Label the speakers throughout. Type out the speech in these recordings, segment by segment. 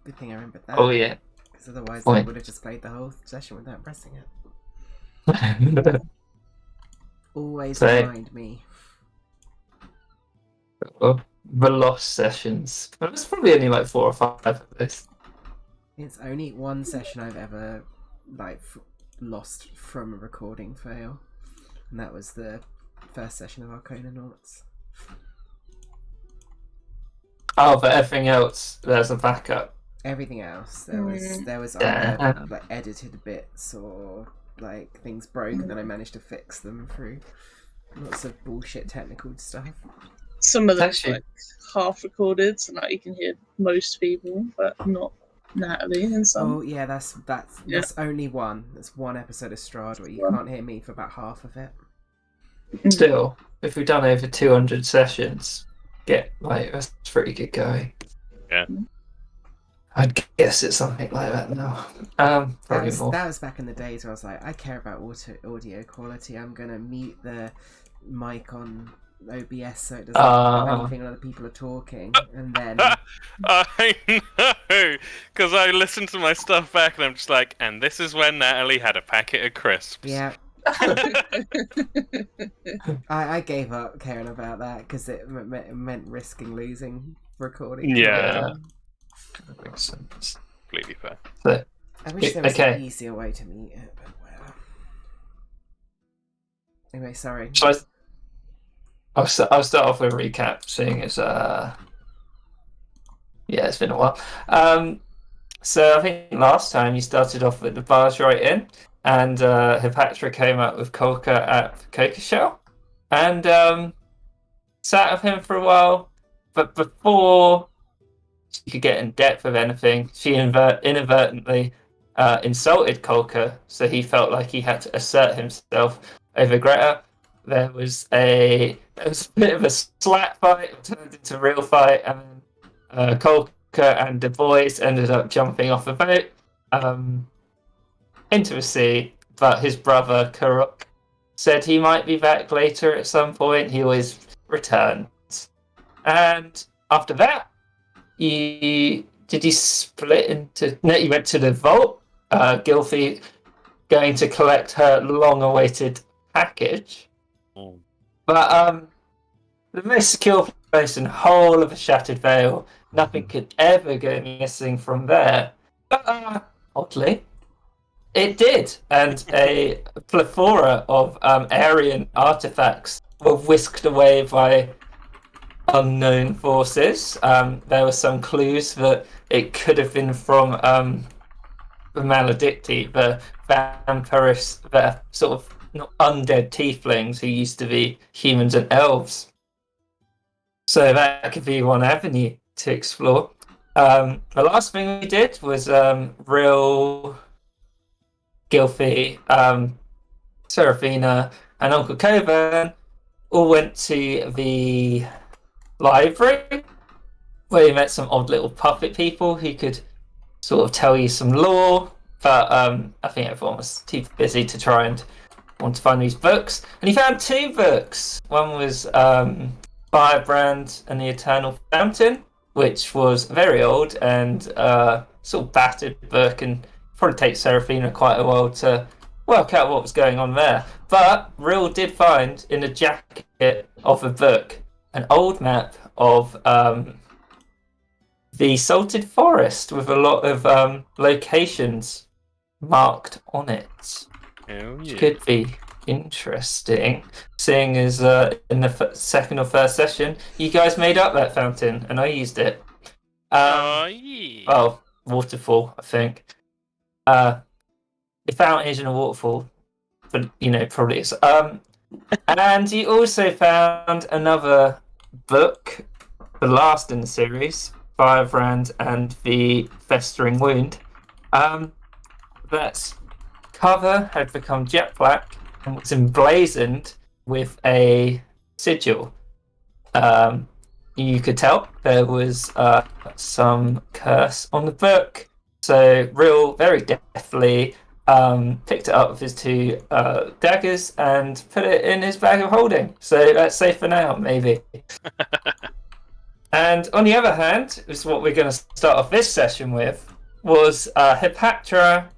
Speaker 1: Good thing I remembered that.
Speaker 2: Oh yeah.
Speaker 1: Because otherwise I
Speaker 2: Point.
Speaker 1: would have just played the whole session without pressing it. Always
Speaker 2: So,
Speaker 1: remind me.
Speaker 2: the lost sessions. But there's probably only like 4 or 5 of this.
Speaker 1: It's only one session I've ever lost from a recording fail, and that was the first session of Arcanauts.
Speaker 2: Oh, but everything else, there's a backup.
Speaker 1: Everything else, there was either
Speaker 2: Damn.
Speaker 1: like edited bits or like things broke, and then I managed to fix them through lots of bullshit technical stuff.
Speaker 3: Some of them
Speaker 2: Actually-
Speaker 3: like half recorded, so like you can hear most people, but not Natalie and some.
Speaker 1: Oh yeah, that's only one. That's one episode of Strahd where you can't hear me for about half of it.
Speaker 2: Still, if we've done over 200 sessions, that's pretty good going.
Speaker 4: Yeah.
Speaker 2: I'd guess it's something like that now. Probably more.
Speaker 1: That was back in the days where I was like, I care about audio quality. I'm gonna mute the mic on OBS so it doesn't have anything when other people are talking, and then
Speaker 4: I know, because I listened to my stuff back and I'm just like, and this is when Natalie had a packet of crisps.
Speaker 1: yeah, I gave up caring about that because it meant risking losing recording.
Speaker 4: Yeah.
Speaker 2: That makes sense.
Speaker 4: Completely fair.
Speaker 2: So,
Speaker 1: I wish there was
Speaker 2: Okay.
Speaker 1: an easier way to mute it, but whatever. Anyway, sorry.
Speaker 2: so I'll start off with a recap, seeing as it's been a while. So I think last time you started off with the bars right in, and Hipatra came up with Kolka at Coca Shell, and sat with him for a while. But before she could get in depth of anything, she inadvertently insulted Kolka, so he felt like he had to assert himself over Greta. There was a bit of a slap fight, it turned into a real fight, and then Kolka and the boys ended up jumping off a boat into a sea, but his brother Karuk said he might be back later at some point. He always returns. And after that, you split into... No, you went to the vault. Gylfi going to collect her long-awaited package.
Speaker 4: Mm.
Speaker 2: But the most secure place in the whole of the Shattered Vale, nothing could ever go missing from there. But oddly, it did, and a plethora of Aryan artifacts were whisked away by unknown forces. There were some clues that it could have been from the Maledicti, the vampires, the sort of not undead tieflings who used to be humans and elves. So that could be one avenue to explore. The last thing we did was real Gylfi, Serafina, and Uncle Coburn all went to the library where you met some odd little puppet people who could sort of tell you some lore, but I think everyone was too busy to try and want to find these books. And he found 2 books. One was Firebrand and the Eternal Fountain, which was very old and sort of battered book, and probably take Serafina quite a while to work out what was going on there. But Rill did find in the jacket of a book an old map of the Salted Forest with a lot of locations marked on it.
Speaker 4: Oh,
Speaker 2: Which
Speaker 4: yeah.
Speaker 2: could be interesting, seeing as in the second or first session, you guys made up that fountain and I used it.
Speaker 4: Yeah.
Speaker 2: Oh, waterfall, I think. The fountain isn't a waterfall, but probably is. And you also found another book, the last in the series, Firebrand and the Festering Wound. That cover had become jet black and was emblazoned with a sigil. You could tell there was some curse on the book. So Rill very deftly picked it up with his 2 daggers and put it in his bag of holding. So that's safe for now, maybe. And on the other hand, is what we're going to start off this session with, was Hepatra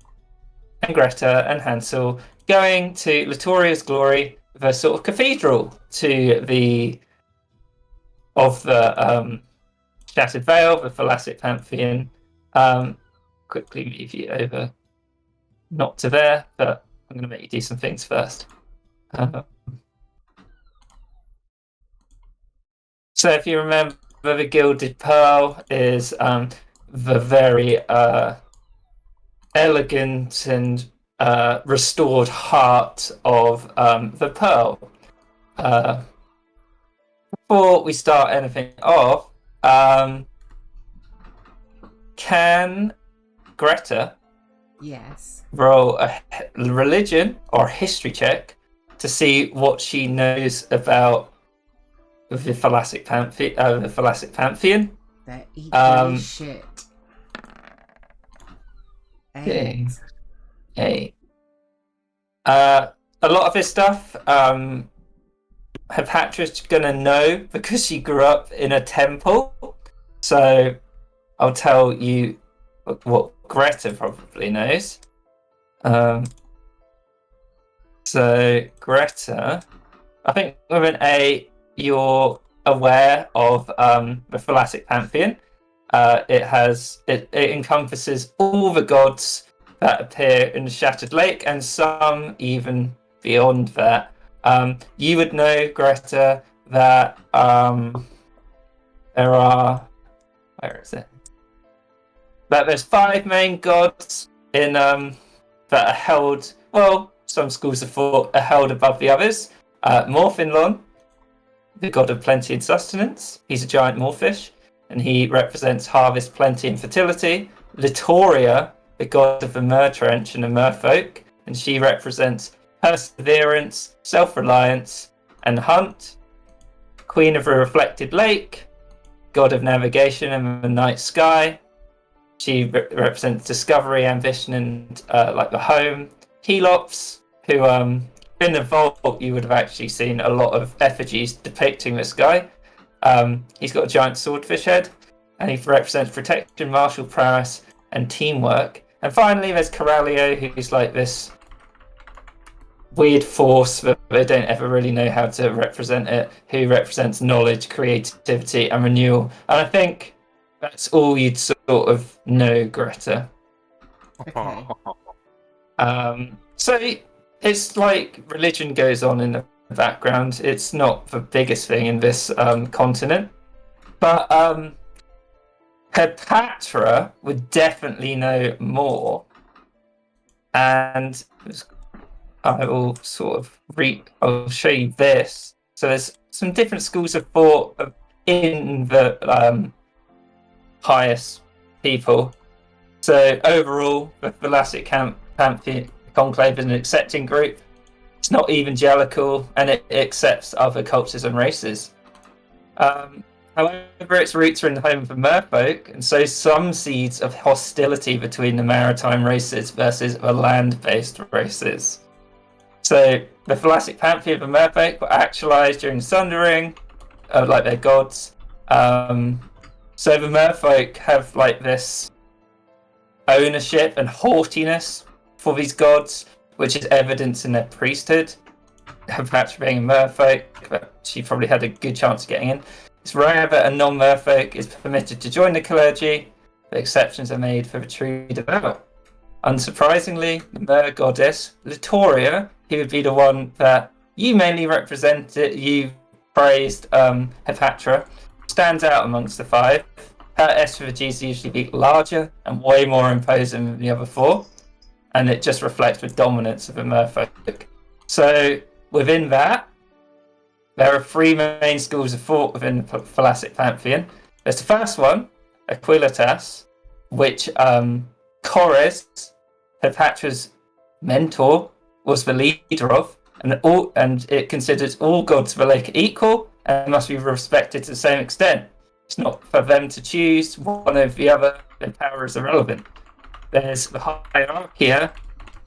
Speaker 2: and Greta and Hansel going to Litoria's Glory, the sort of cathedral of the Shattered Vale, the Thalassic Pantheon. Quickly move you over, not to there, but I'm going to make you do some things first. So if you remember, the Gilded Pearl is the very elegant and restored heart of the pearl. Before we start anything off, can Greta roll a religion or history check to see what she knows about the Thalassic Pantheon?
Speaker 1: They're equally shit. 8.
Speaker 2: A lot of this stuff, Hepatra's gonna know because she grew up in a temple. So I'll tell you what Greta probably knows. So Greta, I think with an A, you're aware of the Thalassic Pantheon. It encompasses all the gods that appear in the Shattered Lake, and some even beyond that. You would know, Greta, that there are... Where is it? That there's 5 main gods in that are held... Well, some schools of thought are held above the others. Morfinlon, the god of plenty and sustenance. He's a giant moorfish, and he represents harvest, plenty, and fertility. Litoria, the god of the Mer Trench and the merfolk, and she represents perseverance, self-reliance, and hunt. Queen of the Reflected Lake, god of navigation and the night sky. She represents discovery, ambition, and like the home. Helops, who in the vault you would have actually seen a lot of effigies depicting this guy. He's got a giant swordfish head, and he represents protection, martial prowess, and teamwork. And finally, there's Corallio, who's like this weird force that they don't ever really know how to represent it, who represents knowledge, creativity, and renewal. And I think that's all you'd sort of know, Greta.
Speaker 1: Okay.
Speaker 2: So it's like religion goes on in the background. It's not the biggest thing in this continent, but Hepatra would definitely know more, and I will sort of I'll show you this. So there's some different schools of thought in the highest people. So overall, the Thalassic Pantheon Conclave is an accepting group. It's not evangelical, and it accepts other cultures and races. However, its roots are in the home of the merfolk, and so some seeds of hostility between the maritime races versus the land-based races. So the Thalassic Pantheon of the merfolk were actualized during the Sundering, like their gods. So the merfolk have like this ownership and haughtiness for these gods, which is evidence in their priesthood. Hepatra being a merfolk, but she probably had a good chance of getting in. It's rare that a non-merfolk is permitted to join the clergy, but exceptions are made for the truly devout. Unsurprisingly, the mer goddess, Litoria, who would be the one that you mainly represented, you praised Hepatra, stands out amongst the 5. Her effigies usually be larger and way more imposing than the other 4, and it just reflects the dominance of the merfolk. So within that, there are 3 main schools of thought within the Thalassic Pantheon. There's the first one, Aquilitas, which Chorus, Hepatra's mentor, was the leader of, and it considers all gods of the lake equal and must be respected to the same extent. It's not for them to choose one over the other, their power is irrelevant. There's the Hierarchia,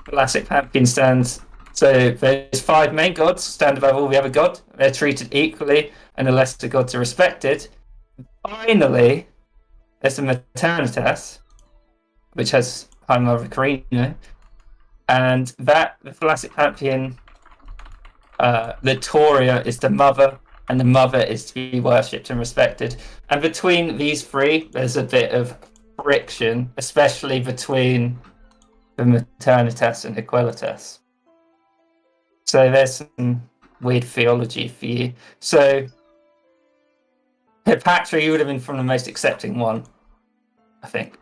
Speaker 2: Thalassic Pantheon stands. So there's 5 main gods stand above all the other gods. They're treated equally, and the lesser gods are respected. finally, there's the Maternitas, which has High Mother Carino, and that the Thalassic Pantheon, Latoria is the mother, and the mother is to be worshipped and respected. And between these three, there's a bit of friction, especially between the Maternitas and Equalitas. So there's some weird theology for you. So Hipatra, you would have been from the most accepting one, I think.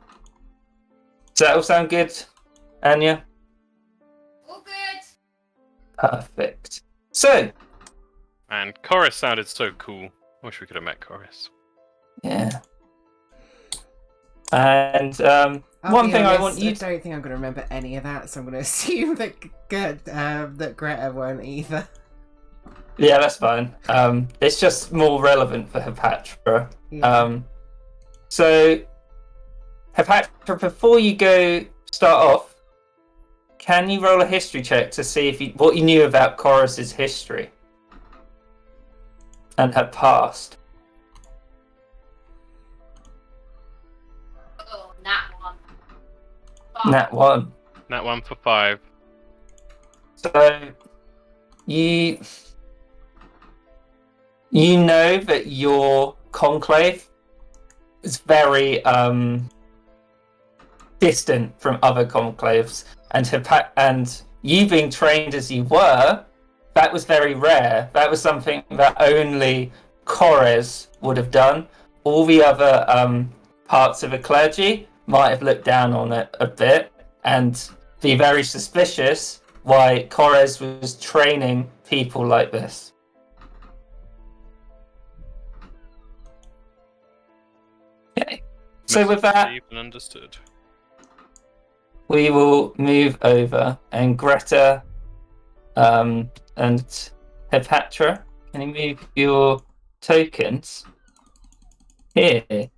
Speaker 2: Does that all sound good, Anya?
Speaker 5: All good.
Speaker 2: Perfect. So,
Speaker 4: And Chorus sounded so cool. I wish we could have met Chorus.
Speaker 2: yeah. And one thing I want you
Speaker 1: I don't think I'm going to remember any of that, so I'm going to assume that that Greta won't either.
Speaker 2: Yeah, that's fine. It's just more relevant for Hipatra.
Speaker 1: Yeah.
Speaker 2: So, Hipatra, before you start off, can you roll a history check to see what you knew about Chorus's history and her past?
Speaker 5: Oh, that one.
Speaker 2: Nat 1.
Speaker 4: That one for 5.
Speaker 2: So, you know that your conclave is very distant from other conclaves, and you being trained as you were, that was very rare. That was something that only Chorus would have done. All the other parts of the clergy might have looked down on it a bit and be very suspicious why Chorus was training people like this. Okay. So with that,
Speaker 4: Received and understood.
Speaker 2: we will move over, and Greta and Hipatra, can you move your tokens here?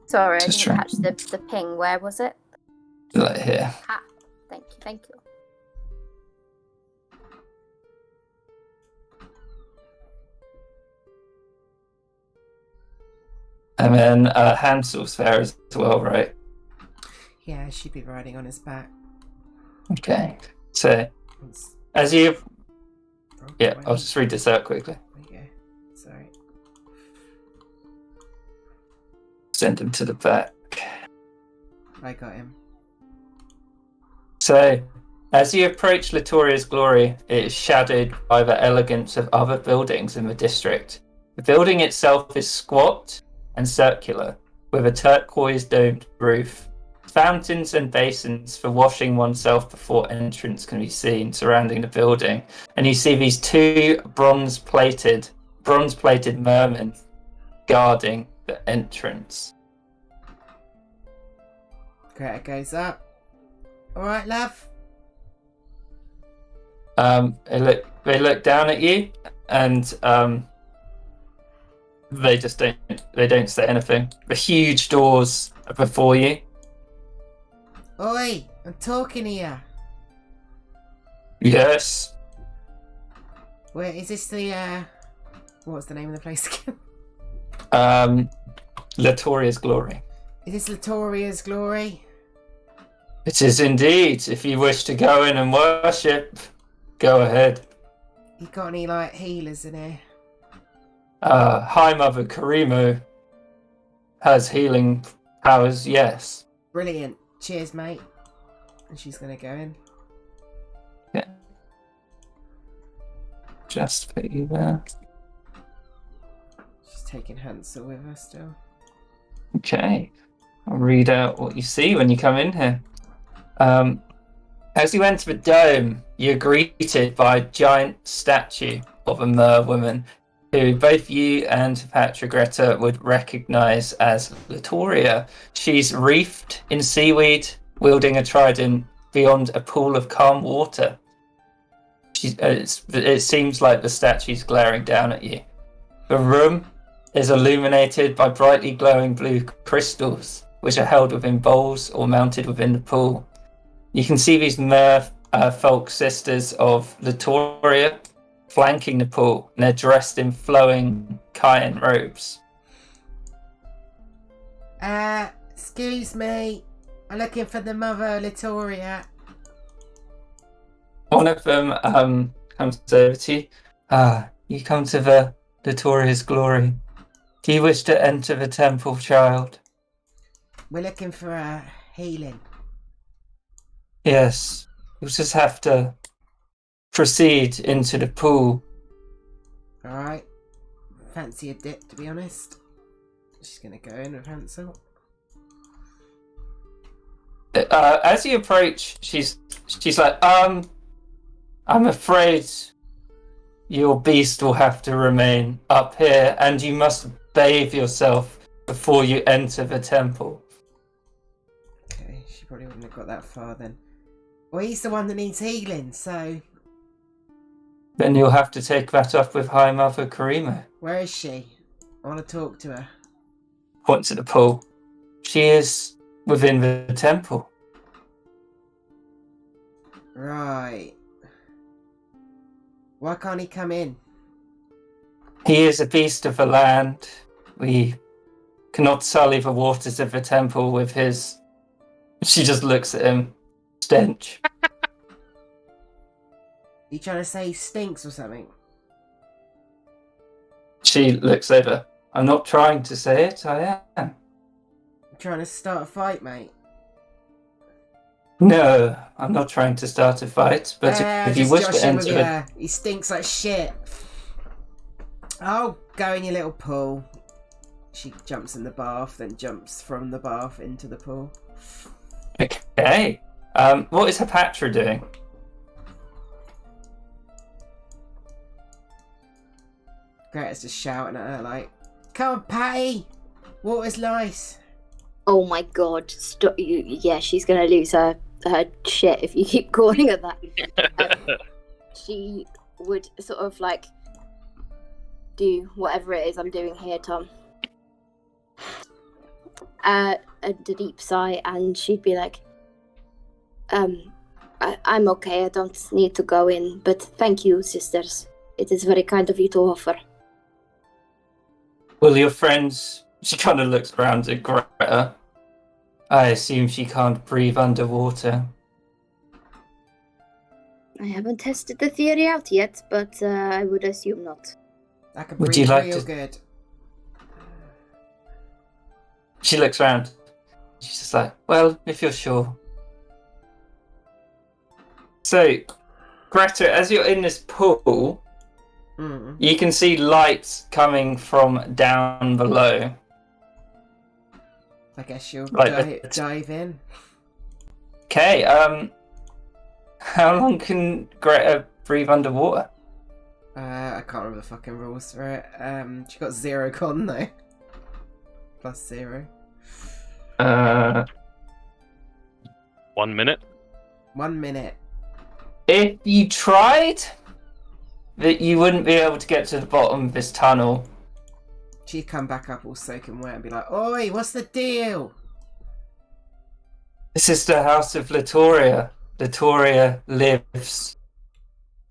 Speaker 6: Sorry, I
Speaker 2: Just
Speaker 6: didn't
Speaker 2: try-
Speaker 6: catch the ping. Where was it?
Speaker 2: Like here.
Speaker 6: Ah, thank you.
Speaker 2: And then Hansel's there as well, right?
Speaker 1: Yeah, she'd be riding on his back.
Speaker 2: Okay. So,
Speaker 1: It's
Speaker 2: as you...
Speaker 1: broken
Speaker 2: Yeah,
Speaker 1: away.
Speaker 2: I'll just read this out quickly.
Speaker 1: There you go. Sorry.
Speaker 2: Send him to the back.
Speaker 1: I got him.
Speaker 2: So, as you approach Latoria's glory, it is shadowed by the elegance of other buildings in the district. The building itself is squat and circular, with a turquoise domed roof. Fountains and basins for washing oneself before entrance can be seen surrounding the building, and you see these two bronze-plated mermen guarding the entrance.
Speaker 1: Greta goes up. Alright, love.
Speaker 2: They look down at you, and they just don't say anything. The huge doors are before you.
Speaker 1: Oi! I'm talking here.
Speaker 2: Yes.
Speaker 1: Where is this the what's the name of the place again?
Speaker 2: Latoria's glory.
Speaker 1: Is this Latoria's glory?
Speaker 2: It is indeed. If you wish to go in and worship, go ahead.
Speaker 1: You got any like healers in here?
Speaker 2: High Mother Karimo has healing powers, yes.
Speaker 1: Brilliant. Cheers, mate. And she's gonna go in.
Speaker 2: Just put you there.
Speaker 1: She's taking Hansel with her still.
Speaker 2: Okay. I'll read out what you see when you come in here. As you enter the dome, you're greeted by a giant statue of a mer woman who both you and Patrick Greta would recognise as Latoria. She's wreathed in seaweed, wielding a trident beyond a pool of calm water. It seems like the statue's glaring down at you. The room is illuminated by brightly glowing blue crystals, which are held within bowls or mounted within the pool. You can see these merfolk sisters of Latoria flanking the pool, and they're dressed in flowing Kayan robes.
Speaker 1: Excuse me. I'm looking for the mother Latoria.
Speaker 2: One of them comes over to you. You come to the Latoria's glory. Do you wish to enter the temple, child?
Speaker 1: We're looking for healing.
Speaker 2: Yes. You'll just have to proceed into the pool.
Speaker 1: Alright. Fancy a dip, to be honest. She's gonna go in with Hansel.
Speaker 2: As you approach, she's like, I'm afraid your beast will have to remain up here, and you must bathe yourself before you enter the temple.
Speaker 1: Okay, she probably wouldn't have got that far then. Well, he's the one that needs healing, so...
Speaker 2: Then you'll have to take that up with High Mother Karima.
Speaker 1: Where is she? I want to talk to her.
Speaker 2: Point to the pool. She is within the temple.
Speaker 1: Right. Why can't he come in?
Speaker 2: He is a beast of the land. We cannot sully the waters of the temple with his... She just looks at him. Stench.
Speaker 1: You trying to say he stinks or something?
Speaker 2: She looks over. I'm not trying to say it, I am.
Speaker 1: You trying to start a fight, mate?
Speaker 2: No, I'm not trying to start a fight, but if you
Speaker 1: just
Speaker 2: wish to
Speaker 1: joshing with
Speaker 2: enter
Speaker 1: you. He stinks like shit. Oh, go in your little pool. She jumps in the bath, then jumps from the bath into the pool.
Speaker 2: Okay. What is Hepatra doing?
Speaker 1: Greta's just shouting at her like, "Come on, Patty! Water's nice."
Speaker 7: Oh my god, stop you. Yeah, she's gonna lose her shit if you keep calling her that. She would sort of like do whatever it is I'm doing here, Tom. A deep sigh, and she'd be like, I'm okay, I don't need to go in, but thank you, sisters. It is very kind of you to offer.
Speaker 2: Well, your friends... She kind of looks around at Greta. I assume she can't breathe underwater.
Speaker 7: I haven't tested the theory out yet, but I would assume not.
Speaker 1: I can
Speaker 2: Would
Speaker 1: breathe
Speaker 2: you like
Speaker 1: real
Speaker 2: to-
Speaker 1: good.
Speaker 2: She looks around. She's just like, well, if you're sure. So, Greta, as you're in this pool, you can see lights coming from down below.
Speaker 1: I guess you'll
Speaker 2: Right,
Speaker 1: dive in.
Speaker 2: Okay, how long can Greta breathe underwater?
Speaker 1: I can't remember the fucking rules for it. She got 0 con though. +0.
Speaker 4: 1 minute.
Speaker 1: 1 minute.
Speaker 2: If you tried, that you wouldn't be able to get to the bottom of this tunnel.
Speaker 1: She'd come back up all soaking wet and be like, "Oi, what's the deal?"
Speaker 2: This is the house of Latoria. Latoria lives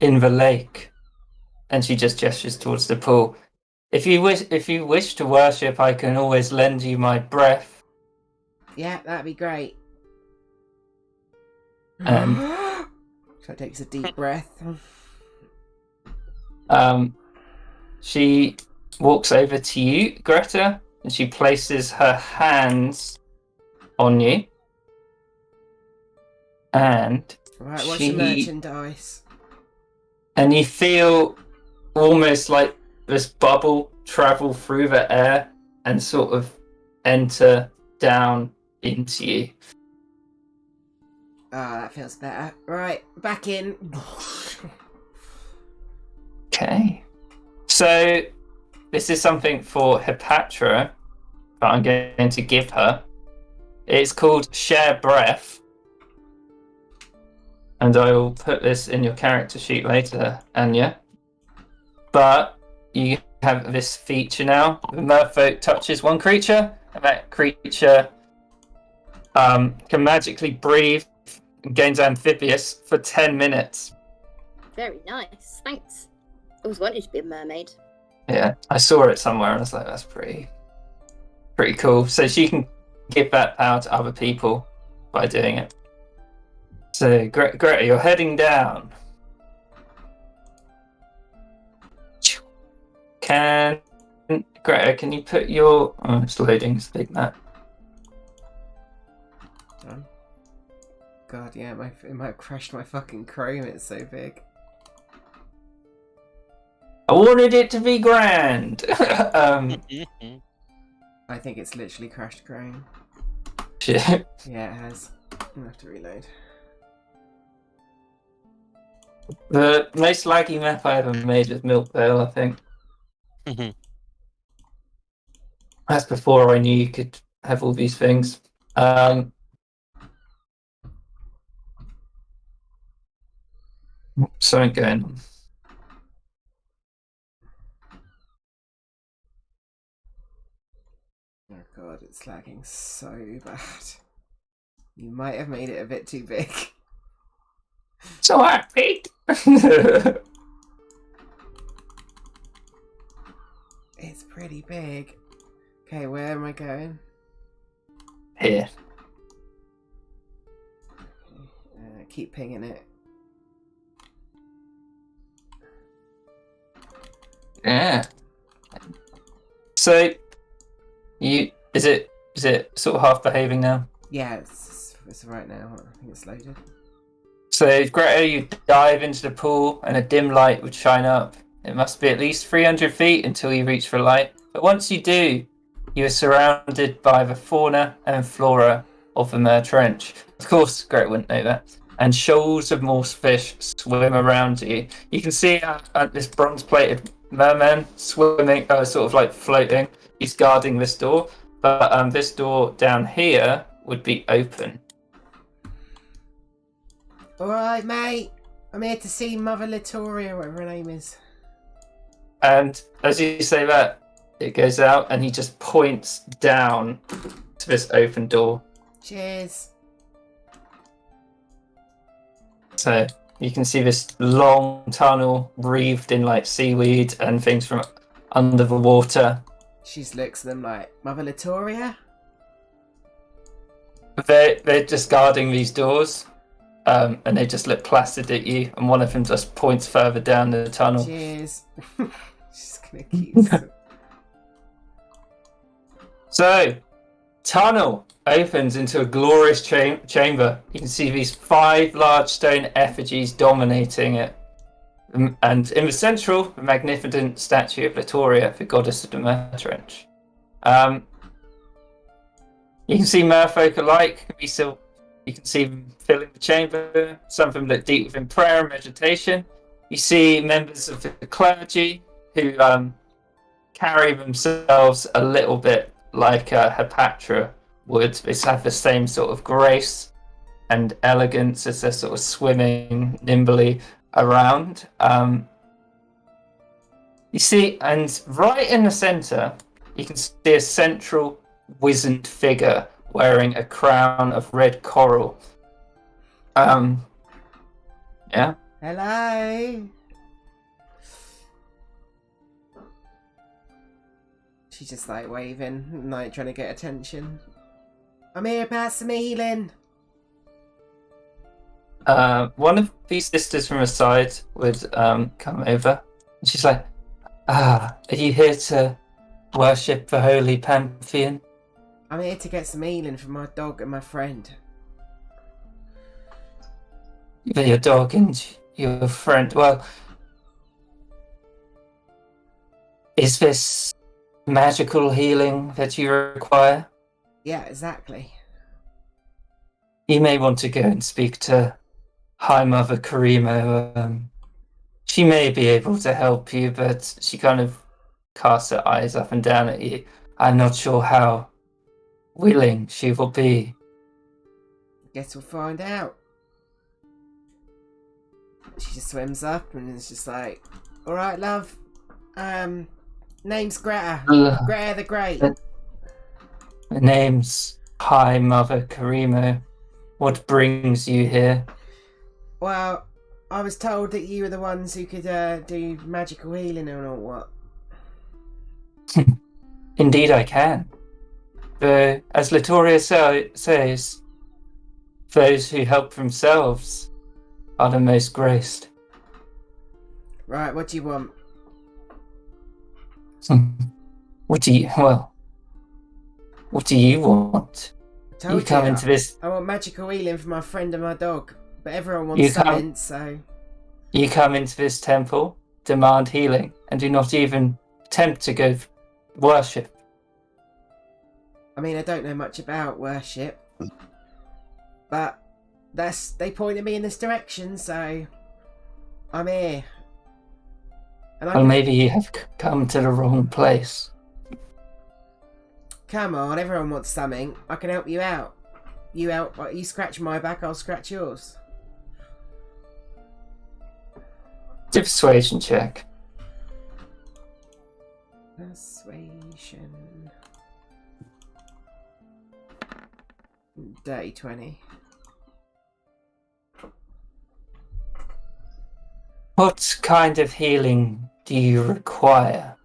Speaker 2: in the lake. And she just gestures towards the pool. If you wish to worship, I can always lend you my breath.
Speaker 1: Yeah, that'd be great. So takes a deep breath.
Speaker 2: She walks over to you, Greta, and she places her hands on you. And
Speaker 1: Right, what's your merchandise?
Speaker 2: And you feel almost like this bubble travel through the air and sort of enter down into you.
Speaker 1: Ah, that feels better. Right, back in.
Speaker 2: Okay. So, this is something for Hepatra that I'm going to give her. It's called Share Breath. And I will put this in your character sheet later, Anya. But you have this feature now. The merfolk touches one creature, and that creature can magically breathe and gains amphibious for 10 minutes.
Speaker 7: Very nice. Thanks. Always wanted to be a mermaid.
Speaker 2: Yeah, I saw it somewhere and I was like, that's pretty cool. So she can give that power to other people by doing it. So, Greta, you're heading down. Greta, can you put your... Oh, it's loading, it's a big map.
Speaker 1: Done. God, yeah, it might have crashed my fucking Chrome, it's so big.
Speaker 2: I wanted it to be grand!
Speaker 4: Mhm.
Speaker 1: I think it's literally crashed Chrome.
Speaker 2: Shit.
Speaker 1: Yeah, it has. I'll have to reload.
Speaker 2: The most laggy map I ever made was Milkvale, I think.
Speaker 4: Mhm.
Speaker 2: That's before I knew you could have all these things. Something going on.
Speaker 1: Oh god, it's lagging so bad. You might have made it a bit too big.
Speaker 2: So happy!
Speaker 1: It's pretty big. Okay, where am I going?
Speaker 2: Here.
Speaker 1: Keep pinging it.
Speaker 2: Yeah. So, is it sort of half behaving now?
Speaker 1: Yeah, it's right now. I think it's loaded.
Speaker 2: So, Greta, you dive into the pool and a dim light would shine up. It must be at least 300 feet until you reach for light. But once you do, you are surrounded by the fauna and flora of the Mer Trench. Of course, Greta wouldn't know that. And shoals of morse fish swim around you. You can see this bronze-plated merman swimming, sort of like floating. He's guarding this door. But this door down here would be open.
Speaker 1: Alright, mate. I'm here to see Mother Litoria, whatever her name is.
Speaker 2: And as you say that, it goes out and he just points down to this open door.
Speaker 1: Cheers.
Speaker 2: So you can see this long tunnel wreathed in like seaweed and things from under the water.
Speaker 1: She just looks at them like, Mother Litoria?
Speaker 2: They're just guarding these doors, and they just look placid at you, and one of them just points further down the tunnel.
Speaker 1: Cheers. She's gonna keep.
Speaker 2: So, tunnel opens into a glorious chamber. You can see these 5 large stone effigies dominating it. And in the central, the magnificent statue of Litoria, the goddess of the Mer Trench. You can see merfolk alike. You can see them filling the chamber. Some of them look deep within prayer and meditation. You see members of the clergy who carry themselves a little bit like Hepatra would. They have the same sort of grace and elegance as they're sort of swimming nimbly around. You see, and right in the center, you can see a central wizened figure wearing a crown of red coral. Yeah.
Speaker 1: Hello. She's just like waving, like trying to get attention. I'm here about some healing.
Speaker 2: One of these sisters from the side would come over. And she's like, are you here to worship the Holy Pantheon?
Speaker 1: I'm here to get some healing for my dog and my friend.
Speaker 2: Your dog and your friend. Well, is this magical healing that you require?
Speaker 1: Yeah, exactly.
Speaker 2: You may want to go and speak to High Mother Karimo. She may be able to help you, but she kind of casts her eyes up and down at you. I'm not sure how willing she will be.
Speaker 1: Guess we'll find out. She just swims up and is just like, alright, love. Name's Greta. Greta the Great.
Speaker 2: The name's Hi, Mother Karimo. What brings you here?
Speaker 1: Well, I was told that you were the ones who could do magical healing or what.
Speaker 2: Indeed, I can. Though, as Latoria says, those who help themselves are the most graced.
Speaker 1: Right, what do you want?
Speaker 2: What do you want?
Speaker 1: Told
Speaker 2: You come into this.
Speaker 1: I want magical healing for my friend and my dog, but everyone
Speaker 2: You
Speaker 1: wants
Speaker 2: come-
Speaker 1: something, so...
Speaker 2: You come into this temple, demand healing, and do not even attempt to go worship.
Speaker 1: I mean, I don't know much about worship, but they pointed me in this direction, so I'm here. And
Speaker 2: Well, maybe you have come to the wrong place.
Speaker 1: Come on, everyone wants something. I can help you out. You scratch my back, I'll scratch yours.
Speaker 2: Persuasion check.
Speaker 1: Persuasion. Dirty 20.
Speaker 2: What kind of healing do you require?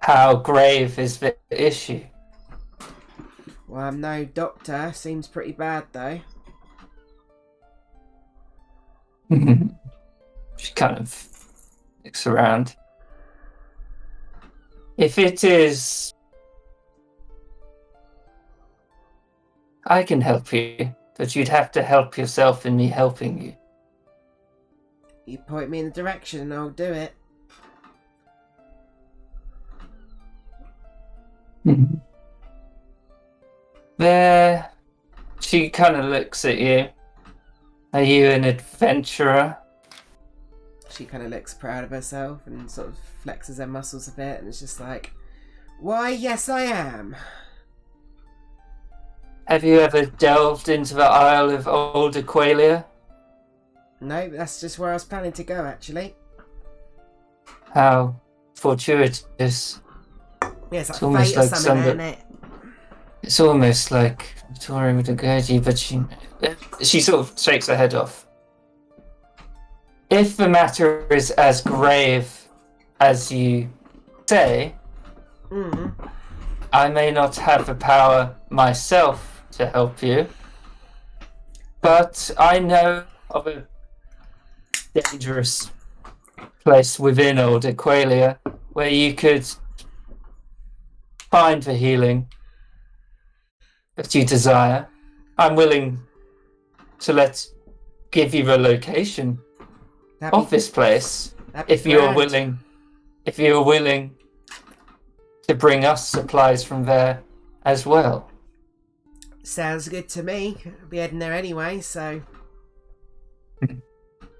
Speaker 2: How grave is the issue?
Speaker 1: Well, I'm no doctor. Seems pretty bad, though.
Speaker 2: She kind of looks around. If it is... I can help you, but you'd have to help yourself in me helping you.
Speaker 1: You point me in the direction and I'll do it.
Speaker 2: There... She kind of looks at you. Are you an adventurer?
Speaker 1: She kind of looks proud of herself and sort of flexes her muscles a bit and it's just like, why, yes I am.
Speaker 2: Have you ever delved into the Isle of Old Aqualia?
Speaker 1: No, that's just where I was planning to go, actually.
Speaker 2: How fortuitous.
Speaker 1: Yeah, it's like
Speaker 2: It's almost
Speaker 1: fate or
Speaker 2: like
Speaker 1: something,
Speaker 2: somebody-
Speaker 1: isn't it?
Speaker 2: It's almost like Tori would encourage you, but she sort of shakes her head off. If the matter is as grave as you say, I may not have the power myself to help you, but I know of a dangerous place within Old Aqualia where you could find the healing that you desire. I'm willing to give you the location of this place if you're willing to bring us supplies from there as well.
Speaker 1: Sounds good to me. I'll be heading there anyway, so...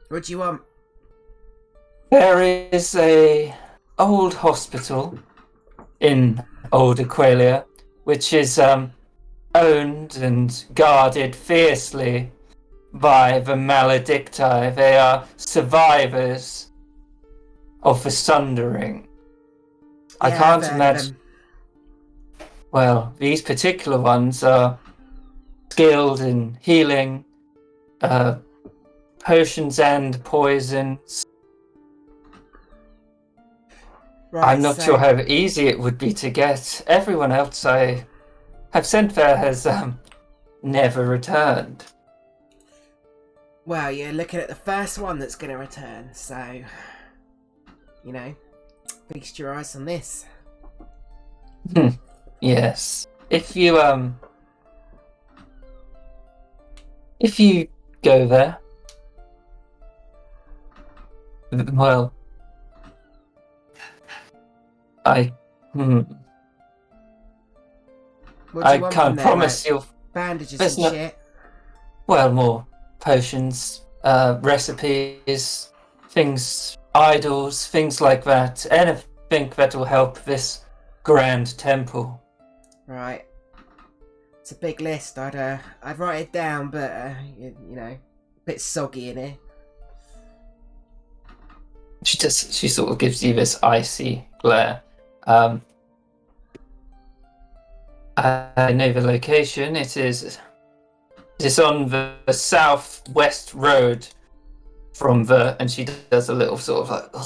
Speaker 1: What do you want?
Speaker 2: There is a old hospital in Old Aqualia, which is owned and guarded fiercely by the Maledicti. They are survivors of the Sundering. I
Speaker 1: Yeah,
Speaker 2: can't
Speaker 1: I've heard of
Speaker 2: imagine.
Speaker 1: them.
Speaker 2: Well, these particular ones are skilled in healing potions and poisons.
Speaker 1: Right,
Speaker 2: I'm not
Speaker 1: so-
Speaker 2: sure how easy it would be to get. Everyone else I have sent there has never returned.
Speaker 1: Well, you're looking at the first one that's going to return, so... You know, feast your eyes on this.
Speaker 2: Yes. If you go there, well, I
Speaker 1: What do you
Speaker 2: I
Speaker 1: want
Speaker 2: can't
Speaker 1: from there,
Speaker 2: promise
Speaker 1: like
Speaker 2: you.
Speaker 1: bandages
Speaker 2: There's
Speaker 1: and
Speaker 2: no-
Speaker 1: shit?
Speaker 2: Well, more potions, recipes, things, idols, things like that. Anything that will help this grand temple.
Speaker 1: Right. It's a big list. I'd write it down, but you know, a bit soggy in here.
Speaker 2: She sort of gives you this icy glare. I know the location. It's on the southwest road from and she does a little sort of like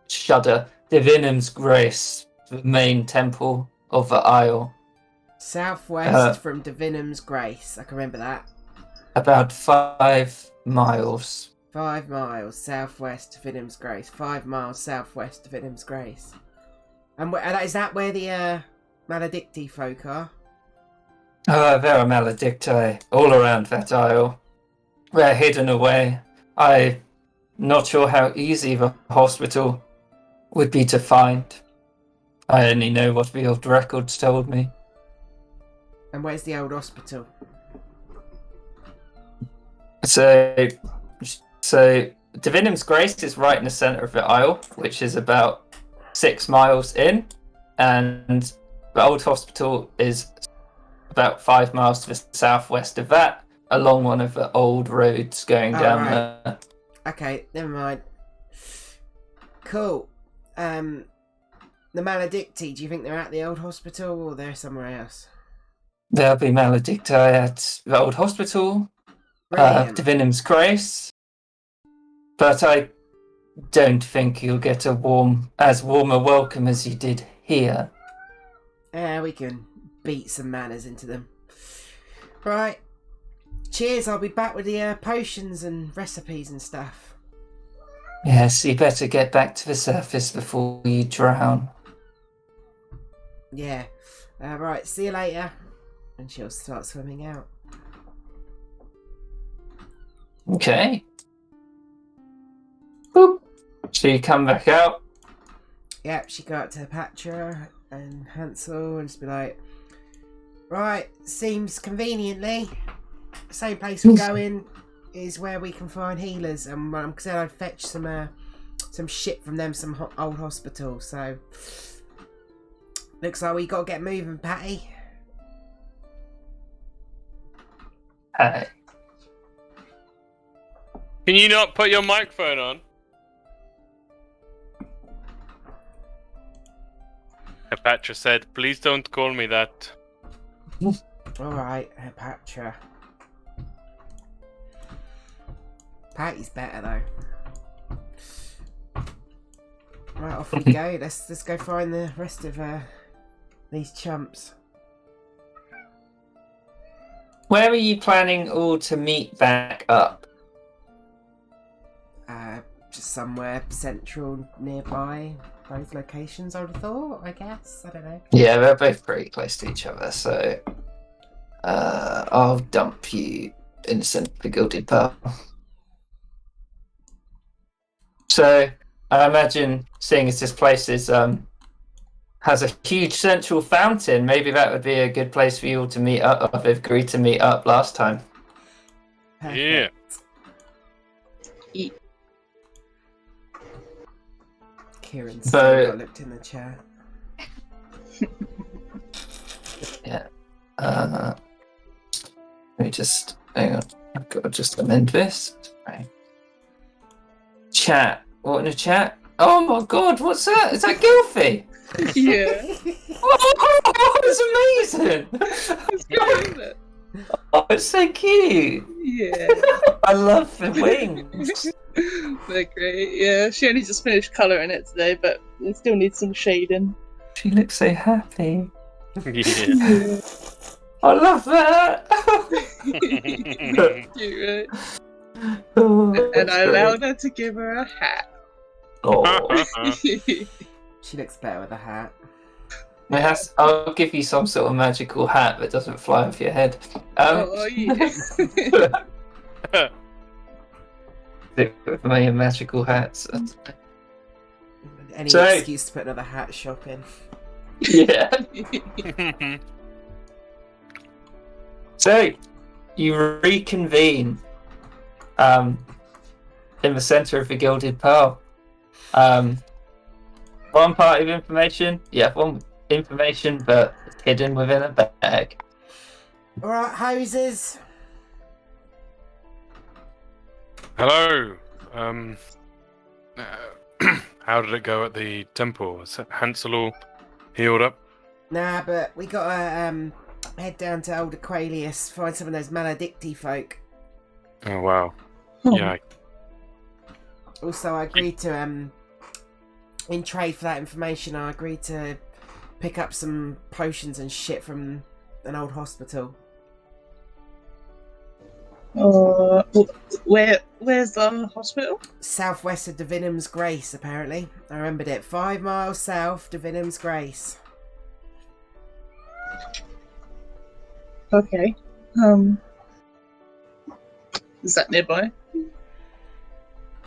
Speaker 2: shudder. Divinum's Grace, the main temple of the Isle.
Speaker 1: Southwest from Divinum's Grace. I can remember that.
Speaker 2: About 5 miles.
Speaker 1: 5 miles southwest of Divinum's Grace. 5 miles southwest of Divinum's Grace. And is that where the Maledicti folk are?
Speaker 2: There are Maledicti all around that isle. They're hidden away. I'm not sure how easy the hospital would be to find. I only know what the old records told me.
Speaker 1: And where's the old hospital?
Speaker 2: So Divinum's Grace is right in the centre of the isle, which is about 6 miles in, and the old hospital is about 5 miles to the southwest of that, along one of the old roads going down there.
Speaker 1: Okay, never mind. Cool. The Maledicti, do you think they're at the old hospital or they're somewhere else?
Speaker 2: There'll be Maledicti at the old hospital,
Speaker 1: Brilliant.
Speaker 2: Divinum's Grace, but I don't think you'll get as warm a welcome as you did here.
Speaker 1: We can beat some manners into them. Right. Cheers, I'll be back with the potions and recipes and stuff.
Speaker 2: Yes, you better get back to the surface before you drown.
Speaker 1: Yeah. Right, see you later. And she'll start swimming out.
Speaker 2: Okay. Boop. So you come back out.
Speaker 1: Yep, she go up to Patra and Hansel and just be like, right, seems conveniently same place we're going is where we can find healers, and I said I'd fetch some shit from them, some old hospital. So looks like we got to get moving, Patty.
Speaker 2: Hey.
Speaker 4: Can you not put your microphone on? Patra said, please don't call me that.
Speaker 1: Alright, Patra. Patty's better though. Right, off we go. Let's go find the rest of these chumps.
Speaker 2: Where are you planning all to meet back up?
Speaker 1: Just somewhere central nearby. Both locations, I would have thought, I guess. I don't know.
Speaker 2: Yeah, they're both pretty close to each other, so I'll dump you in the Gilded Pearl. So I imagine, seeing as this place is has a huge central fountain, maybe that would be a good place for you all to meet up. They've agreed to meet up last time.
Speaker 4: Yeah.
Speaker 1: Kieran
Speaker 2: So-
Speaker 1: looked in the chat.
Speaker 2: Yeah. Let me just hang on. I've got to just amend this. Right. Chat. What in the chat? Oh my god, what's that? Is that Gilfie?
Speaker 3: Yeah.
Speaker 2: Oh, it's amazing!
Speaker 3: It's great, isn't it?
Speaker 2: Oh, it's so cute.
Speaker 3: Yeah.
Speaker 2: I love the wings.
Speaker 3: They're great. Yeah, she only just finished colouring it today, but it still needs some shading.
Speaker 2: She looks so happy.
Speaker 4: Yeah.
Speaker 2: I love that.
Speaker 3: Cute, right?
Speaker 2: Oh,
Speaker 3: And
Speaker 2: that's
Speaker 3: I
Speaker 2: great.
Speaker 3: allowed her to give her a hat.
Speaker 2: Oh.
Speaker 1: She looks better with a hat.
Speaker 2: I'll give you some sort of magical hat that doesn't fly off your head.
Speaker 3: Oh, yeah.
Speaker 2: With my magical hats.
Speaker 1: Any
Speaker 2: So-
Speaker 1: excuse to put another hat shop in.
Speaker 2: Yeah. So you reconvene in the centre of the Gilded Pearl. One part of information, one information, but it's hidden within a bag.
Speaker 1: Alright, hoses.
Speaker 4: Hello. How did it go at the temple? Is Hansel all healed up?
Speaker 1: Nah, but we gotta head down to Old Aqualius, find some of those maledicti folk.
Speaker 4: Oh wow.
Speaker 3: Oh,
Speaker 4: Yeah.
Speaker 1: Also, I agreed to in trade for that information, I agreed to pick up some potions and shit from an old hospital.
Speaker 3: Where's the hospital?
Speaker 1: Southwest of Divinum's Grace, apparently. I remembered it. 5 miles south, Divinum's Grace.
Speaker 3: Okay. Is that nearby?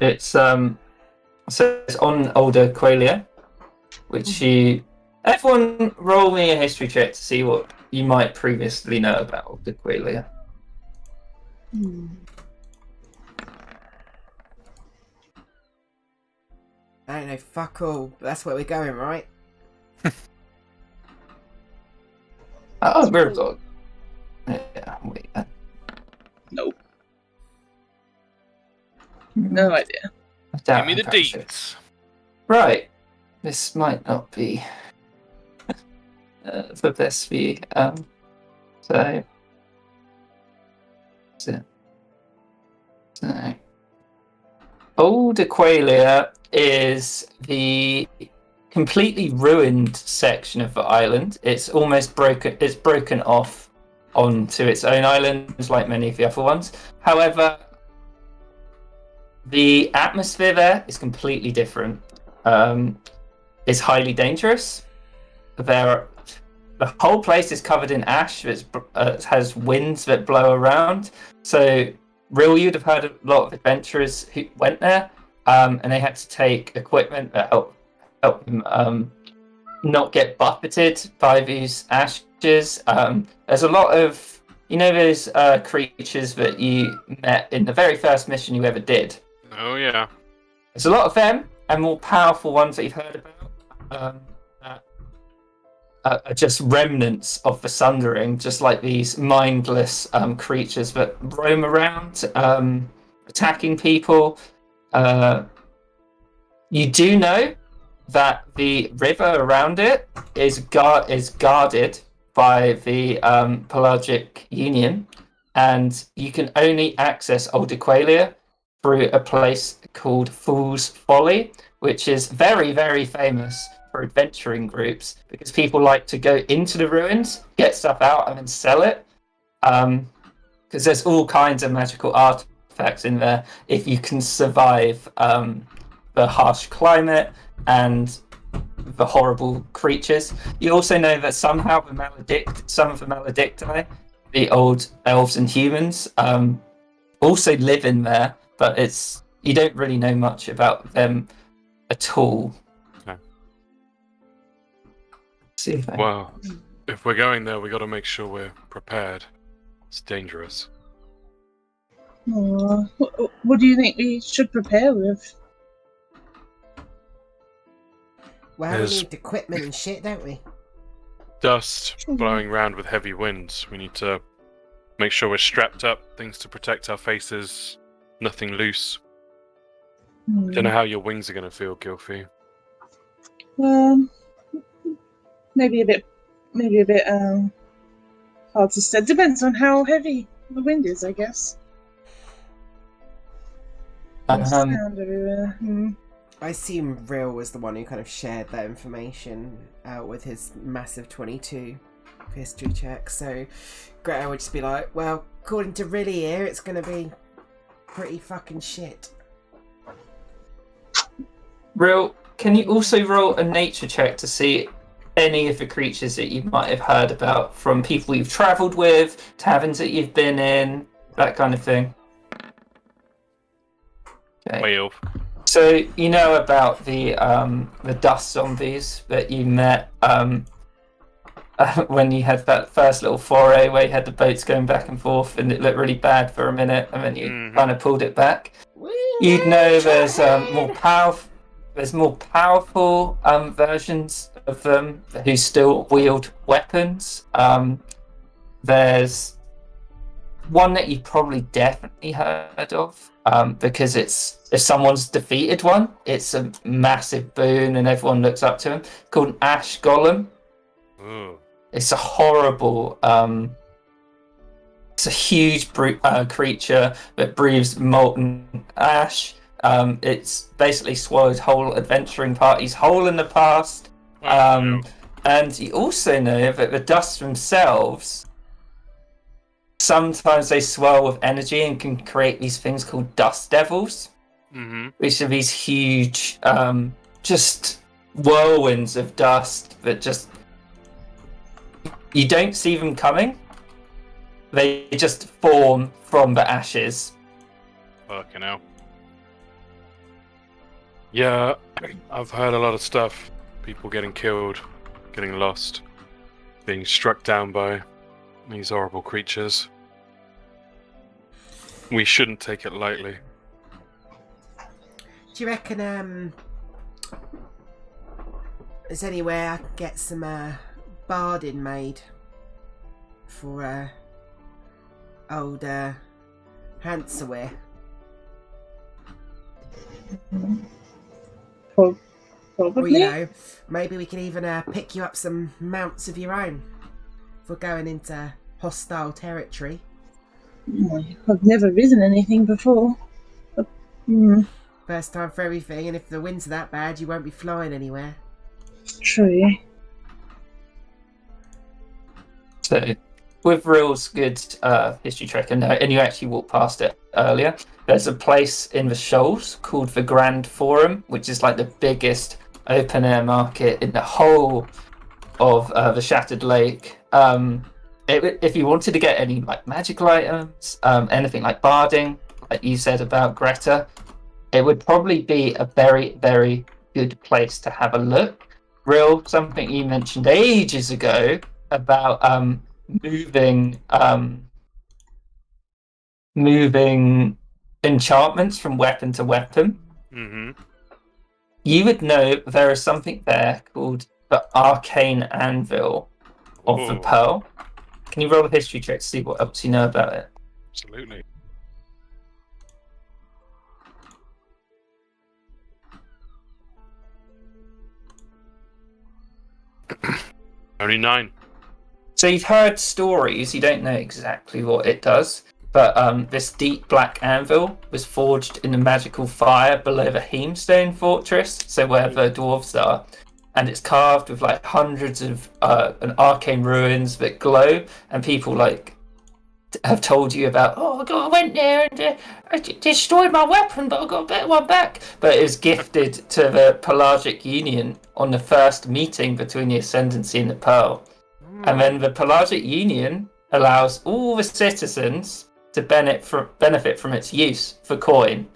Speaker 2: It's so it's on Older Qualia, which everyone roll me a history check to see what you might previously know about Older Qualia.
Speaker 1: I don't know, fuck all, but that's where we're going, right?
Speaker 2: Oh, we're good. Yeah, wait.
Speaker 3: Nope. No idea.
Speaker 2: I doubt
Speaker 4: Give me the
Speaker 2: I'm very sure.
Speaker 4: deets.
Speaker 2: Right. This might not be the best for you. So Old Aqualia is the completely ruined section of the island. It's almost broken. It's broken off onto its own island, like many of the other ones. However, the atmosphere there is completely different. It's highly dangerous. The whole place is covered in ash. It has winds that blow around. So, you'd have heard a lot of adventurers who went there, and they had to take equipment that help them not get buffeted by these ashes. There's a lot of, those creatures that you met in the very first mission you ever did.
Speaker 4: Oh yeah.
Speaker 2: There's a lot of them, and more powerful ones that you've heard about. Are just remnants of the Sundering, just like these mindless creatures that roam around, attacking people. You do know that the river around it is guarded by the Pelagic Union, and you can only access Old Aqualia through a place called Fool's Folly, which is very, very famous for adventuring groups, because people like to go into the ruins, get stuff out, and then sell it. Because there's all kinds of magical artifacts in there if you can survive the harsh climate and the horrible creatures. You also know that somehow some of the Maledicti, the old elves and humans, also live in there, but you don't really know much about them at all.
Speaker 4: Well, if we're going there, we got to make sure we're prepared. It's dangerous.
Speaker 3: What do you think we should prepare with?
Speaker 1: Well, we
Speaker 4: There's-
Speaker 1: need equipment and shit, don't we?
Speaker 4: Dust blowing around with heavy winds. We need to make sure we're strapped up, things to protect our faces, nothing loose. Don't know how your wings are going to feel, Gilfie.
Speaker 3: Maybe a bit hard to say. Depends on how heavy the wind is, I guess. Sound everywhere.
Speaker 1: I assume Real was the one who kind of shared that information out with his massive 22 history check. So Greta would just be like, well, according to Rilly here, it's going to be pretty fucking shit.
Speaker 2: Real, can you also roll a nature check to see any of the creatures that you might have heard about from people you've travelled with, taverns that you've been in, that kind of thing? Okay.
Speaker 4: Whale.
Speaker 2: So you know about the dust zombies that you met when you had that first little foray where you had the boats going back and forth and it looked really bad for a minute and then you kind of pulled it back. You'd know there's more powerful versions of them who still wield weapons. There's one that you probably definitely heard of, because if someone's defeated one, it's a massive boon and everyone looks up to him, called an Ash Golem.
Speaker 4: Ooh.
Speaker 2: It's a horrible. It's a huge creature that breathes molten ash. It's basically swallowed whole adventuring parties whole in the past. And you also know that the dust themselves, sometimes they swell with energy and can create these things called dust devils, which are these huge, just whirlwinds of dust that just, you don't see them coming. They just form from the ashes.
Speaker 4: Fucking hell. Yeah, I've heard a lot of stuff. People getting killed, getting lost, being struck down by these horrible creatures. We shouldn't take it lightly.
Speaker 1: Do you reckon there's anywhere I could get some barding made for old Hansaware? Or,
Speaker 3: Probably.
Speaker 1: you know, maybe we can even pick you up some mounts of your own for going into hostile territory.
Speaker 3: I've never ridden anything before. But,
Speaker 1: First time for everything, and if the winds are that bad, you won't be flying anywhere.
Speaker 3: true.
Speaker 2: So, with Real's good history trek, and you actually walked past it earlier, there's a place in the Shoals called the Grand Forum, which is like the biggest open-air market in the whole of the Shattered Lake. If you wanted to get any like magical items, anything like barding, like you said about Greta, it would probably be a very, very good place to have a look. Real, something you mentioned ages ago about moving enchantments from weapon to weapon. You would know there is something there called the Arcane Anvil of the Pearl. Can you roll a history check to see what else you know about it?
Speaker 4: Absolutely. Only 9.
Speaker 2: So you've heard stories, you don't know exactly what it does, but this deep black anvil was forged in the magical fire below the Heemstone Fortress, so where the dwarves are, and it's carved with like hundreds of an arcane ruins that glow, and people like have told you about, I went there and I destroyed my weapon, but I got a better one back. But it was gifted to the Pelagic Union on the first meeting between the Ascendancy and the Pearl. And then the Pelagic Union allows all the citizens to benefit from its use for coin.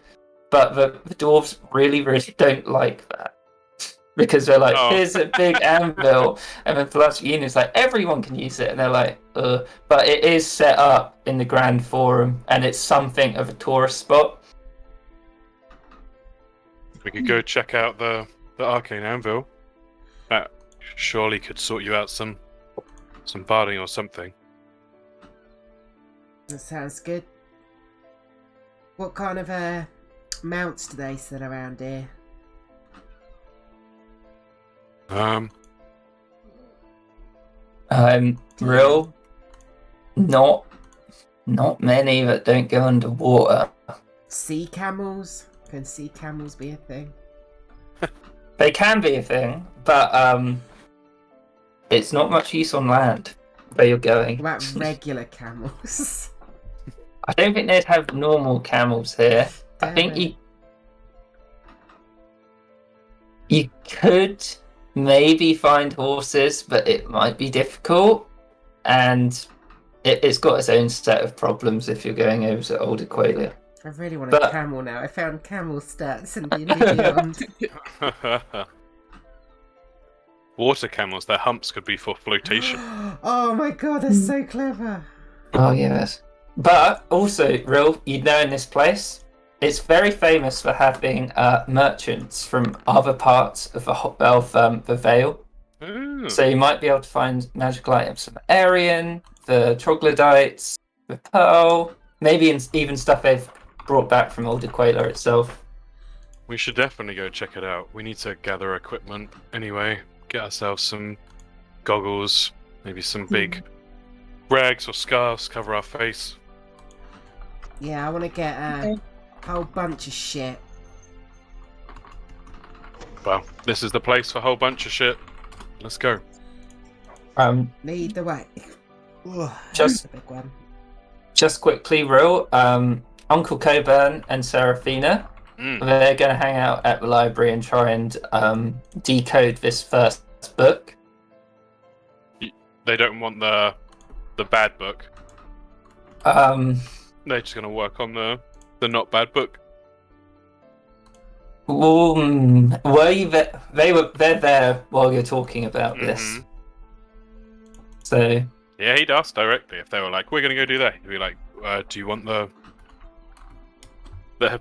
Speaker 2: But the dwarves really, really don't like that. Because they're like, here's a big anvil. And the Pelagic Union is like, everyone can use it. And they're like, But it is set up in the Grand Forum, and it's something of a tourist spot.
Speaker 4: We could go check out the Arcane Anvil. That surely could sort you out some barding or something.
Speaker 1: That sounds good. What kind of mounts do they sell around here?
Speaker 2: Real, not many that don't go underwater.
Speaker 1: Sea camels? Can sea camels be a thing?
Speaker 2: They can be a thing, but it's not much use on land where you're going.
Speaker 1: What about regular camels?
Speaker 2: I don't think they'd have normal camels here. I think
Speaker 1: Damn it.
Speaker 2: you could maybe find horses, but it might be difficult, and it's got its own set of problems if you're going over to Old Aqualia.
Speaker 1: I really want a camel now. I found camel stats in the Beyond.
Speaker 4: Water camels, their humps could be for flotation.
Speaker 1: Oh my god, that's so clever.
Speaker 2: Oh yes. But also, Real, you'd know in this place, it's very famous for having merchants from other parts of the Vale.
Speaker 4: Ooh.
Speaker 2: So you might be able to find magical items from Arian, the Troglodytes, the Pearl, maybe even stuff they've brought back from Old Aqualia itself.
Speaker 4: We should definitely go check it out. We need to gather equipment anyway. Get ourselves some goggles, Maybe some big rags or scarves cover our face.
Speaker 1: Yeah, I want to get a
Speaker 3: Okay.
Speaker 1: whole bunch of shit.
Speaker 4: Well, this is the place for a whole bunch of shit. Let's go.
Speaker 1: Lead the way. Ugh,
Speaker 2: Just-
Speaker 1: that's a big one.
Speaker 2: Just quickly, Real. Uncle Coburn and Seraphina,
Speaker 4: Mm.
Speaker 2: they're going to hang out at the library and try and decode this first book.
Speaker 4: They don't want the bad book.
Speaker 2: Um,
Speaker 4: They're just going to work on the not bad book.
Speaker 2: were you there? They're there while you're talking about this.
Speaker 4: Mhm.
Speaker 2: So
Speaker 4: Yeah, he'd ask directly if they were like, "We're going to go do that." He'd be like, "Do you want the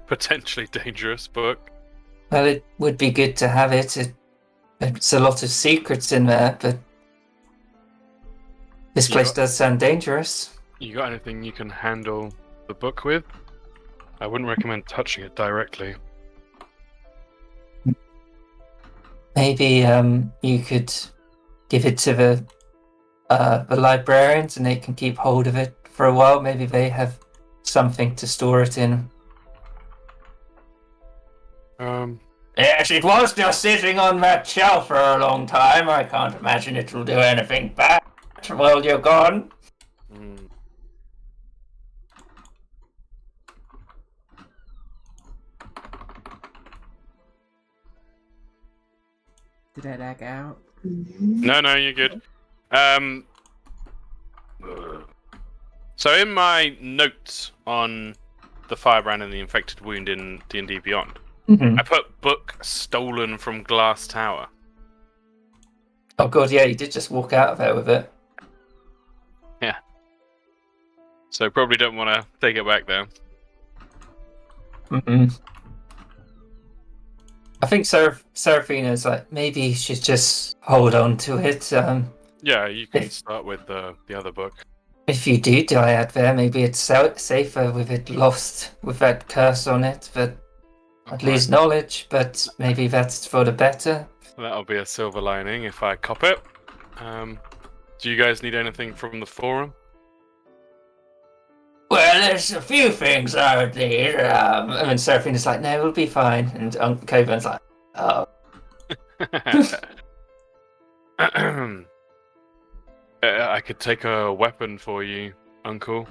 Speaker 4: potentially dangerous book?"
Speaker 2: well, it would be good to have it. It's a lot of secrets in there, but this place does sound dangerous.
Speaker 4: You got anything you can handle the book with? I wouldn't recommend touching it directly.
Speaker 2: Maybe you could give it to the librarians and they can keep hold of it for a while. Maybe they have something to store it in. Yes, it was just sitting on that shelf for a long time. I can't imagine it will do anything bad while you're gone.
Speaker 4: mm.
Speaker 1: Did I lag out?
Speaker 4: No, you're good. So in my notes on the firebrand and the infected wound in D&D Beyond,
Speaker 2: Mm-hmm.
Speaker 4: I put book stolen from Glass Tower.
Speaker 2: Oh god, yeah, you did just walk out of there with it.
Speaker 4: So probably don't want to take it back there.
Speaker 2: Mm-hmm. I think Seraphina's like, maybe you should just hold on to it.
Speaker 4: Yeah, you can
Speaker 2: If-
Speaker 4: start with the other book.
Speaker 2: If you do die out there, maybe it's safer with it lost, with that curse on it, but at least knowledge, but maybe that's for the better.
Speaker 4: That'll be a silver lining if I cop it. Do you guys need anything from the forum?
Speaker 2: Well, there's a few things I would need. And Seraphina's like, no, we'll be fine. And Uncle Coburn's like, oh.
Speaker 4: I could take a weapon for you, Uncle.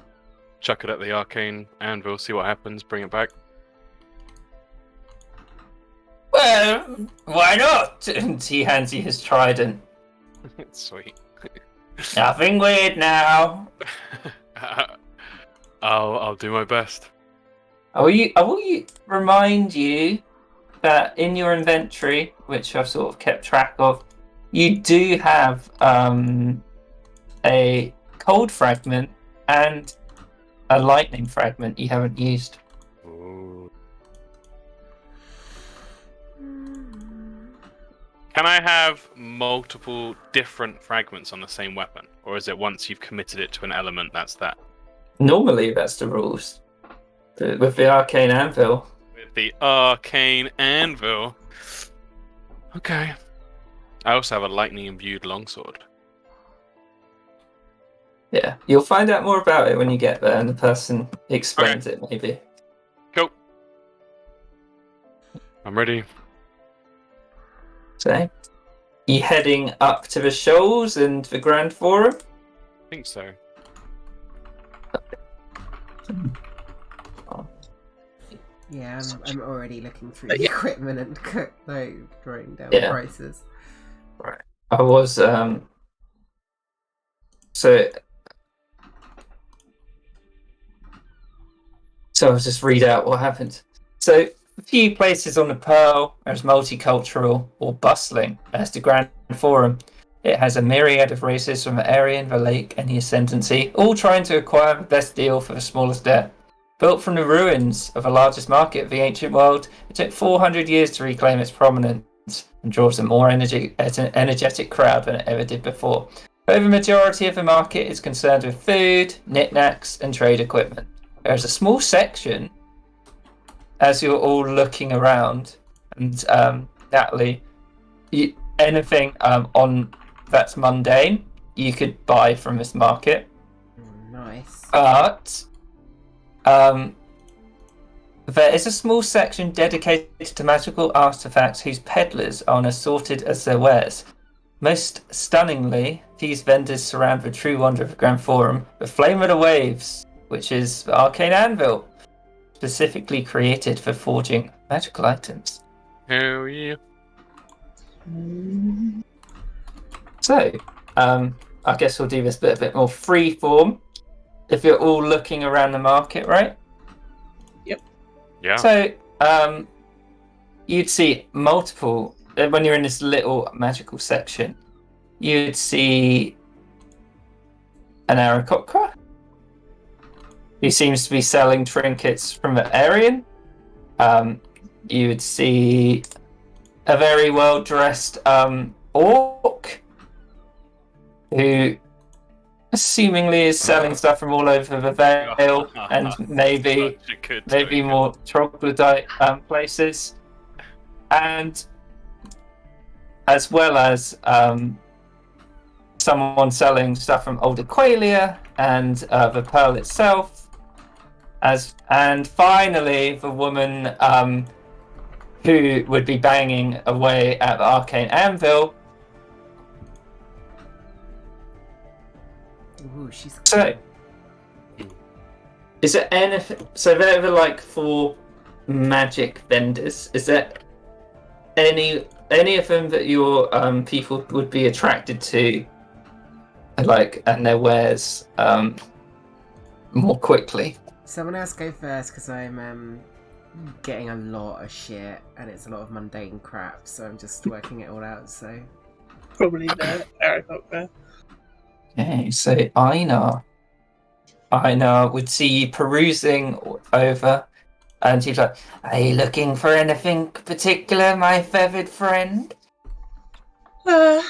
Speaker 4: Chuck it at the arcane anvil, see what happens, bring it back.
Speaker 2: Well, why not? And he hands you his trident.
Speaker 4: Sweet.
Speaker 2: Nothing weird now.
Speaker 4: I'll do my best.
Speaker 2: I will remind you that in your inventory, which I've sort of kept track of, you do have a cold fragment and a lightning fragment you haven't used.
Speaker 4: Ooh. Can I have multiple different fragments on the same weapon? Or is it once you've committed it to an element, that's that?
Speaker 2: Normally, that's the rules. With the arcane anvil.
Speaker 4: With the arcane anvil. Okay. I also have a lightning imbued longsword.
Speaker 2: Yeah, you'll find out more about it when you get there and the person explains it, maybe.
Speaker 4: Cool. I'm ready.
Speaker 2: So, you heading up to the shoals and the Grand Forum?
Speaker 4: I think so.
Speaker 1: Yeah, I'm already looking through the equipment and drawing down
Speaker 2: Yeah.
Speaker 1: prices.
Speaker 2: I was, so I'll just read out what happened. So, a few places on the Pearl are as multicultural or bustling as the Grand Forum. It has a myriad of races from the Aryan, the Lake, and the Ascendancy, all trying to acquire the best deal for the smallest debt. Built from the ruins of the largest market of the ancient world, it took 400 years to reclaim its prominence and draws a more energetic crowd than it ever did before. But the majority of the market is concerned with food, knickknacks, and trade equipment. There's a small section, as you're all looking around, and Natalie, anything on that's mundane, you could buy from this market.
Speaker 1: Nice.
Speaker 2: But there is a small section dedicated to magical artifacts whose peddlers are assorted as their wares. Most stunningly, these vendors surround the true wonder of the Grand Forum, the Flame of the Waves, which is the arcane anvil, specifically created for forging magical items.
Speaker 4: Hell yeah.
Speaker 2: So, I guess we'll do this bit a bit more free form. If you're all looking around the market, right?
Speaker 4: Yeah.
Speaker 2: So, you'd see multiple, when you're in this little magical section, you'd see an Aarakocra, who seems to be selling trinkets from the Aryan. You would see a very well-dressed orc, who seemingly is selling stuff from all over the Vale and maybe more troglodyte places, and as well as someone selling stuff from Old Aqualia and the Pearl itself, and finally the woman who would be banging away at the arcane anvil.
Speaker 1: Ooh, she's
Speaker 2: So, is there anything? So there are like 4 magic vendors. Is there any of them that your people would be attracted to, like, and their wares more quickly?
Speaker 1: Someone else go first, because I'm getting a lot of shit, and it's a lot of mundane crap, so I'm just working it all out, so...
Speaker 3: Probably the Aarakocra.
Speaker 2: Okay, so Einar would see you perusing over, and she's like, "Are you looking for anything particular, my feathered friend?"
Speaker 3: Well,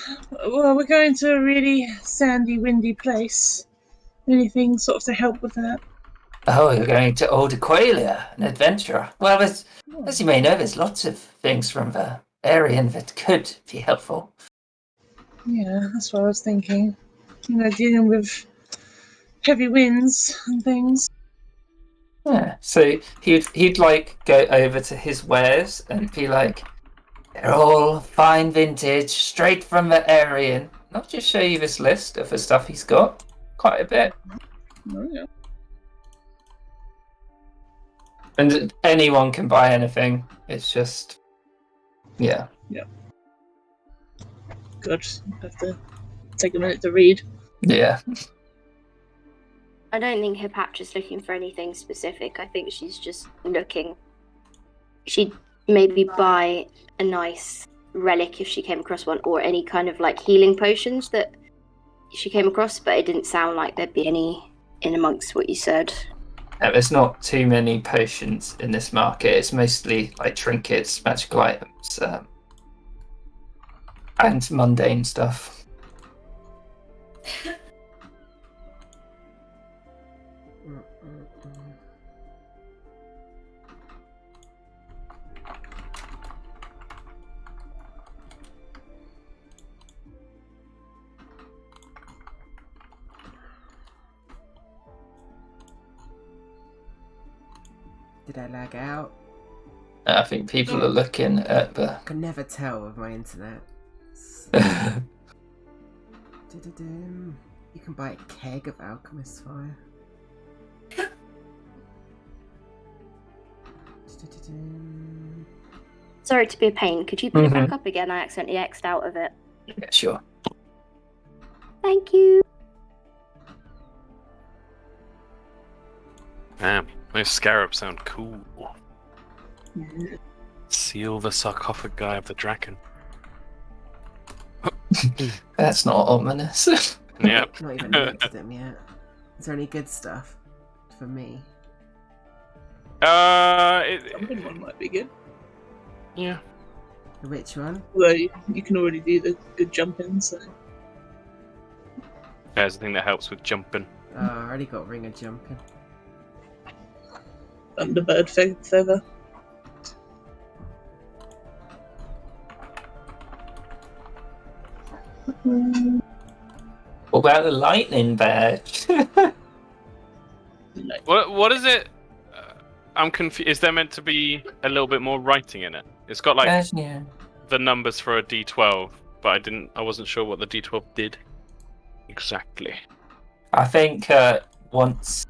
Speaker 3: we're going to a really sandy, windy place. Anything sort of to help with that?
Speaker 2: Oh, you're going to Old Aqualia, an adventurer. Well, as you may know, there's lots of things from the Aryan that could be helpful.
Speaker 3: Yeah, that's what I was thinking. You know, dealing with heavy winds and things.
Speaker 2: Yeah, so he'd like go over to his wares and be like, "They're all fine vintage, straight from the Aryan." I'll just show you this list of the stuff he's got. Quite a bit.
Speaker 3: Oh, yeah.
Speaker 2: And anyone can buy anything. It's just, yeah.
Speaker 3: Good. Have to take a minute to read.
Speaker 2: Yeah.
Speaker 7: I don't think Hippatra's looking for anything specific. I think she's just looking. She'd maybe buy a nice relic if she came across one, or any kind of like healing potions that she came across, but it didn't sound like there'd be any in amongst what you said.
Speaker 2: There's not too many potions in this market. It's mostly like trinkets, magical items, and mundane stuff.
Speaker 1: Did I lag out?
Speaker 2: I think people are looking at the.
Speaker 1: I can never tell with my internet. You can buy a keg of alchemist fire.
Speaker 7: Sorry to be a pain. Could you put it back up again? I accidentally X'd out of it.
Speaker 2: Yeah, sure.
Speaker 7: Thank you.
Speaker 4: Damn, those scarabs sound cool. Seal the sarcophagi of the Draken.
Speaker 2: That's not ominous.
Speaker 4: Yep.
Speaker 1: Not even looked at them yet. Is there any good stuff for me?
Speaker 3: Jumping one might be good.
Speaker 4: Yeah.
Speaker 1: Which one?
Speaker 3: Although you can already do the good jumping, so.
Speaker 4: There's the thing that helps with jumping.
Speaker 1: Oh, I already got ring of jumping.
Speaker 3: Thunderbird feather.
Speaker 2: What about the lightning badge?
Speaker 4: What is it? I'm confused. Is there meant to be a little bit more writing in it? It's got like
Speaker 2: Yeah.
Speaker 4: the numbers for a D12, but I wasn't sure what the D12 did exactly.
Speaker 2: I think once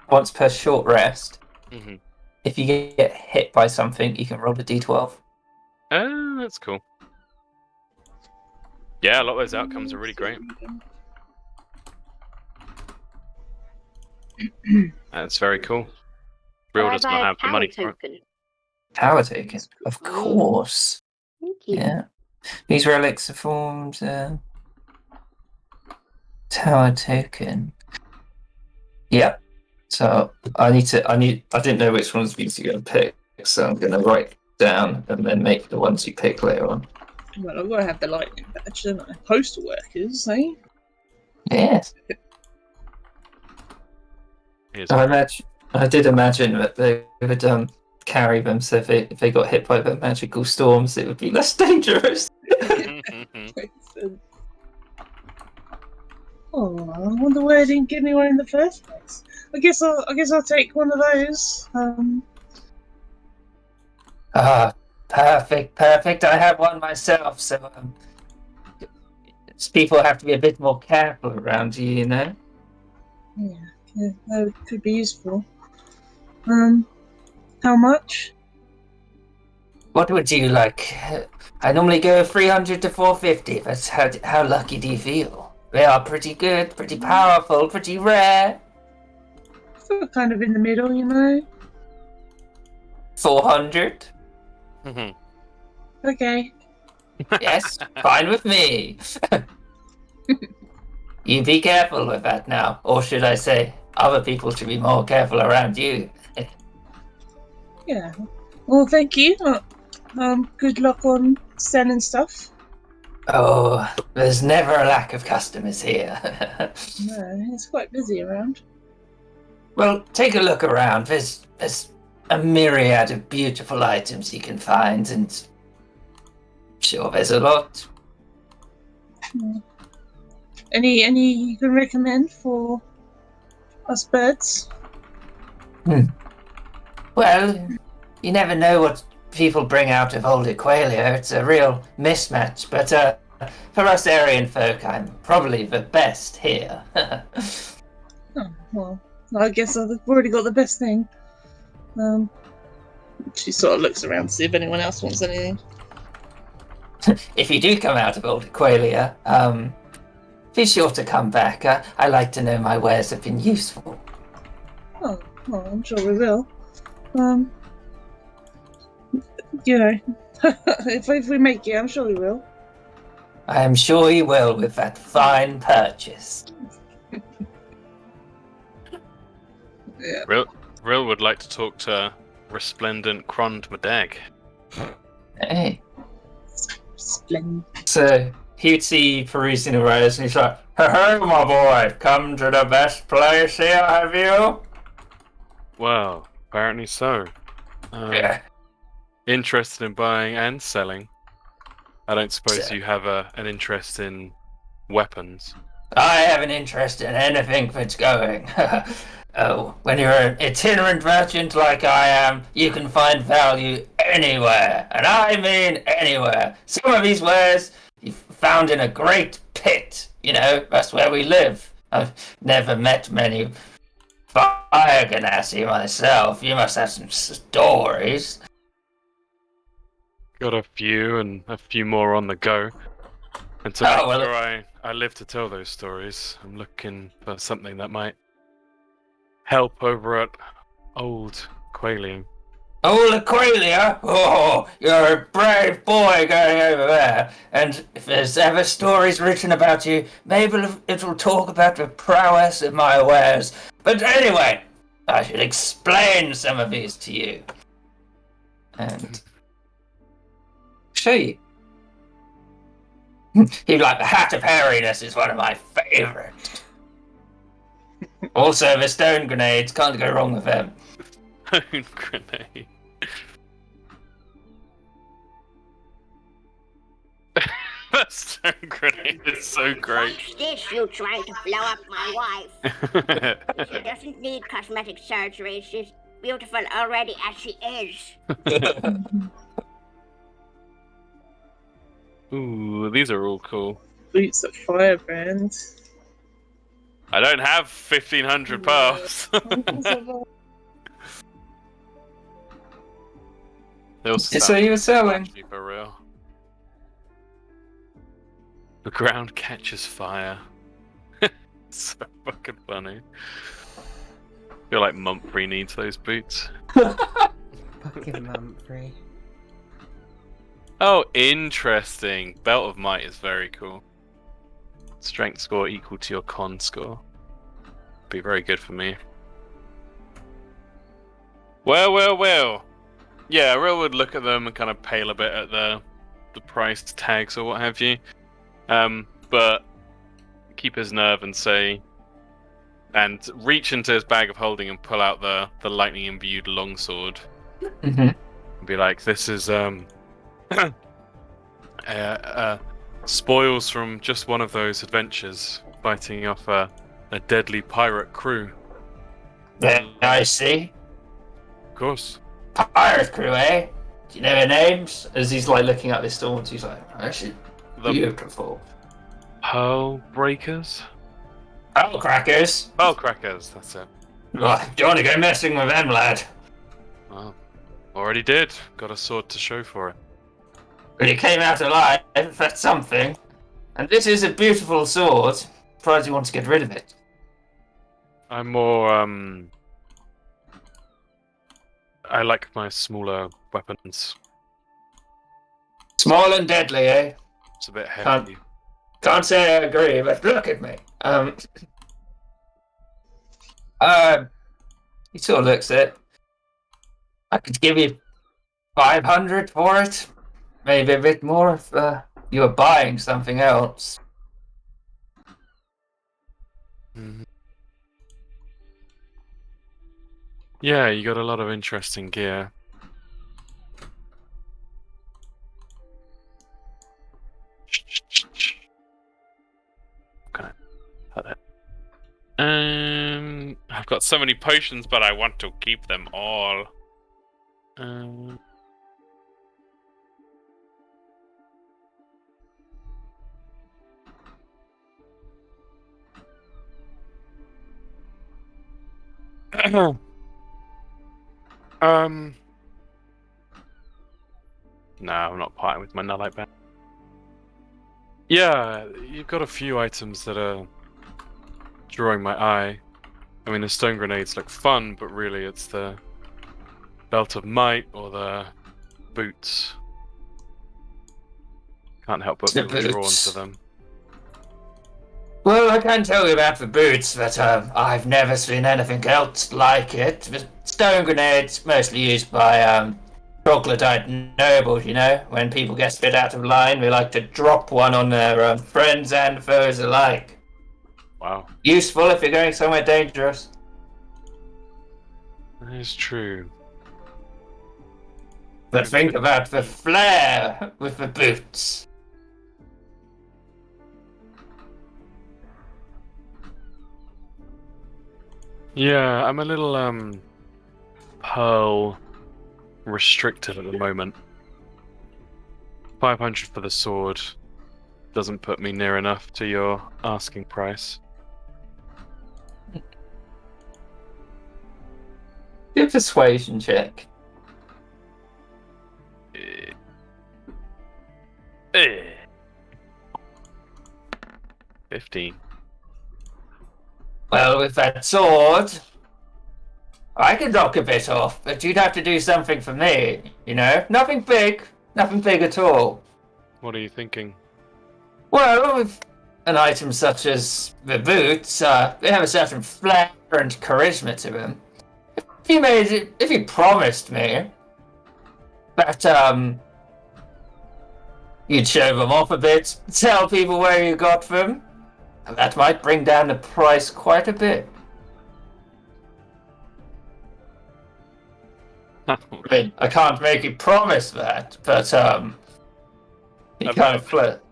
Speaker 2: per short rest,
Speaker 4: Mhm.
Speaker 2: if you get hit by something, you can roll a d12.
Speaker 4: Oh, that's cool. Yeah, a lot of those outcomes are really great. That's very cool. Real
Speaker 7: Can I
Speaker 4: does
Speaker 7: buy
Speaker 4: not
Speaker 7: a
Speaker 4: have the
Speaker 7: power
Speaker 4: money for it.
Speaker 7: token?
Speaker 2: Power token, of course.
Speaker 7: Thank you.
Speaker 2: Yeah. These relics are formed. Tower token. Yeah. So I didn't know which ones we were going to pick, so I'm going to write down and then make the ones you pick later on.
Speaker 3: Well, I've got to have the lightning badge, don't I? Postal workers, eh?
Speaker 2: Yes.
Speaker 4: Here's
Speaker 2: I did imagine that they would carry them, so if they got hit by the magical storms, it would be less dangerous.
Speaker 3: Oh, I wonder why I didn't get anyone in the first place. I guess I'll take one of those.
Speaker 2: Perfect. I have one myself, so people have to be a bit more careful around you, you know?
Speaker 3: Yeah, that could be useful. How much?
Speaker 2: What would you like? I normally go 300 to 450. That's how lucky do you feel? They are pretty good, pretty powerful, pretty rare.
Speaker 3: Feel kind of in the middle, you know.
Speaker 2: 400?
Speaker 3: Okay.
Speaker 2: Yes, fine with me. You be careful with that now, or should I say, other people should be more careful around you.
Speaker 3: Yeah. Well, thank you. Good luck on selling stuff.
Speaker 2: Oh, there's never a lack of customers here.
Speaker 3: No, it's quite busy around.
Speaker 2: Well, take a look around. There's a myriad of beautiful items you can find, and sure, there's a lot.
Speaker 3: Any you can recommend for us birds?
Speaker 2: Well, you never know what people bring out of Old Equalia. It's a real mismatch, but for us Aryan folk, I'm probably the best here.
Speaker 3: Oh, well, I guess I've already got the best thing. She sort of looks around to see if anyone else wants anything.
Speaker 2: If you do come out of Old Equalia, be sure to come back. I like to know my wares have been useful.
Speaker 3: Oh, well, I'm sure we will. You know, if we make it, I'm sure we will.
Speaker 2: I am sure you will with that fine purchase.
Speaker 3: Yeah.
Speaker 4: Rill would like to talk to Resplendent Krond Medag.
Speaker 2: Hey.
Speaker 3: Splendid.
Speaker 2: So he'd see perusing the wares and he's like, "Hey, my boy, come to the best place here, have you?"
Speaker 4: Well, apparently so.
Speaker 2: Yeah.
Speaker 4: Interested in buying and selling. I don't suppose
Speaker 2: So-
Speaker 4: you have an interest in weapons.
Speaker 2: I have an interest in anything that's going. Oh, when you're an itinerant merchant like I am, you can find value anywhere. And I mean anywhere. Some of these wares you've found in a great pit. You know, that's where we live. I've never met many fire ganassi myself. You must have some stories.
Speaker 4: Got a few and a few more on the go. And to
Speaker 2: Oh,
Speaker 4: make
Speaker 2: well,
Speaker 4: sure I live to tell those stories, I'm looking for something that might help over at Old Quailian.
Speaker 2: Oh, Laqualia! Oh, you're a brave boy going over there. And if there's ever stories written about you, maybe it'll talk about the prowess of my wares. But anyway, I should explain some of these to you. And show you. He'd like the Hat of Hairiness is one of my favourites. Also, the stone grenades, can't go wrong with them.
Speaker 4: Grenade. Stone grenade is so great.
Speaker 8: What's this you trying to blow up my wife? She doesn't need cosmetic surgery. She's beautiful already as she is.
Speaker 4: Ooh, these are all cool.
Speaker 3: Boots of Firebrand.
Speaker 4: I don't have 1,500 pearls. They also
Speaker 2: So
Speaker 4: sound
Speaker 2: you were selling.
Speaker 4: actually for real. The ground catches fire. So fucking funny. I feel like Mumphrey needs those boots.
Speaker 1: Fucking Mumphrey.
Speaker 4: Oh, interesting. Belt of Might is very cool. Strength score equal to your con score. Be very good for me. Well. Yeah, Rill would look at them and kind of pale a bit at the price tags or what have you. But keep his nerve and say, and reach into his bag of holding and pull out the lightning imbued longsword.
Speaker 2: Mm-hmm.
Speaker 4: And be like, this is spoils from just one of those adventures, fighting off a deadly pirate crew.
Speaker 2: Then I see.
Speaker 4: Of course.
Speaker 2: Pirate crew, eh? Do you know their names? As he's like looking at this storm, he's like, actually,
Speaker 4: The
Speaker 2: beautiful.
Speaker 4: Pearl Breakers?
Speaker 2: Oh, crackers.
Speaker 4: Pearl Crackers, that's it.
Speaker 2: Right, do you want to go messing with them, lad?
Speaker 4: Well, already did. Got a sword to show for it.
Speaker 2: But he came out alive, that's something. And this is a beautiful sword. Surprised you want to get rid of it.
Speaker 4: I'm more, I like my smaller weapons.
Speaker 2: Small and deadly, eh?
Speaker 4: It's a bit heavy.
Speaker 2: Can't say I agree, but look at me. He sort of looks at it. I could give you 500 for it. Maybe a bit more if you were buying something else.
Speaker 4: Mhm. Yeah, you got a lot of interesting gear. Okay. I've got so many potions, but I want to keep them all. No, I'm not parting with my Nullite band. Yeah, you've got a few items that are drawing my eye. I mean, the stone grenades look fun, but really it's the Belt of Might or the boots. Can't help but
Speaker 2: The
Speaker 4: feel drawn
Speaker 2: boots.
Speaker 4: to them.
Speaker 2: Well, I can tell you about the boots, but I've never seen anything else like it. The stone grenades mostly used by troglodyte nobles, you know. When people get a bit out of line, they like to drop one on their friends and foes alike.
Speaker 4: Wow,
Speaker 2: Useful if you're going somewhere dangerous.
Speaker 4: that is true.
Speaker 2: But think about the flair with the boots.
Speaker 4: Yeah, I'm a little pearl restricted at the moment. 500 for the sword doesn't put me near enough to your asking price.
Speaker 2: Do a persuasion check.
Speaker 4: 15.
Speaker 2: Well, with that sword, I can knock a bit off, but you'd have to do something for me, you know? Nothing big at all.
Speaker 4: What are you thinking?
Speaker 2: Well, with an item such as the boots, they have a certain flair and charisma to them. If you promised me that, you'd show them off a bit, tell people where you got them, that might bring down the price quite a bit. I mean, I can't make you promise that, but he kind of flirt.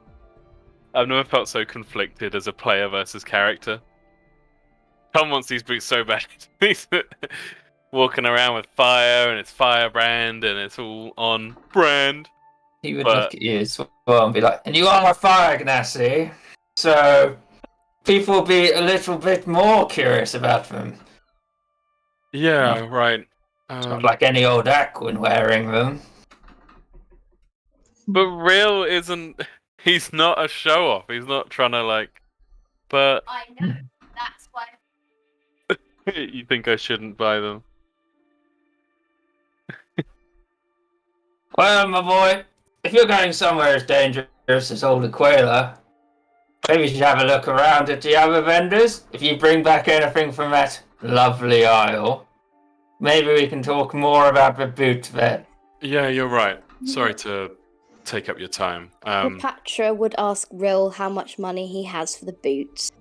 Speaker 4: I've never felt so conflicted as a player versus character. Tom wants these boots so bad. He's walking around with fire, and it's firebrand, and it's all on brand.
Speaker 2: He would
Speaker 4: But-
Speaker 2: look at you as well and be like, and you are a fire Ganassi, so people will be a little bit more curious about them.
Speaker 4: Yeah, right.
Speaker 2: It's not like any old Aquan wearing them.
Speaker 4: But Real isn't. He's not a show off. He's not trying to like. But
Speaker 5: I know. That's why.
Speaker 4: you think I shouldn't buy them?
Speaker 2: Well, my boy, if you're going somewhere as dangerous as Old Aquila, maybe you should have a look around at the other vendors. If you bring back anything from that lovely isle, maybe we can talk more about the boot then.
Speaker 4: Yeah, you're right. Sorry to take up your time.
Speaker 7: Patra would ask Rill how much money he has for the boots.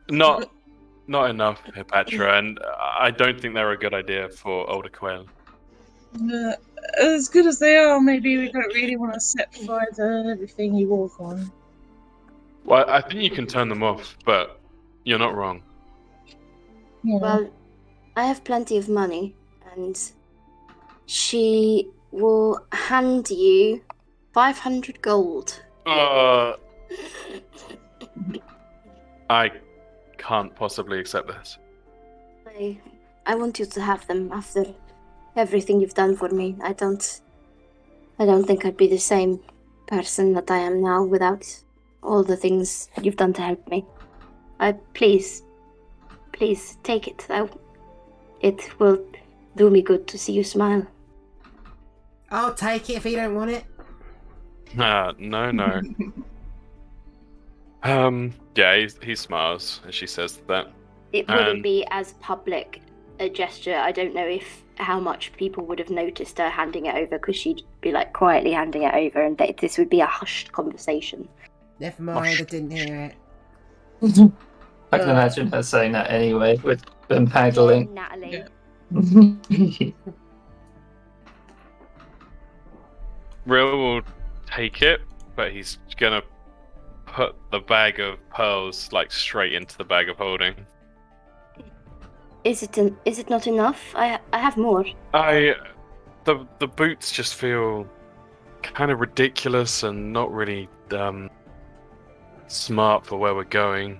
Speaker 4: Not enough, Hipatra, and I don't think they're a good idea for Old Aquila.
Speaker 3: As good as they are, maybe we don't really want to set fire to everything you walk on.
Speaker 4: Well, I think you can turn them off, but you're not wrong.
Speaker 3: Yeah.
Speaker 7: Well, I have plenty of money, and she will hand you 500 gold.
Speaker 4: I can't possibly accept this.
Speaker 7: I want you to have them after everything you've done for me. I don't think I'd be the same person that I am now without all the things you've done to help me. Please take it. It will do me good to see you smile.
Speaker 1: I'll take it if you don't want it.
Speaker 4: No. Yeah, he smiles as she says that.
Speaker 7: It wouldn't be as public a gesture. I don't know how much people would have noticed her handing it over, because she'd be like quietly handing it over, and this would be a hushed conversation.
Speaker 1: Never mind, I didn't hear it.
Speaker 2: I can imagine her saying that anyway, with them haggling.
Speaker 7: Natalie.
Speaker 4: Real will take it, but he's gonna put the bag of pearls like straight into the bag of holding.
Speaker 7: Is it not enough? I have more.
Speaker 4: The boots just feel kind of ridiculous and not really smart for where we're going.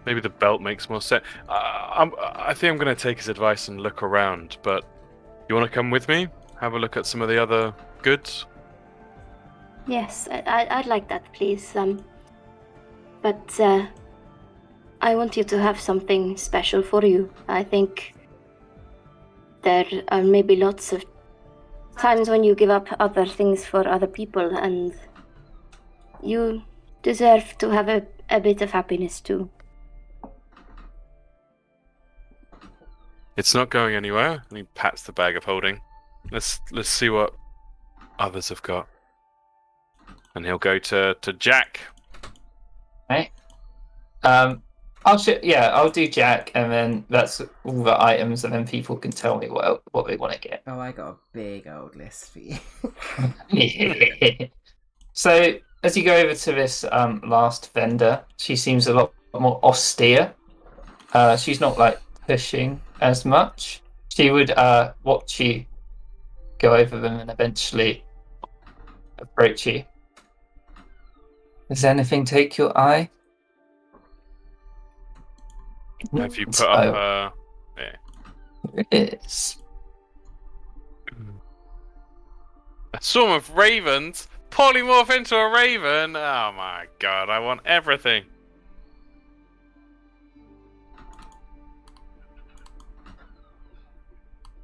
Speaker 4: Maybe the belt makes more sense. I think I'm going to take his advice and look around, but you want to come with me? Have a look at some of the other goods?
Speaker 7: Yes, I'd like that, please. But I want you to have something special for you. I think there are maybe lots of times when you give up other things for other people, and you deserve to have a bit of happiness too.
Speaker 4: It's not going anywhere. And he pats the bag of holding. Let's see what others have got. And he'll go to Jack.
Speaker 2: Okay. I'll do Jack, and then that's all the items, and then people can tell me what they want to get.
Speaker 1: Oh, I got a big old list for you.
Speaker 2: So as you go over to this last vendor, she seems a lot more austere. She's not like pushing as much. She would watch you go over them and eventually approach you. Does anything take your eye?
Speaker 4: Have you put up yeah.
Speaker 2: It is.
Speaker 4: A swarm of ravens? Polymorph into a raven? Oh my god, I want everything.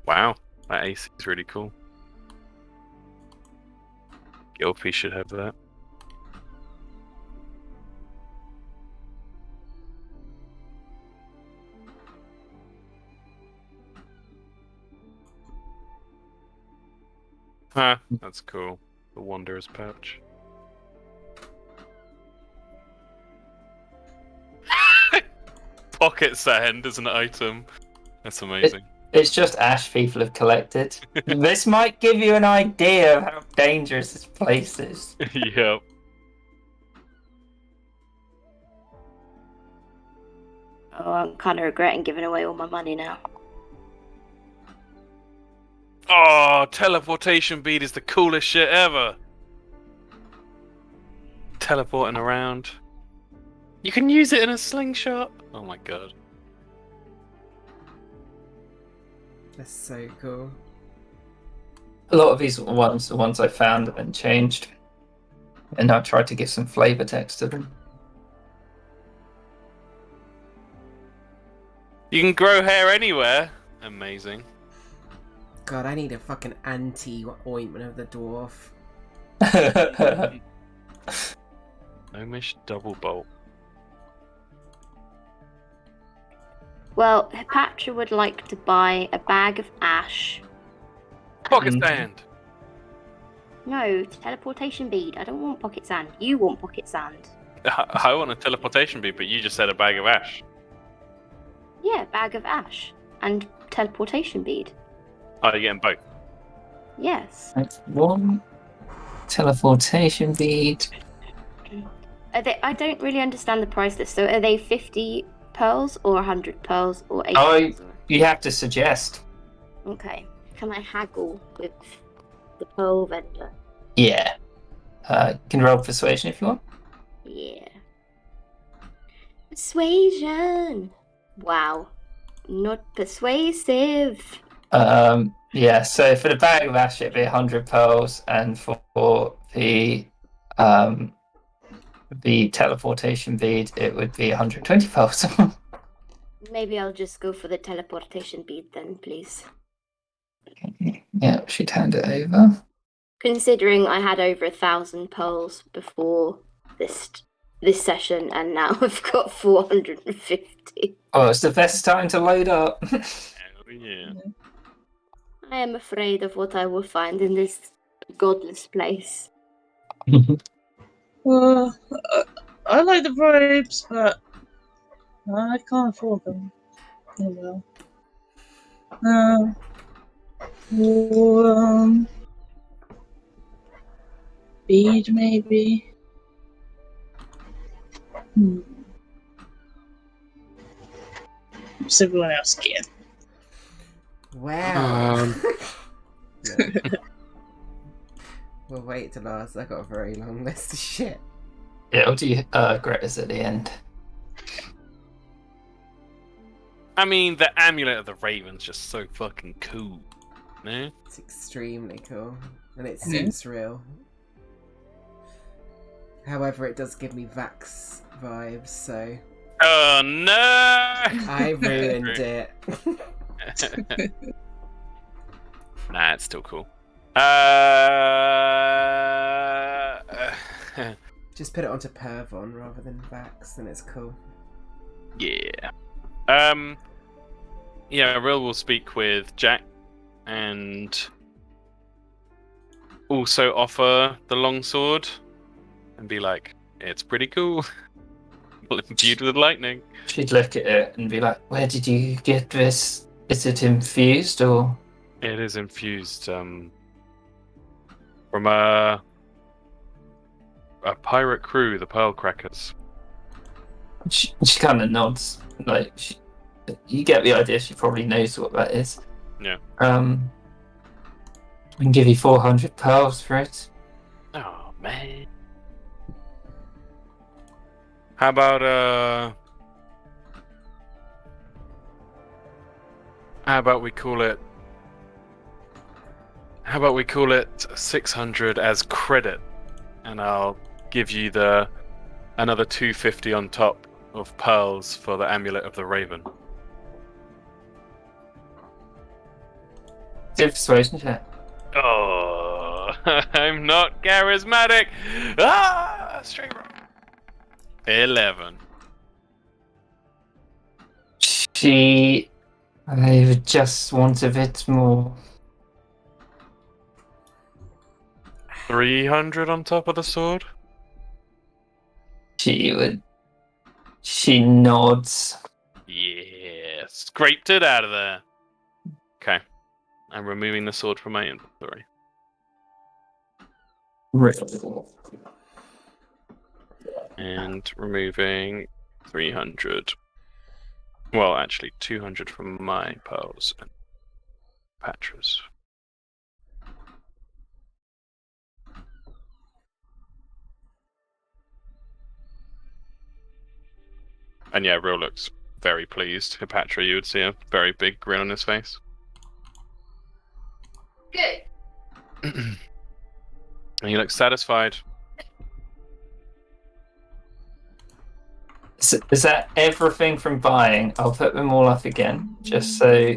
Speaker 4: Wow, that AC is really cool. Gilpy should have that. Huh, that's cool. The Wanderer's Pouch. Pocket sand as an item. That's amazing.
Speaker 2: It's just ash people have collected. This might give you an idea of how dangerous this place is.
Speaker 4: Yep.
Speaker 7: Oh, I'm kind of regretting giving away all my money now.
Speaker 4: Oh, teleportation bead is the coolest shit ever. Teleporting around. You can use it in a slingshot. Oh my god.
Speaker 1: That's so cool.
Speaker 2: A lot of these ones, the ones I found, have been changed. And I tried to give some flavor text to them.
Speaker 4: You can grow hair anywhere. Amazing.
Speaker 1: God, I need a fucking anti-ointment of the dwarf.
Speaker 4: Gnomish double bolt.
Speaker 7: Well, Patra would like to buy a bag of ash.
Speaker 4: Pocket
Speaker 2: Mm.
Speaker 4: stand.
Speaker 7: No, teleportation bead. I don't want pocket sand. You want pocket sand.
Speaker 4: I want a teleportation bead, but you just said a bag of ash.
Speaker 7: Yeah, bag of ash and teleportation bead.
Speaker 4: Oh, you're getting both.
Speaker 7: Yes.
Speaker 2: That's one teleportation bead.
Speaker 7: Are they? I don't really understand the price list. So are they 50 pearls or 100 pearls or 80
Speaker 2: Oh,
Speaker 7: pearls?
Speaker 2: you have to suggest.
Speaker 7: Okay. Can I haggle with the pearl vendor?
Speaker 2: Yeah. You can roll persuasion if you want.
Speaker 7: Yeah. Persuasion. Wow. Not persuasive.
Speaker 2: Yeah, so for the bag of ash, it'd be 100 pearls, and for the teleportation bead, it would be 120 pearls.
Speaker 7: Maybe I'll just go for the teleportation bead then, please.
Speaker 2: Yeah, she'd hand it over.
Speaker 7: Considering I had over 1,000 pearls before this session, and now I've got 450.
Speaker 2: Oh, it's the best time to load up.
Speaker 4: Oh yeah.
Speaker 7: I am afraid of what I will find in this godless place.
Speaker 3: Well, I like the robes, but I can't afford them. Oh well. Bead maybe. What's everyone else get?
Speaker 1: Wow. Yeah. We'll wait till last. I got a very long list of shit.
Speaker 2: Yeah, I'll do Greta's at the end.
Speaker 4: I mean, the amulet of the Raven's just so fucking cool. No?
Speaker 1: It's extremely cool, and it seems real. However, it does give me Vax vibes, so
Speaker 4: Oh no!
Speaker 1: I ruined it.
Speaker 4: Nah, it's still cool.
Speaker 1: Just put it onto Pervon rather than Vax, and it's cool.
Speaker 4: Yeah. Yeah, Rill will speak with Jack and also offer the longsword and be like, it's pretty cool. Imbued with lightning.
Speaker 2: She'd look at it and be like, where did you get this? Is it infused or?
Speaker 4: It is infused from a pirate crew, the Pearl Crackers.
Speaker 2: She kind of nods. Like, you get the idea. She probably knows what that is.
Speaker 4: Yeah.
Speaker 2: I can give you 400 pearls for it.
Speaker 4: Oh man. How about we call it 600 as credit, and I'll give you another 250 on top of pearls for the amulet of the Raven.
Speaker 2: Do persuasion check.
Speaker 4: Oh, I'm not charismatic. Ah, straight roll. 11.
Speaker 2: I would just want a bit more.
Speaker 4: 300 on top of the sword.
Speaker 2: She nods.
Speaker 4: Yeah, scraped it out of there. and removing the sword from my inventory. And removing 300. Well, actually, 200 from my pearls and Patra's. And yeah, Real looks very pleased. Hipatra, you would see a very big grin on his face.
Speaker 5: Good.
Speaker 4: And he looks satisfied.
Speaker 2: Is that everything from buying? I'll put them all up again, just so.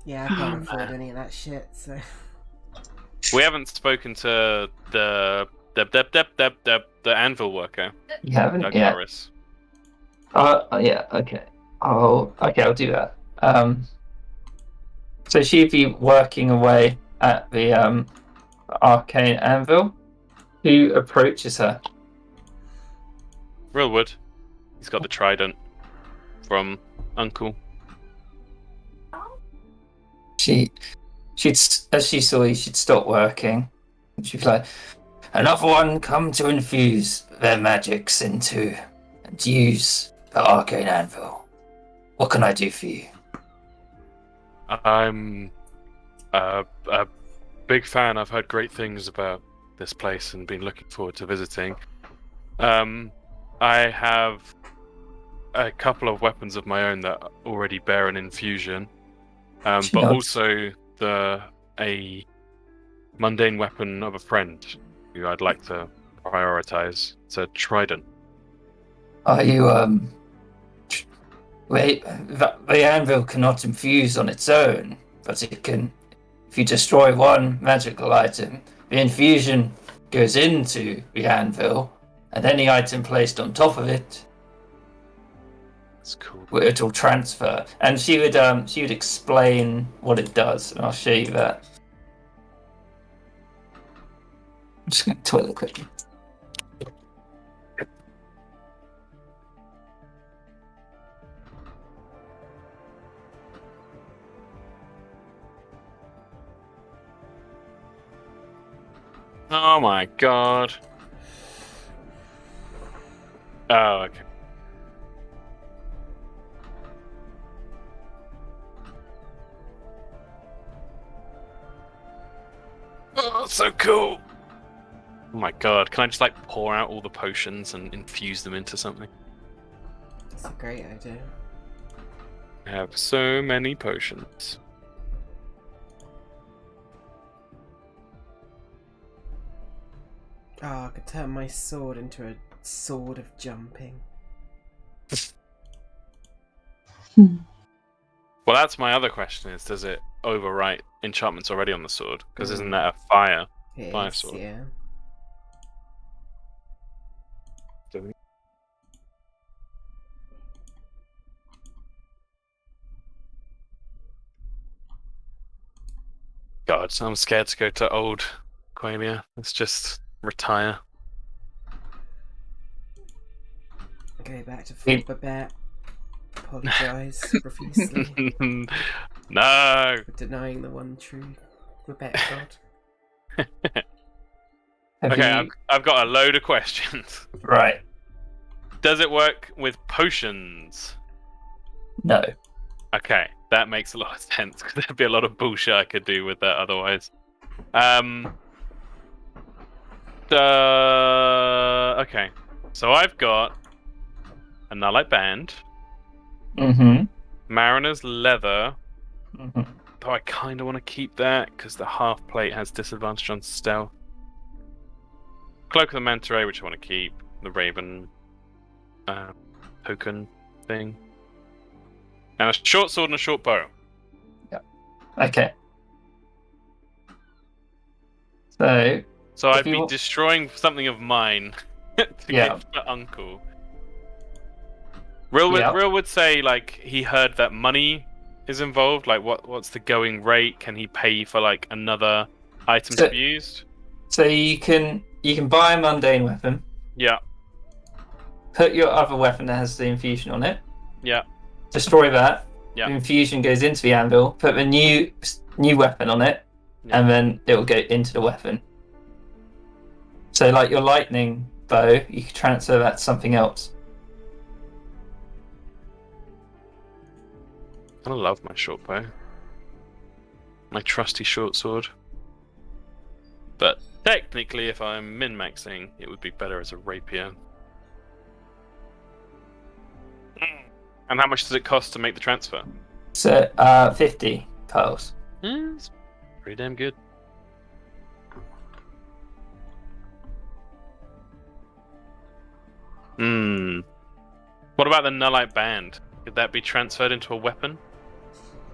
Speaker 1: Yeah, I can't afford any of that shit, so.
Speaker 4: We haven't spoken to the anvil worker.
Speaker 2: You haven't
Speaker 4: Doug
Speaker 2: yet.
Speaker 4: Norris.
Speaker 2: Yeah. Okay. I'll do that. So she'd be working away at the arcane anvil. Who approaches her?
Speaker 4: Realwood. He's got the trident from Uncle.
Speaker 2: She'd as she saw you, she'd stop working. She'd be like, "Another one come to infuse their magics into and use the arcane anvil. What can I do for you?"
Speaker 4: I'm a big fan. I've heard great things about this place and been looking forward to visiting. I have a couple of weapons of my own that already bear an infusion, but also a mundane weapon of a friend who I'd like to prioritize. It's a trident.
Speaker 2: Are you Wait, the anvil cannot infuse on its own, but it can. If you destroy one magical item, the infusion goes into the anvil, and any item placed on top of it,
Speaker 4: That's cool.
Speaker 2: it'll transfer. And she would explain what it does, and I'll show you that. I'm just going to toilet quickly.
Speaker 4: Oh my god. Oh, okay. Oh, so cool. Oh my god, can I just like pour out all the potions and infuse them into something?
Speaker 1: That's a great idea.
Speaker 4: I have so many potions.
Speaker 1: Oh, I could turn my sword into a sword of jumping.
Speaker 4: Well, that's my other question: is does it overwrite enchantments already on the sword? Because isn't that a fire?
Speaker 1: It
Speaker 4: Fire
Speaker 1: is,
Speaker 4: sword.
Speaker 1: yeah.
Speaker 4: God, so I'm scared to go to old Qualia. Let's just retire.
Speaker 1: Go back to Fort Babette. Apologise profusely
Speaker 4: No.
Speaker 1: for denying the one true Babette god.
Speaker 4: Okay, I've got a load of questions.
Speaker 2: Right.
Speaker 4: Does it work with potions?
Speaker 2: No.
Speaker 4: Okay, that makes a lot of sense because there'd be a lot of bullshit I could do with that otherwise. Okay, so I've got a Nullite Band,
Speaker 2: Mm-hmm.
Speaker 4: Mariner's Leather,
Speaker 2: Mm-hmm.
Speaker 4: though I kind of want to keep that because the half plate has disadvantage on stealth. Cloak of the Manta Ray, which I want to keep, the Raven token thing, and a short sword and a short bow.
Speaker 2: Okay. So
Speaker 4: I'd
Speaker 2: you
Speaker 4: be
Speaker 2: want-
Speaker 4: destroying something of mine to
Speaker 2: Yeah.
Speaker 4: give to Uncle. Real would say like he heard that money is involved. Like what's the going rate? Can he pay for like another item
Speaker 2: So-
Speaker 4: to be used?
Speaker 2: So you can buy a mundane weapon,
Speaker 4: Yeah,
Speaker 2: put your other weapon that has the infusion on it,
Speaker 4: yeah.
Speaker 2: destroy that.
Speaker 4: Yeah.
Speaker 2: The infusion goes into the anvil. Put the new new weapon on it,
Speaker 4: Yeah.
Speaker 2: and then it will go into the weapon. So, like your lightning bow, you can transfer that to something else.
Speaker 4: I love my short bow. My trusty short sword. But technically, if I'm min-maxing, it would be better as a rapier. And how much does it cost to make the transfer?
Speaker 2: So, 50 pearls.
Speaker 4: It's pretty damn good. What about the Nullite Band? Could that be transferred into a weapon?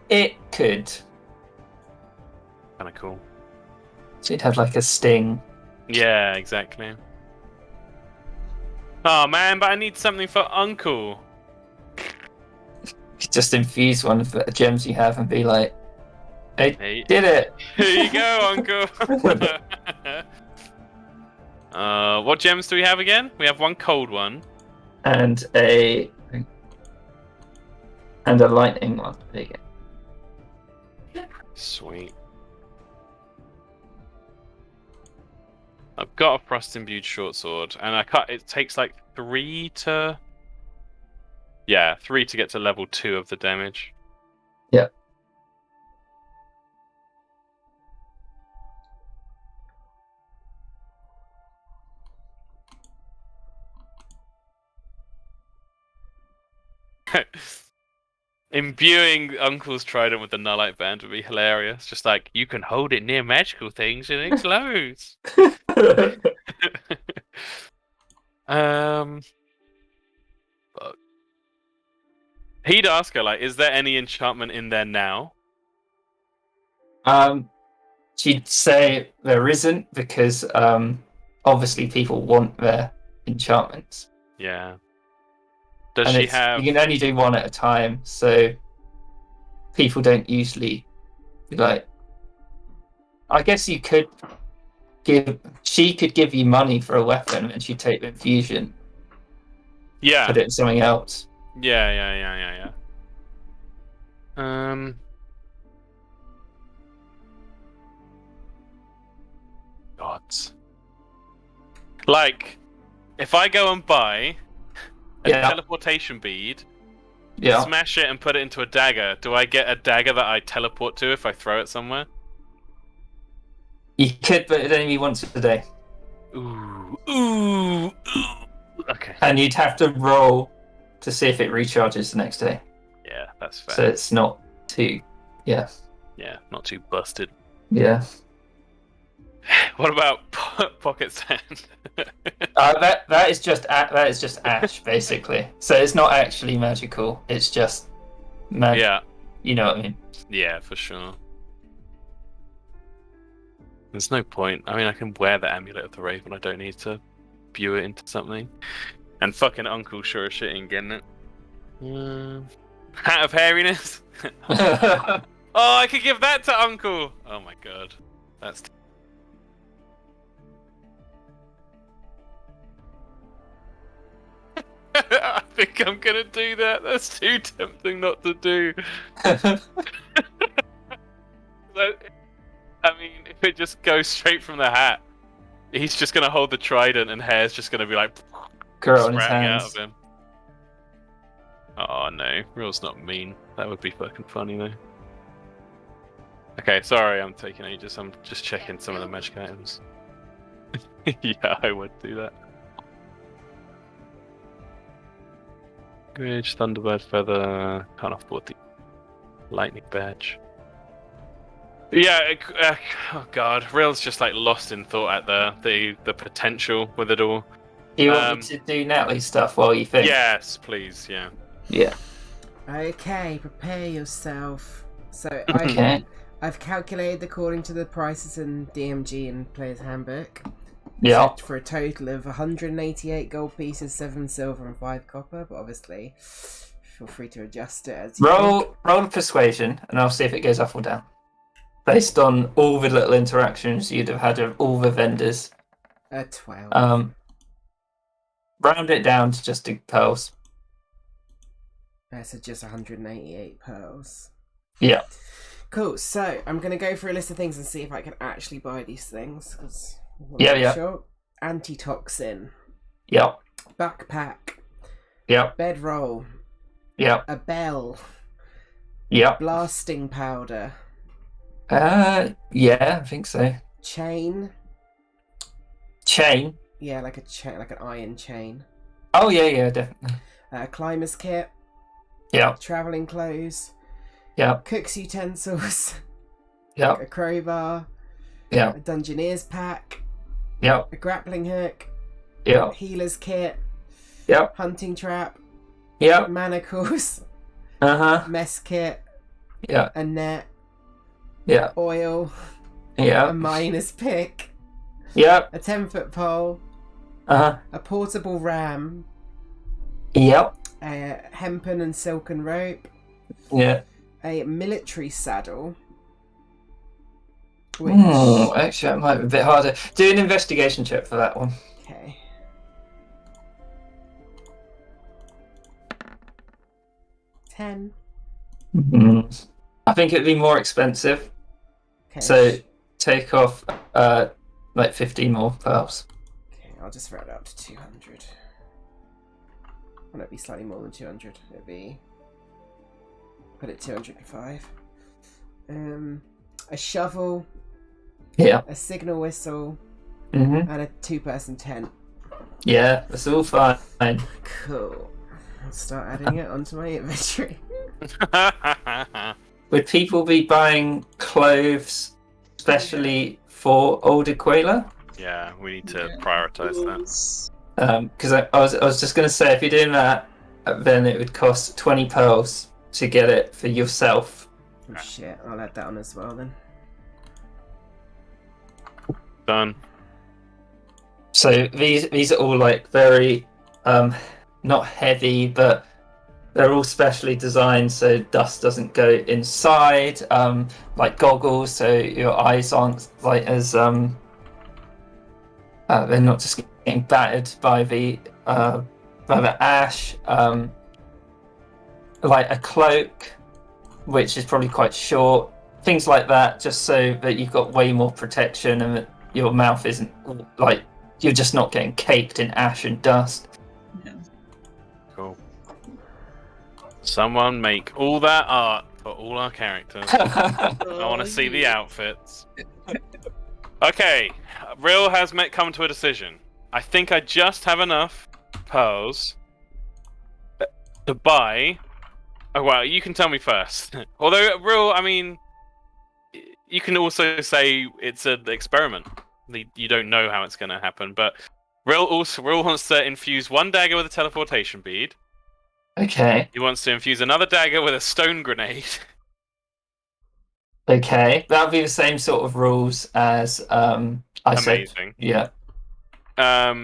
Speaker 2: It could.
Speaker 4: Kinda cool.
Speaker 2: So you'd have like a sting.
Speaker 4: Yeah, exactly. Oh man, but I need something for Uncle.
Speaker 2: You just infuse one of the gems you have and be like,
Speaker 4: Hey,
Speaker 2: did it!
Speaker 4: here you go, Uncle. What gems do we have again? We have one cold one.
Speaker 2: And a lightning one. There you go.
Speaker 4: Sweet. I've got a frost imbued short sword, and it takes like 3 to get to level 2 of the damage.
Speaker 2: Yeah.
Speaker 4: Imbuing Uncle's trident with the Nullite Band would be hilarious. Just like, you can hold it near magical things and it explodes. Fuck. He'd ask her, like, is there any enchantment in there now?
Speaker 2: She'd say there isn't because obviously people want their enchantments.
Speaker 4: Yeah. Does
Speaker 2: And
Speaker 4: she have...
Speaker 2: You can only do one at a time, so people don't usually like. I guess you could she could give you money for a weapon and she'd take the infusion,
Speaker 4: Yeah.
Speaker 2: put it in something else.
Speaker 4: Yeah. Gods. Like, if I go and buy a teleportation bead, smash it and put it into a dagger, do I get a dagger that I teleport to if I throw it somewhere?
Speaker 2: You could, but it'd only be once a day.
Speaker 4: Ooh. Okay.
Speaker 2: And you'd have to roll to see if it recharges the next day.
Speaker 4: Yeah, that's fair.
Speaker 2: So it's not too,
Speaker 4: Yeah, not too busted.
Speaker 2: Yeah.
Speaker 4: What about pocket sand?
Speaker 2: That is just ash basically. So it's not actually magical. It's just magic.
Speaker 4: Yeah.
Speaker 2: You know what I mean?
Speaker 4: Yeah, for sure. There's no point. I mean, I can wear the Amulet of the Raven. I don't need to spew it into something. And fucking Uncle sure as shit ain't getting it. Hat of hairiness. Oh, I could give that to Uncle. Oh my god, that's. I think I'm gonna do that. That's too tempting not to do. I mean, if it just goes straight from the hat, he's just gonna hold the trident and hair's just gonna be like
Speaker 2: Curl in his
Speaker 4: sprouting out
Speaker 2: hands.
Speaker 4: of him. Oh no, Real's not mean. That would be fucking funny though. Okay, sorry, I'm taking ages. I'm just checking some of the magic items. Yeah, I would do that. Bridge, Thunderbird Feather, can't afford the Lightning Badge. Yeah, oh god, Real's just like lost in thought at the potential with it all.
Speaker 2: Do you want me to do Natalie stuff while you think?
Speaker 4: Yes, please, yeah.
Speaker 2: Yeah.
Speaker 1: Okay, prepare yourself. So
Speaker 2: Okay.
Speaker 1: I've calculated according to the prices in DMG and Player's Handbook.
Speaker 2: Yeah.
Speaker 1: For a total of 188 gold pieces, 7 silver and 5 copper, but obviously feel free to adjust it as you think.
Speaker 2: Roll a persuasion and I'll see if it goes up or down. Based on all the little interactions you'd have had with all the vendors.
Speaker 1: 12.
Speaker 2: Round it down to just 2 pearls.
Speaker 1: So just 188 pearls.
Speaker 2: Yeah.
Speaker 1: Cool. So I'm gonna go through a list of things and see if I can actually buy these things. Cause I'm
Speaker 2: Yeah,
Speaker 1: not
Speaker 2: yeah.
Speaker 1: Sure. Antitoxin,
Speaker 2: Yep.
Speaker 1: backpack,
Speaker 2: Yep.
Speaker 1: bedroll,
Speaker 2: Yep.
Speaker 1: a bell,
Speaker 2: Yep.
Speaker 1: blasting powder,
Speaker 2: Yeah, I think so.
Speaker 1: chain.
Speaker 2: Chain.
Speaker 1: Yeah, like a chain, like an iron chain.
Speaker 2: Oh yeah, definitely.
Speaker 1: Climber's kit,
Speaker 2: Yep.
Speaker 1: traveling clothes,
Speaker 2: Yep.
Speaker 1: cook's utensils, a
Speaker 2: Yep.
Speaker 1: crowbar,
Speaker 2: Yep.
Speaker 1: a dungeoneer's pack,
Speaker 2: Yep.
Speaker 1: a grappling hook,
Speaker 2: Yep.
Speaker 1: healer's kit,
Speaker 2: Yep.
Speaker 1: hunting trap,
Speaker 2: Yep.
Speaker 1: manacles,
Speaker 2: Uh-huh.
Speaker 1: mess kit,
Speaker 2: Yeah.
Speaker 1: a net,
Speaker 2: Yeah.
Speaker 1: oil, a
Speaker 2: Yeah.
Speaker 1: miner's pick,
Speaker 2: Yep.
Speaker 1: a 10-foot pole,
Speaker 2: Uh-huh.
Speaker 1: a portable ram,
Speaker 2: Yep.
Speaker 1: a hempen and silken rope,
Speaker 2: Yeah.
Speaker 1: a military saddle, which...
Speaker 2: Actually, that might be a bit harder. Do an investigation check for that one.
Speaker 1: Okay. $10.
Speaker 2: I think it'd be more expensive.
Speaker 1: Okay.
Speaker 2: So take off like 15 more pearls.
Speaker 1: Okay, I'll just round up to 200. Well, it'd be slightly more than 200. It'd be... Put it 205. A shovel,
Speaker 2: Yeah.
Speaker 1: a signal whistle,
Speaker 2: Mm-hmm.
Speaker 1: and a 2-person tent.
Speaker 2: Yeah, that's all fine.
Speaker 1: Cool. I'll start adding it onto my inventory.
Speaker 2: Would people be buying clothes especially for Old Aquila?
Speaker 4: Yeah, we need to prioritize that.
Speaker 2: Because I was just going to say, if you're doing that, then it would cost 20 pearls to get it for yourself.
Speaker 1: Oh shit, I'll add that on as well then.
Speaker 4: Done.
Speaker 2: So these are all like very not heavy, but they're all specially designed so dust doesn't go inside. Like goggles, so your eyes aren't like as they're not just getting battered by the ash. Like a cloak, which is probably quite short. Things like that, just so that you've got way more protection and that your mouth isn't like you're just not getting caked in ash and dust.
Speaker 4: Cool. Someone make all that art for all our characters. I want to see the outfits. Okay, Rill has come to a decision. I think I just have enough pearls to buy. Oh well, you can tell me first. Although Rill, I mean, you can also say it's an experiment. You don't know how it's going to happen, but Rill wants to infuse one dagger with a teleportation bead.
Speaker 2: Okay.
Speaker 4: He wants to infuse another dagger with a stone grenade.
Speaker 2: Okay, that would be the same sort of rules as I said.
Speaker 4: Amazing.
Speaker 2: Yeah.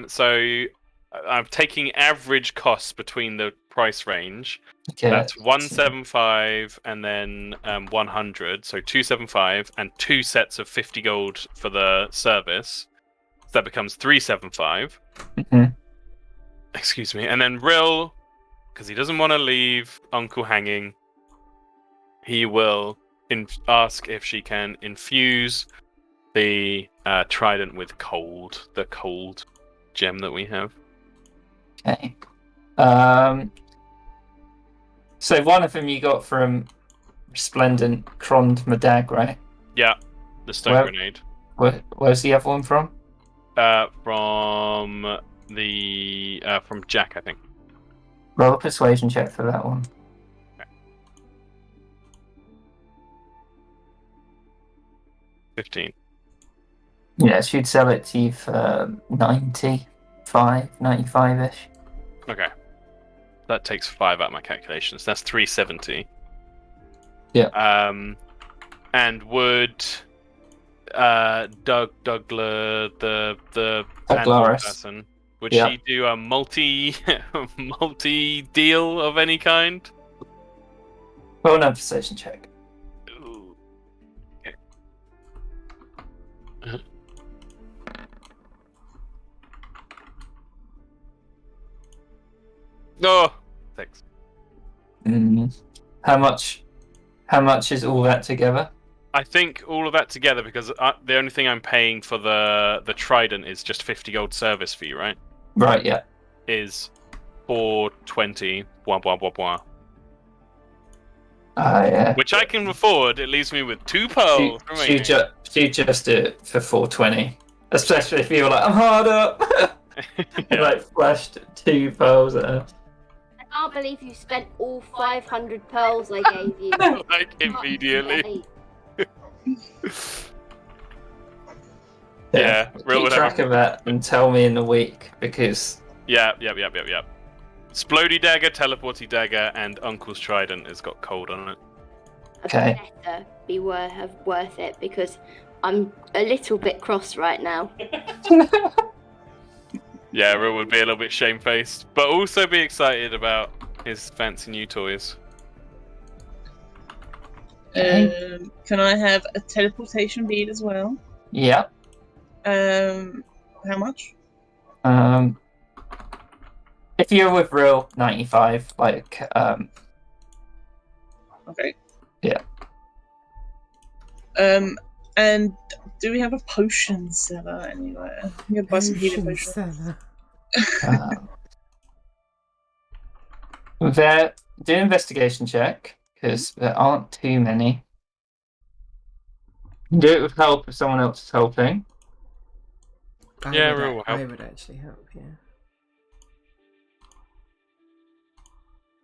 Speaker 4: So I'm taking average costs between the price range.
Speaker 2: Okay.
Speaker 4: That's 175 and then 100. So 275 and 2 sets of 50 gold for the service. So that becomes 375.
Speaker 2: Mhm.
Speaker 4: Excuse me. And then Rill, because he doesn't want to leave Uncle hanging, he will ask if she can infuse the trident with cold, the cold gem that we have.
Speaker 2: Okay. So one of them you got from Resplendent Krond Madag, right?
Speaker 4: Yeah, the stone
Speaker 2: Well-
Speaker 4: grenade.
Speaker 2: Where's the other one from?
Speaker 4: From Jack, I think.
Speaker 2: Roll a persuasion check for that one.
Speaker 4: 15.
Speaker 2: Yeah, she'd sell it to you for 95-ish.
Speaker 4: Okay. That takes 5 out of my calculations. That's 370.
Speaker 2: Yeah.
Speaker 4: And would Douglas, the animal
Speaker 2: Douglaris.
Speaker 4: person, would
Speaker 2: Yeah.
Speaker 4: she do a multi deal of any kind?
Speaker 2: Roll another persuasion check.
Speaker 4: Ooh. Okay. Oh, 6.
Speaker 2: How much is all that together?
Speaker 4: I think all of that together, because the only thing I'm paying for the trident is just 50 gold service fee, right?
Speaker 2: Right, yeah.
Speaker 4: Is 420, blah blah blah blah.
Speaker 2: Yeah.
Speaker 4: Which I can afford. It leaves me with 2 pearls remaining.
Speaker 2: She just do it for 420. Especially if you're like, I'm hard up.
Speaker 4: Yeah.
Speaker 2: Like flashed 2 pearls at her.
Speaker 8: I can't believe you spent all 500 pearls I gave you.
Speaker 4: Like immediately. Yeah, real
Speaker 2: Keep
Speaker 4: would
Speaker 2: track
Speaker 4: have.
Speaker 2: of that and tell me in a week because
Speaker 4: Yep. Splody dagger, teleporty dagger, and Uncle's trident has got cold on it.
Speaker 2: Okay.
Speaker 8: Better be worth it because I'm a little bit cross right now.
Speaker 4: Yeah, Real would be a little bit shamefaced, but also be excited about his fancy new toys.
Speaker 3: Can I have a teleportation bead as well?
Speaker 2: Yeah.
Speaker 3: How much?
Speaker 2: If you're with real 95, like
Speaker 3: Okay.
Speaker 2: Yeah.
Speaker 3: And do we have a potion seller anywhere? You can buy some healing
Speaker 1: Potion
Speaker 3: potions.
Speaker 1: seller.
Speaker 2: there, do an investigation check because there aren't too many. You can do it with help if someone else is helping.
Speaker 4: Yeah, Real will help.
Speaker 1: I would actually help, yeah.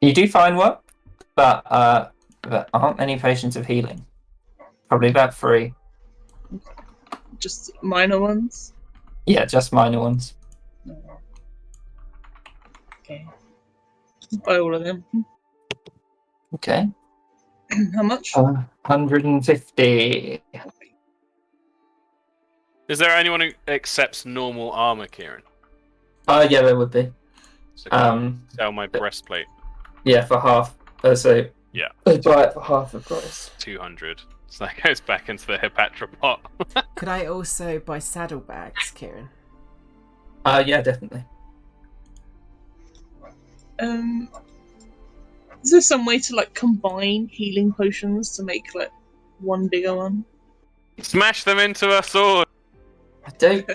Speaker 2: You do find one, but there aren't many potions of healing. Probably about 3.
Speaker 3: Just minor ones?
Speaker 2: Yeah, just minor ones.
Speaker 3: No. Okay. Buy all of them.
Speaker 2: Okay.
Speaker 3: How much?
Speaker 2: 150.
Speaker 4: Is there anyone who accepts normal armor, Kieran?
Speaker 2: Yeah, there would be.
Speaker 4: So can I sell my breastplate.
Speaker 2: Yeah, for half. So
Speaker 4: Yeah.
Speaker 2: they buy it for half the price.
Speaker 4: 200. So that goes back into the Hipatra pot.
Speaker 1: Could I also buy saddlebags, Kieran?
Speaker 2: Yeah, definitely.
Speaker 3: Is there some way to like combine healing potions to make like one bigger one?
Speaker 4: Smash them into a sword.
Speaker 2: I don't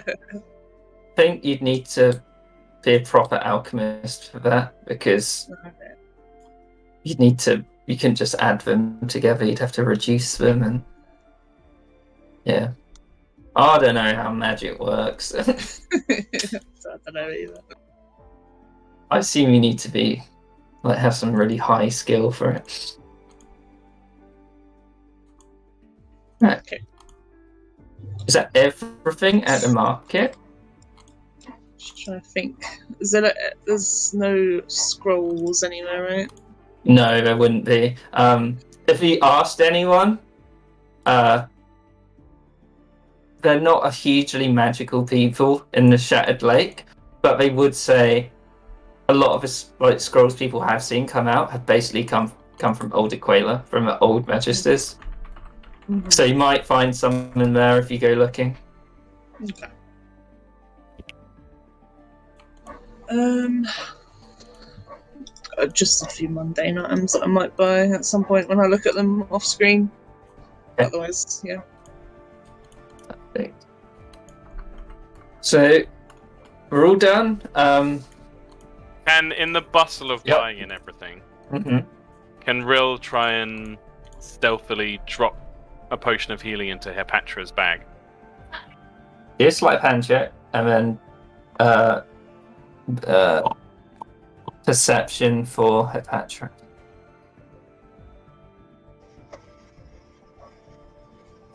Speaker 2: think you'd need to be a proper alchemist for that because you'd need to. You can just add them together. You'd have to reduce them, and yeah, I don't know how magic works.
Speaker 3: So I don't know either.
Speaker 2: I assume you need to be like have some really high skill for it. Right.
Speaker 3: Okay.
Speaker 2: Is that everything at the market?
Speaker 3: Just trying to think. Is there there's no scrolls anywhere, right?
Speaker 2: No, there wouldn't be. If you asked anyone, they're not a hugely magical people in the Shattered Lake, but they would say a lot of the like scrolls people have seen come out have basically come from Old Aquila, from the old Magisters.
Speaker 3: Mm-hmm.
Speaker 2: So you might find some in there if you go looking.
Speaker 3: Okay. Just a few mundane items that I might buy at some point when I look at them off screen.
Speaker 2: Okay.
Speaker 3: Otherwise, yeah.
Speaker 2: Perfect. So we're all done.
Speaker 4: And in the bustle of
Speaker 2: Yep.
Speaker 4: buying and everything,
Speaker 2: Mhm.
Speaker 4: can Rill try and stealthily drop a potion of healing into Hipatra's bag?
Speaker 2: Do a sleight of hand check, and then perception for Hipatra.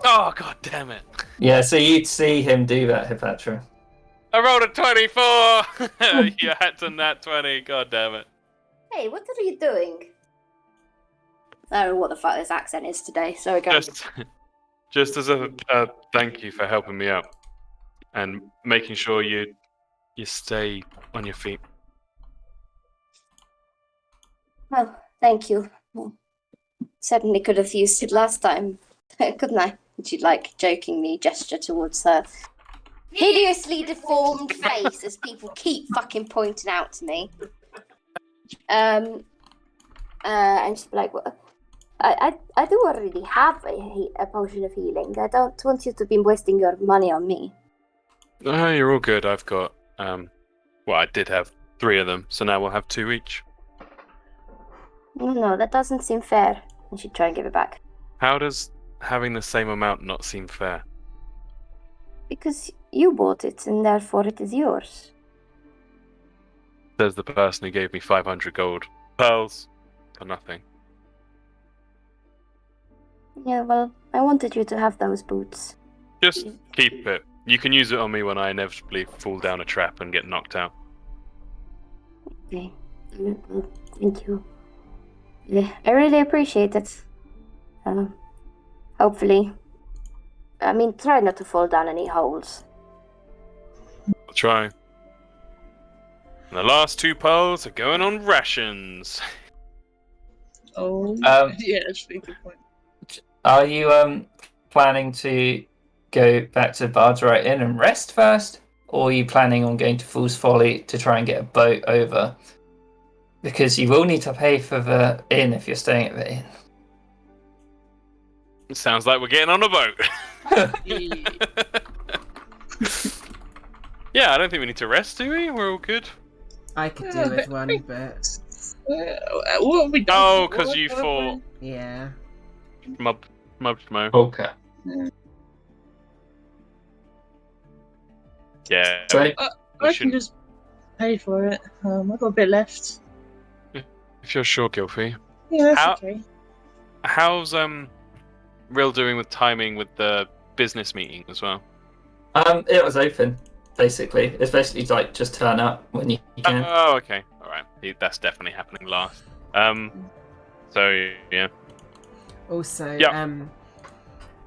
Speaker 4: Oh, god damn it.
Speaker 2: Yeah, so you'd see him do that, Hipatra.
Speaker 4: I rolled a 24! You had to nat 20, god damn it.
Speaker 7: Hey, what are you doing? I don't know what the fuck this accent is today. Sorry, guys.
Speaker 4: Just as a thank you for helping me out. And making sure you stay on your feet.
Speaker 7: Well, thank you. Certainly could have used it last time, couldn't I? And she'd like jokingly gesture towards her hideously deformed face as people keep fucking pointing out to me. And she'd be like, I do already have a potion of healing. I don't want you to be wasting your money on me.
Speaker 4: Oh, you're all good. I've got, well, I did have 3 of them, so now we'll have 2 each.
Speaker 7: No, that doesn't seem fair. I should try and give it back.
Speaker 4: How does having the same amount not seem fair?
Speaker 7: Because you bought it, and therefore it is yours.
Speaker 4: Says the person who gave me 500 gold pearls for nothing.
Speaker 7: Yeah, well, I wanted you to have those boots.
Speaker 4: Just keep it. You can use it on me when I inevitably fall down a trap and get knocked out.
Speaker 7: Okay. Well, thank you. Yeah, I really appreciate it. Hopefully. I mean, try not to fall down any holes.
Speaker 4: I'll try. And the last 2 pearls are going on rations.
Speaker 3: Oh, yeah, actually, good point.
Speaker 2: Are you planning to go back to Bard's Inn and rest first? Or are you planning on going to Fool's Folly to try and get a boat over? Because you will need to pay for the inn if you're staying at the inn.
Speaker 4: It sounds like we're getting on a boat. Yeah, I don't think we need to rest, do we? We're all good.
Speaker 1: I could do with one, but
Speaker 3: What have we done?
Speaker 4: Oh, because you fought
Speaker 1: yeah.
Speaker 4: Mubsmo.
Speaker 2: Okay.
Speaker 4: Yeah.
Speaker 2: So,
Speaker 3: I can
Speaker 4: shouldn't-
Speaker 3: just pay for it. I've got a bit left.
Speaker 4: If you're sure, Gilfie.
Speaker 3: Yeah, that's
Speaker 4: How-
Speaker 3: okay.
Speaker 4: How's Real doing with timing with the business meeting as well?
Speaker 2: it was open, basically. It's basically like just turn up when you can.
Speaker 4: Oh, okay. All right. That's definitely happening last. So yeah.
Speaker 1: Also,
Speaker 4: Yeah.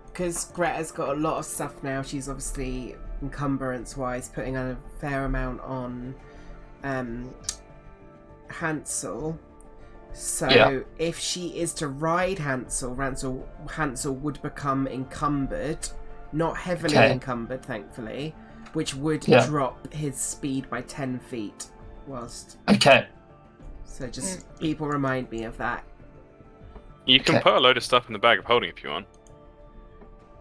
Speaker 1: because Greta's got a lot of stuff now, she's obviously encumbrance-wise putting a fair amount on Hansel. So
Speaker 2: Yeah.
Speaker 1: if she is to ride Hansel would become encumbered, not heavily
Speaker 2: Okay.
Speaker 1: encumbered, thankfully, which would
Speaker 2: Yeah.
Speaker 1: drop his speed by 10 feet.
Speaker 2: Okay.
Speaker 1: So just people remind me of that.
Speaker 4: You can
Speaker 2: Okay.
Speaker 4: put a load of stuff in the bag of holding if you want.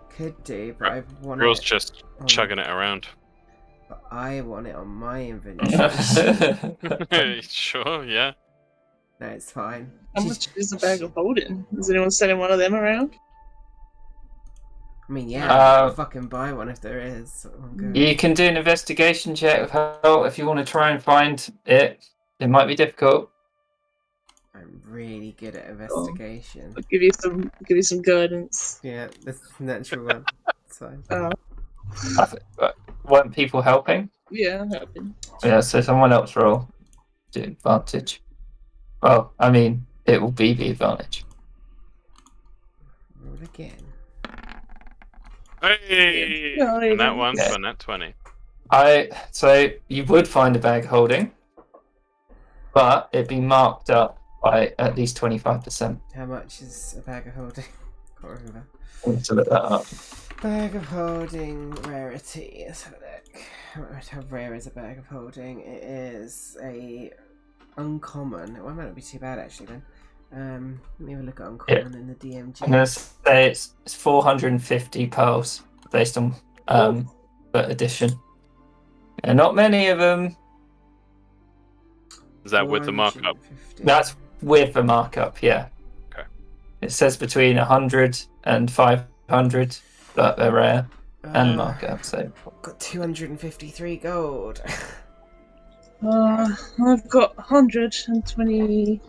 Speaker 1: Could do, but
Speaker 4: Right.
Speaker 1: I want
Speaker 4: Real's
Speaker 1: it.
Speaker 4: just chugging it around.
Speaker 1: But I want it on my inventory.
Speaker 4: Sure, yeah.
Speaker 1: No, it's fine.
Speaker 3: How much is a bag of holding? Is anyone selling one of them around?
Speaker 1: I mean, yeah, I'll fucking buy one if there is. So I'm good.
Speaker 2: You can do an investigation check with her if you want to try and find it. It might be difficult.
Speaker 1: I'm really good at investigation.
Speaker 3: I'll give you some guidance.
Speaker 1: Yeah, that's the natural one. It's fine.
Speaker 2: Weren't people helping?
Speaker 3: Yeah, I'm helping.
Speaker 2: Yeah, so someone else roll. The advantage. Well, I mean, it will be the advantage.
Speaker 1: Roll again.
Speaker 4: Hey!
Speaker 3: Yeah,
Speaker 4: And that
Speaker 3: yeah.
Speaker 4: one's
Speaker 2: Yeah.
Speaker 4: for nat 20.
Speaker 2: So you would find a bag holding, but it'd be marked up by at least 25%.
Speaker 1: How much is a bag of holding? Can't remember.
Speaker 2: I need to look that up.
Speaker 1: Bag of holding rarity. Let's have a look. How rare is a bag of holding? It is a uncommon. Well, it might not be too bad actually then. Let me have a look at uncommon in the DMG.
Speaker 2: I'm going to say it's 450 pearls based on the edition. And not many of them.
Speaker 4: Is that with the markup?
Speaker 1: 450.
Speaker 2: That's with the markup, yeah.
Speaker 4: Okay.
Speaker 2: It says between 100 and 500 that they're rare and markup. So
Speaker 1: Got 253 gold.
Speaker 3: I've got 120,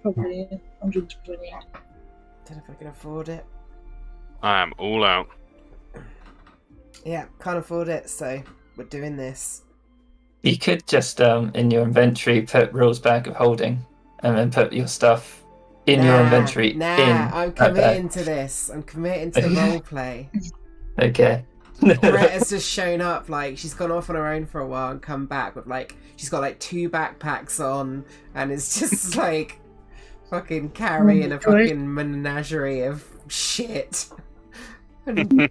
Speaker 3: probably 120.
Speaker 1: Don't know if I can afford it.
Speaker 4: I am all out.
Speaker 1: Yeah, can't afford it, so we're doing this.
Speaker 2: you could just in your inventory put Rule's bag of holding and then put your stuff in your inventory.
Speaker 1: Nah,
Speaker 2: in
Speaker 1: I'm
Speaker 2: that bag.
Speaker 1: committing to this. I'm committing to the roleplay.
Speaker 2: Okay.
Speaker 1: Greta's just shown up, like, she's gone off on her own for a while and come back with, like, she's got, like, 2 backpacks on, and it's just, like, fucking carrying a fucking menagerie of shit.
Speaker 3: You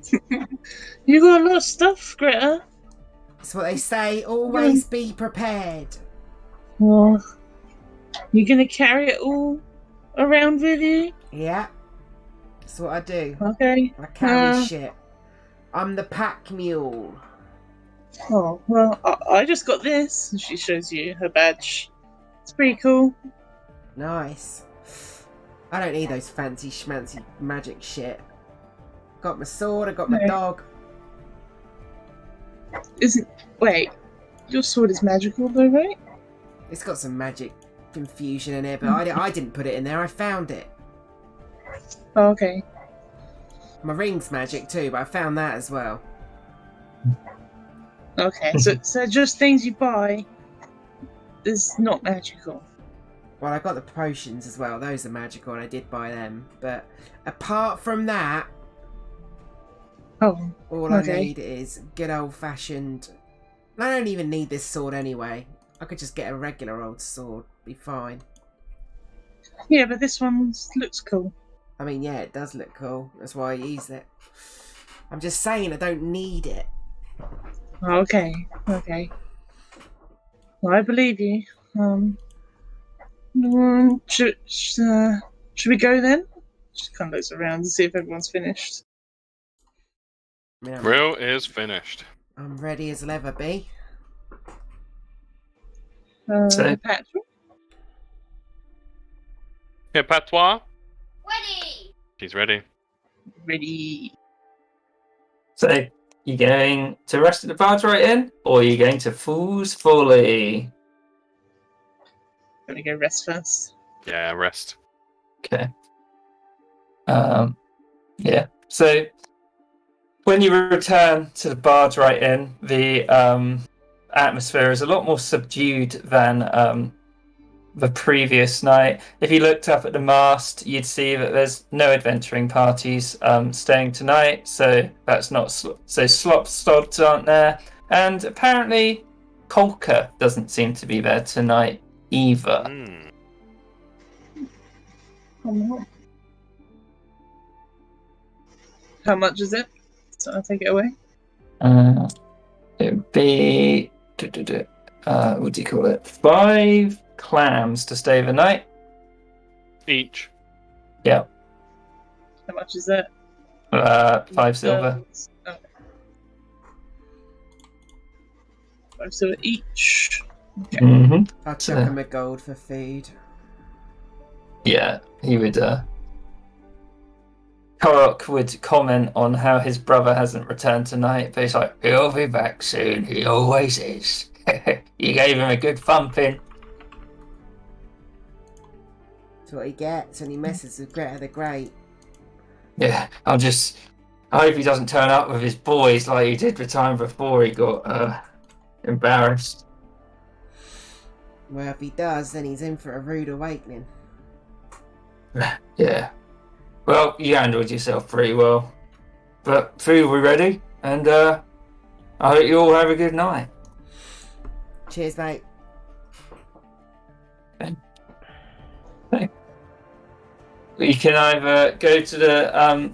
Speaker 3: got a lot of stuff, Greta.
Speaker 1: That's what they say, always be prepared.
Speaker 3: Well, you gonna carry it all around with you?
Speaker 1: Yeah, That's what I do.
Speaker 3: Okay.
Speaker 1: I carry
Speaker 3: Uh.
Speaker 1: shit. I'm the pack mule.
Speaker 3: Oh, well, I just got this. She shows you her badge. It's pretty cool.
Speaker 1: Nice. I don't need those fancy schmancy magic shit. Got my sword, I got my
Speaker 3: No.
Speaker 1: dog.
Speaker 3: Wait, your sword is magical though, right?
Speaker 1: It's got some magic infusion in it, but I didn't put it in there, I found it.
Speaker 3: Oh, okay.
Speaker 1: My ring's magic too, but I found that as well.
Speaker 3: Okay, so just things you buy is not magical.
Speaker 1: Well, I got the potions as well, those are magical and I did buy them. But apart from that,
Speaker 3: Oh,
Speaker 1: all
Speaker 3: okay.
Speaker 1: I need is good old fashioned... I don't even need this sword anyway. I could just get a regular old sword, be fine.
Speaker 3: Yeah, but this one looks cool.
Speaker 1: I mean, yeah, it does look cool. That's why I use it. I'm just saying I don't need it.
Speaker 3: Okay. Well, I believe you. Should we go then? Just kind of looks around to see if everyone's finished.
Speaker 1: I mean,
Speaker 4: Grill is finished.
Speaker 1: I'm ready as I'll ever be.
Speaker 2: So-
Speaker 3: Patrick?
Speaker 4: Yeah, Patois?
Speaker 5: Ready!
Speaker 4: She's ready.
Speaker 3: Ready.
Speaker 2: So, you going to rest at the Barge right in, or are you going to Fool's Folly?
Speaker 3: Gonna go rest first.
Speaker 4: Yeah, rest.
Speaker 2: Okay. Yeah. So, when you return to the Barge right in, the atmosphere is a lot more subdued than the previous night. If you looked up at the mast, you'd see that there's no adventuring parties staying tonight, so that's not so slop stods aren't there, and apparently Kolka doesn't seem to be there tonight either.
Speaker 3: Oh, no. How much is it? So I'll take it away.
Speaker 2: It would be what do you call it? 5 clams to stay the night.
Speaker 4: Each.
Speaker 2: Yeah.
Speaker 3: How much is that?
Speaker 2: 5 silver.
Speaker 3: Okay. 5 silver each. Okay.
Speaker 2: Mm-hmm.
Speaker 1: I'll chuck him a gold for food.
Speaker 2: Yeah, he would. Korok would comment on how his brother hasn't returned tonight, but he's like, he'll be back soon. He always is. You gave him a good thumping.
Speaker 1: That's what he gets when he messes with Greta the Great.
Speaker 2: Yeah, I hope he doesn't turn up with his boys like he did the time before he got embarrassed.
Speaker 1: Well, if he does, then he's in for a rude awakening.
Speaker 2: Yeah. Well, you handled yourself pretty well. But food, we ready? And I hope you all have a good night.
Speaker 1: Cheers, mate.
Speaker 2: You can either go to the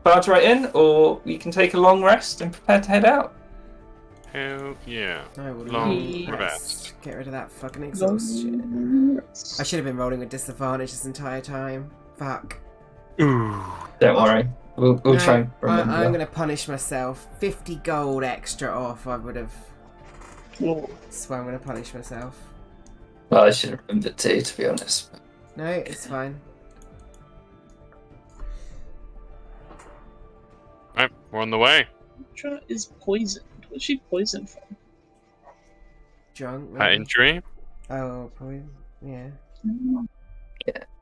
Speaker 2: Barge right in, or you can take a long rest and prepare to head out.
Speaker 4: Hell yeah.
Speaker 1: I will
Speaker 4: Long
Speaker 1: rest.
Speaker 4: rest.
Speaker 1: Get rid of that fucking exhaustion. I should have been rolling with disadvantage this entire time. Fuck.
Speaker 4: Ooh.
Speaker 2: Don't worry. We'll try and remember.
Speaker 1: I'm going to punish myself. 50 gold extra off, I would have.
Speaker 3: Oh.
Speaker 1: So I'm going to punish myself.
Speaker 2: Well, I should have remembered too, to be honest.
Speaker 1: No, it's fine.
Speaker 4: Right, we're on the way.
Speaker 3: Petra is poisoned. What's she poisoned from?
Speaker 1: Drunk.
Speaker 4: That
Speaker 1: maybe?
Speaker 4: injury.
Speaker 1: Oh, probably. Yeah.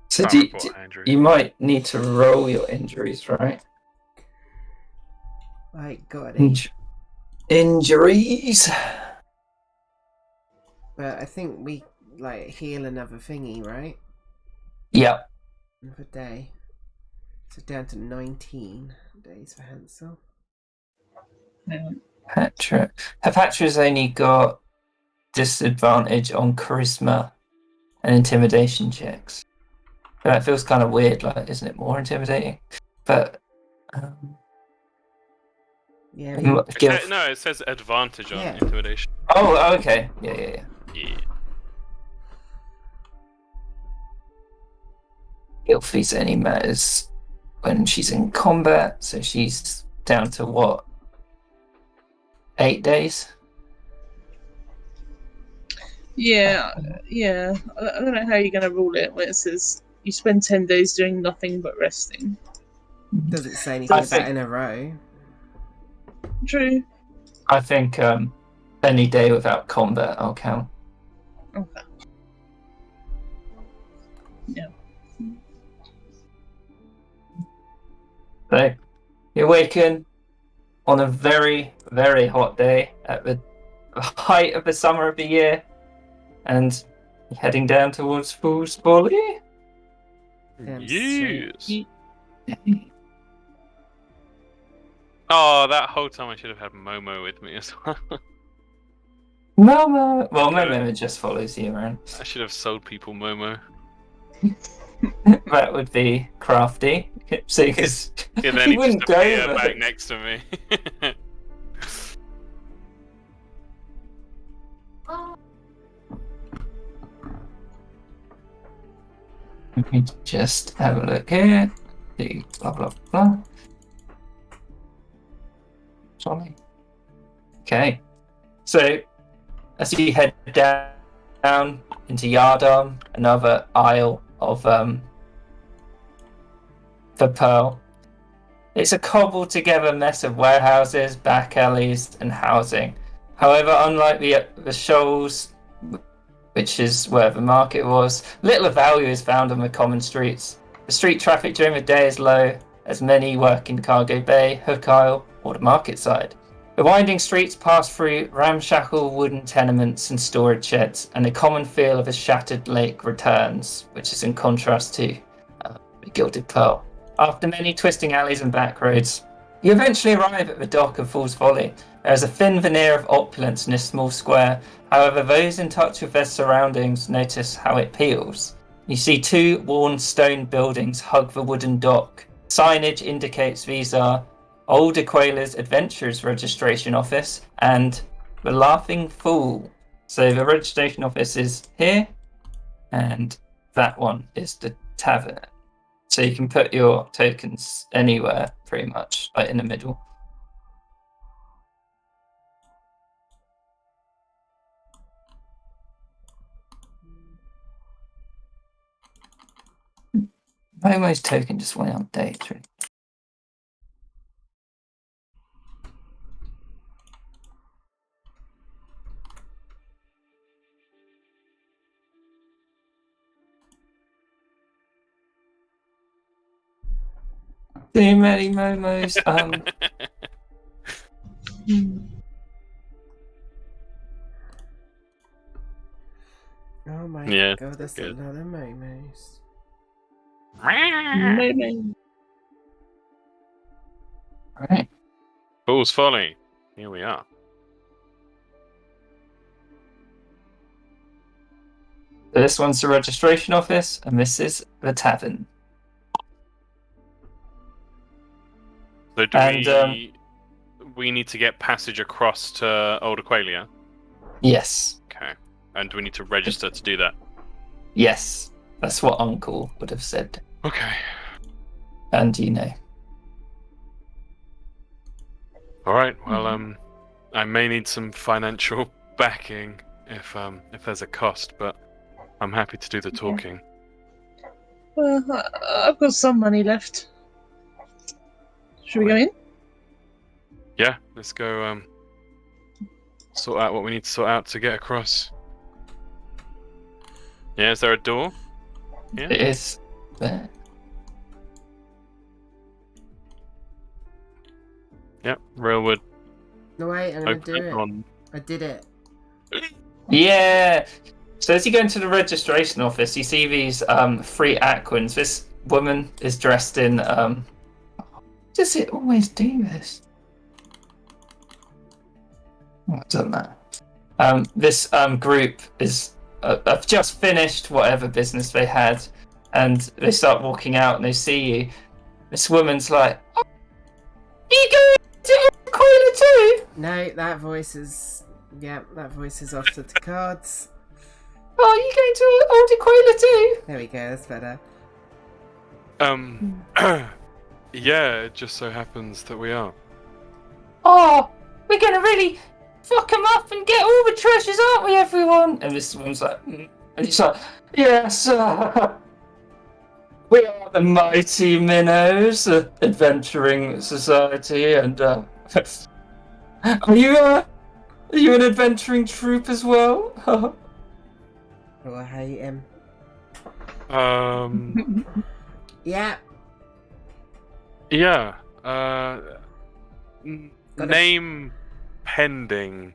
Speaker 2: So
Speaker 4: Powerful injury.
Speaker 2: you might need to roll your injuries, right?
Speaker 1: I got it.
Speaker 2: Injuries.
Speaker 1: But I think we, like, heal another thingy, right?
Speaker 2: Yep.
Speaker 1: Another day. So down to 19 days for Hansel.
Speaker 2: Patra's only got disadvantage on charisma and intimidation checks. So that feels kind of weird, like, isn't it more intimidating? But
Speaker 1: Yeah.
Speaker 4: It says advantage on
Speaker 1: Yeah.
Speaker 4: intimidation.
Speaker 2: Oh, okay. Yeah.
Speaker 4: Yeah.
Speaker 2: Guilt fees any matters when she's in combat. So she's down to what? 8 days?
Speaker 3: Yeah. I don't know how you're going to rule it when it says you spend 10 days doing nothing but resting.
Speaker 1: Does it say anything
Speaker 2: I
Speaker 1: about
Speaker 2: think-
Speaker 1: in a row?
Speaker 3: True.
Speaker 2: I think any day without combat I'll count.
Speaker 3: Okay. Yeah.
Speaker 2: So you awaken on a very, very hot day at the height of the summer of the year, and you're heading down towards Fool's Folly.
Speaker 1: Damn
Speaker 4: Yes.
Speaker 3: Ye-
Speaker 4: Oh, that whole time I should have had Momo with me as well.
Speaker 2: Momo. Well, Momo just follows you around.
Speaker 4: I should have sold people Momo.
Speaker 2: That would be crafty. So, because
Speaker 4: Yeah, then
Speaker 2: he
Speaker 4: he
Speaker 2: wouldn't
Speaker 4: just
Speaker 2: go
Speaker 4: appear
Speaker 2: over.
Speaker 4: back next to me.
Speaker 2: Let me just have a look here. See, blah blah blah. Sorry. Okay. So as you head down into Yardam, another isle of the Pearl, it's a cobbled together mess of warehouses, back alleys, and housing. However, unlike the shoals, which is where the market was, little of value is found on the common streets. The street traffic during the day is low, as many work in Cargo Bay, Hook Isle, or the market side. The winding streets pass through ramshackle wooden tenements and storage sheds, and the common feel of a shattered lake returns, which is in contrast to the Gilded Pearl. After many twisting alleys and back roads, you eventually arrive at the dock of Fool's Folly. There is a thin veneer of opulence in this small square. However, those in touch with their surroundings notice how it peels. You see 2 worn stone buildings hug the wooden dock. Signage indicates these are Old Aquala's Adventurers Registration Office and the Laughing Fool. So the registration office is here, and that one is the tavern. So you can put your tokens anywhere, pretty much, like in the middle. Momo's token just went update. Too many Momos.
Speaker 1: Oh my
Speaker 4: Yeah,
Speaker 1: god, that's
Speaker 4: good.
Speaker 1: a lot of momos.
Speaker 3: Maybe.
Speaker 2: Alright.
Speaker 4: Fool's Folly. Here we are.
Speaker 2: This one's the registration office, and this is the tavern.
Speaker 4: So do
Speaker 2: And,
Speaker 4: we need to get passage across to Old Aqualia?
Speaker 2: Yes.
Speaker 4: Okay. And do we need to register to do that?
Speaker 2: Yes. That's what Uncle would have said.
Speaker 4: Okay.
Speaker 2: And you know.
Speaker 4: All right. Well, I may need some financial backing if there's a cost, but I'm happy to do the talking.
Speaker 3: Well, I've got some money left. Should we go in?
Speaker 4: Yeah, let's go sort out what we need to sort out to get across. Yeah, is there a door? Yeah.
Speaker 2: It is there.
Speaker 4: Yep, railwood.
Speaker 1: No, wait, I'm gonna
Speaker 4: Open
Speaker 1: do it.
Speaker 4: on.
Speaker 1: I did it.
Speaker 2: Yeah. So as you go into the registration office, you see these 3 Aquans. This woman is dressed in does it always do this? Oh, I've done that. This group is have just finished whatever business they had, and they start walking out and they see you. This woman's like, "Oh, are you going to Aquila too?
Speaker 1: No, that voice is. Yeah, that voice is off to the cards.
Speaker 2: Oh, are you going to Old Aquila too?"
Speaker 1: There we go, that's better.
Speaker 4: Yeah, it just so happens that we are.
Speaker 2: Oh, we're gonna really fuck them up and get all the treasures, aren't we, everyone? And this one's like, and he's like, yes, we are the Mighty Minnows, adventuring society, and are you an adventuring troupe as well?
Speaker 1: Oh, I hate him. Yeah.
Speaker 4: Yeah.
Speaker 1: Got
Speaker 4: Name pending.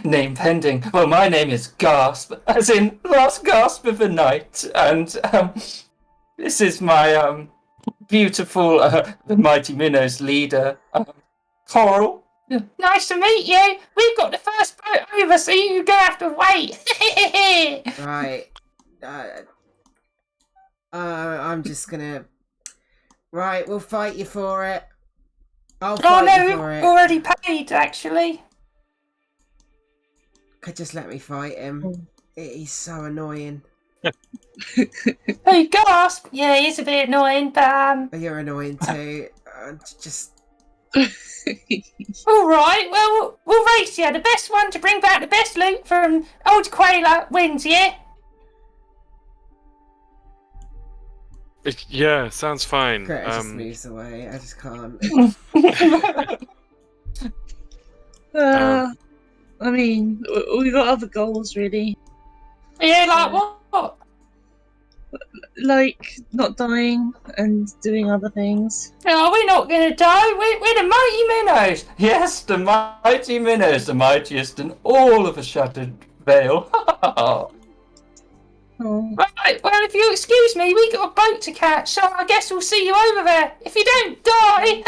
Speaker 2: Name pending. Well, my name is Gasp, as in last gasp of the night, and this is my beautiful, the Mighty Minnows leader, Coral. Nice to meet you. We've got the first boat over, so you're gonna have to wait.
Speaker 1: Right. I'm just gonna. Right, we'll fight you for it. I'll
Speaker 2: Oh
Speaker 1: fight
Speaker 2: no,
Speaker 1: you
Speaker 2: we've
Speaker 1: for it.
Speaker 2: already paid, actually.
Speaker 1: Could just let me fight him. He's so annoying.
Speaker 2: Hey, Gasp. Yeah, he's a bit annoying, but
Speaker 1: You're annoying too. Just.
Speaker 2: all right. Well, we'll race you. The best one to bring back the best loot from Old Quailer wins. Yeah.
Speaker 4: Yeah, sounds fine.
Speaker 1: Greta just moves away. I just can't.
Speaker 3: I mean, we got other goals, really.
Speaker 2: Yeah, like what?
Speaker 3: Like not dying and doing other things.
Speaker 2: No, we're not going to die. We're the Mighty Minnows. Yes, the Mighty Minnows, the mightiest in all of the Shattered Vale.
Speaker 3: Oh.
Speaker 2: Right, well, if you excuse me, we got a boat to catch, so I guess we'll see you over there. If you don't die.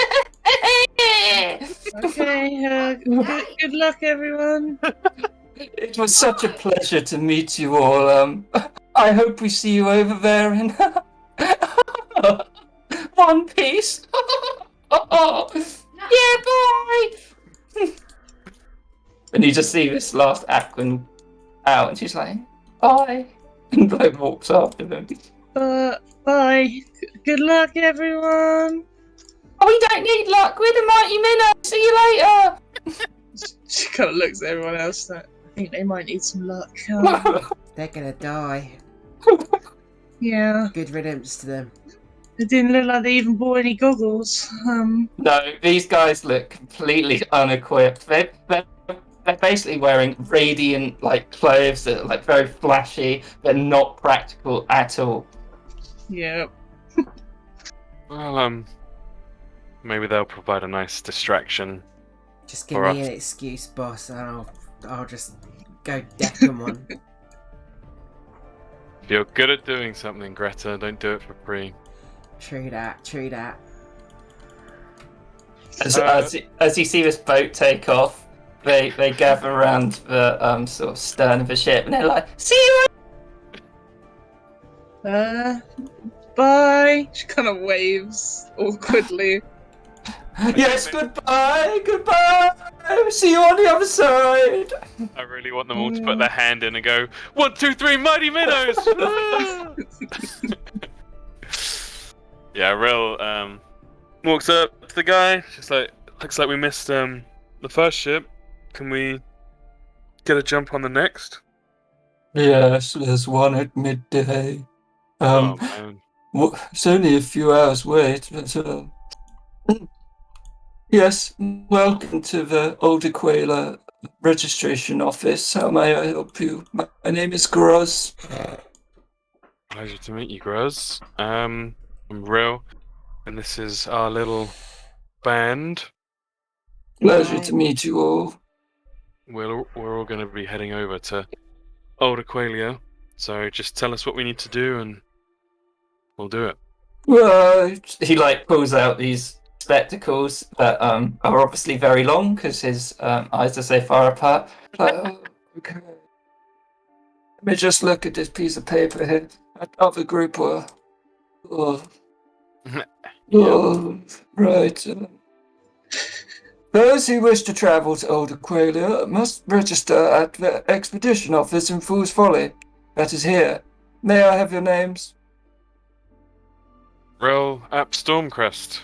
Speaker 3: Okay. Good luck, everyone.
Speaker 2: It was such a pleasure to meet you all. I hope we see you over there in One Piece. Yeah, bye. And you just see this last Aquan out, and she's like, bye. And Globe walks after them.
Speaker 3: Bye. Good luck, everyone.
Speaker 2: Oh, we don't need luck. We're the Mighty Minnows. See you later.
Speaker 3: She kind of looks at everyone else. Like, I think they might need some luck.
Speaker 1: They're gonna die.
Speaker 3: Yeah.
Speaker 1: Good riddance to them.
Speaker 3: It didn't look like they even bought any goggles.
Speaker 2: No, these guys look completely unequipped. They're basically wearing radiant like clothes that are like very flashy, but not practical at all.
Speaker 3: Yeah.
Speaker 4: Well, maybe they'll provide a nice distraction.
Speaker 1: Just give
Speaker 4: For
Speaker 1: me
Speaker 4: us.
Speaker 1: an excuse, boss, and I'll just go deck them one.
Speaker 4: If you're good at doing something, Greta, don't do it for free.
Speaker 1: True that. True that.
Speaker 2: As you see this boat take off, they gather around the sort of stern of the ship, and they're like, "See you."
Speaker 3: Bye. She kind of waves awkwardly.
Speaker 2: Yes, goodbye. See you on the other side.
Speaker 4: I really want them all to put their hand in and go, 1, 2, 3, Mighty Minnows! Yeah, Rel walks up to the guy. She's like, looks like we missed the first ship. Can we get a jump on the next?
Speaker 2: Yes, there's one at midday.
Speaker 4: Oh man.
Speaker 2: It's only a few hours wait, but yes, welcome to the Old Aquila registration office. How may I help you? My name is Groz.
Speaker 4: Pleasure to meet you, Gruz. I'm Rel, and this is our little band.
Speaker 2: Pleasure to meet you all.
Speaker 4: We're all going to be heading over to Old Aquila, so just tell us what we need to do and we'll do it.
Speaker 2: Right. He like pulls out these spectacles that are obviously very long because his eyes are so far apart. Like, oh, okay. Let me just look at this piece of paper here. That other group were. Right. Those who wish to travel to Old Aquila must register at the expedition office in Fool's Folly. That is here. May I have your names?
Speaker 4: Roll App Stormcrest.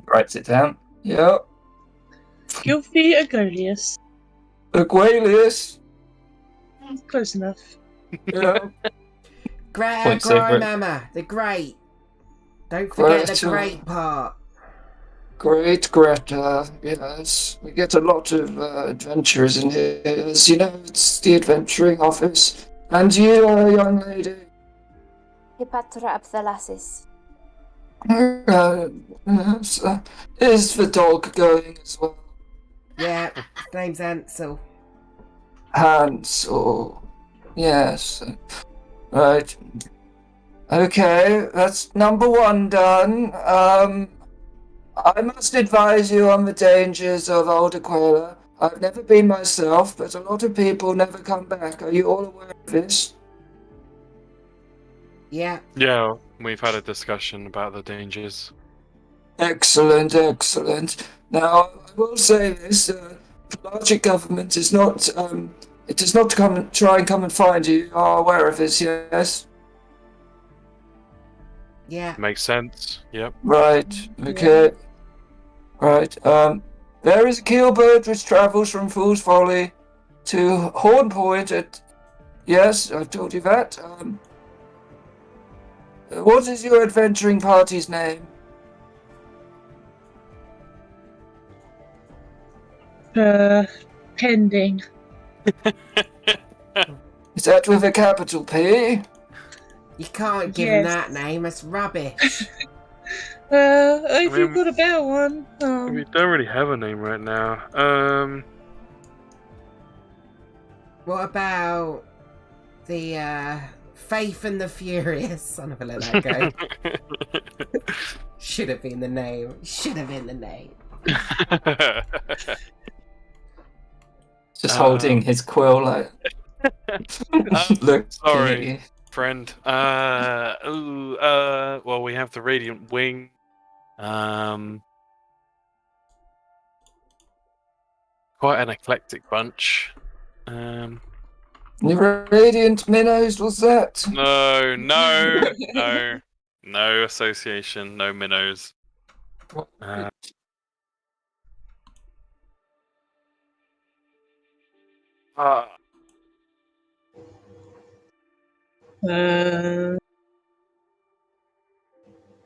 Speaker 2: Writes it down. Yep.
Speaker 3: Gilfy Agolius.
Speaker 2: Aguilius.
Speaker 3: Close enough.
Speaker 2: Yep.
Speaker 1: Greta
Speaker 2: Points over it.
Speaker 1: Grymama, the great. Don't forget the
Speaker 2: Greta.
Speaker 1: great part.
Speaker 2: Great Greta, yes. We get a lot of adventurers in here. As you know, it's the adventuring office. And you, young lady.
Speaker 6: Hipatra Apthalasis.
Speaker 2: Yes, is the dog going as well?
Speaker 1: Yeah, his name's Ansel.
Speaker 2: Hansel. Yes. Right. Okay, that's number 1 done. I must advise you on the dangers of Old Aquila. I've never been myself, but a lot of people never come back. Are you all aware of this?
Speaker 1: Yeah,
Speaker 4: Yeah, we've had a discussion about the dangers.
Speaker 2: Excellent, excellent. Now, I will say this, the Pelagic government is not, it does not try and come and find you. You are aware of this, yes?
Speaker 1: yeah.
Speaker 4: Makes sense. Yep.
Speaker 2: Right, okay. Right, there is a keelboat which travels from Fool's Folly to Horn Point at... Yes, I've told you that. What is your adventuring party's name?
Speaker 3: Pending.
Speaker 2: Is that with a capital P?
Speaker 1: You can't give him
Speaker 3: Yes.
Speaker 1: that name, it's rubbish.
Speaker 3: If
Speaker 4: mean-
Speaker 3: you've got a better one.
Speaker 4: We don't really have a name right now.
Speaker 1: What about the Faith and the Furious? Son of a let that go. Should have been the name. Should have been the name.
Speaker 2: Just holding his quill like... Look,
Speaker 4: sorry. Friend. Well, we have the Radiant Wing. Quite an eclectic bunch.
Speaker 2: The Radiant Minnows, was that?
Speaker 4: No association, no minnows.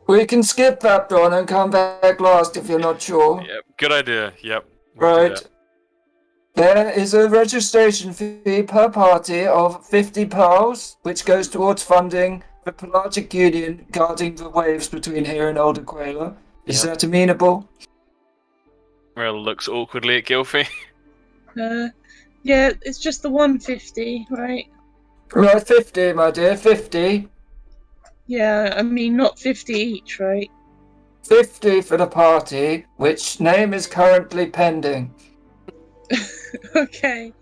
Speaker 2: We can skip that one and come back last if you're not sure.
Speaker 4: Yep, good idea. Yep. we'll do
Speaker 2: Right.
Speaker 4: that.
Speaker 2: There is a registration fee per party of 50 pearls, which goes towards funding the Pelagic Union guarding the waves between here and Old Aquila. Is
Speaker 4: Yep.
Speaker 2: that amenable?
Speaker 4: Well, looks awkwardly at Gilfy.
Speaker 3: Yeah, it's just the 150, right?
Speaker 2: Right, 50, my dear, 50.
Speaker 3: Yeah, I mean, not 50 each, right?
Speaker 2: 50 for the party, which name is currently pending.
Speaker 3: Okay.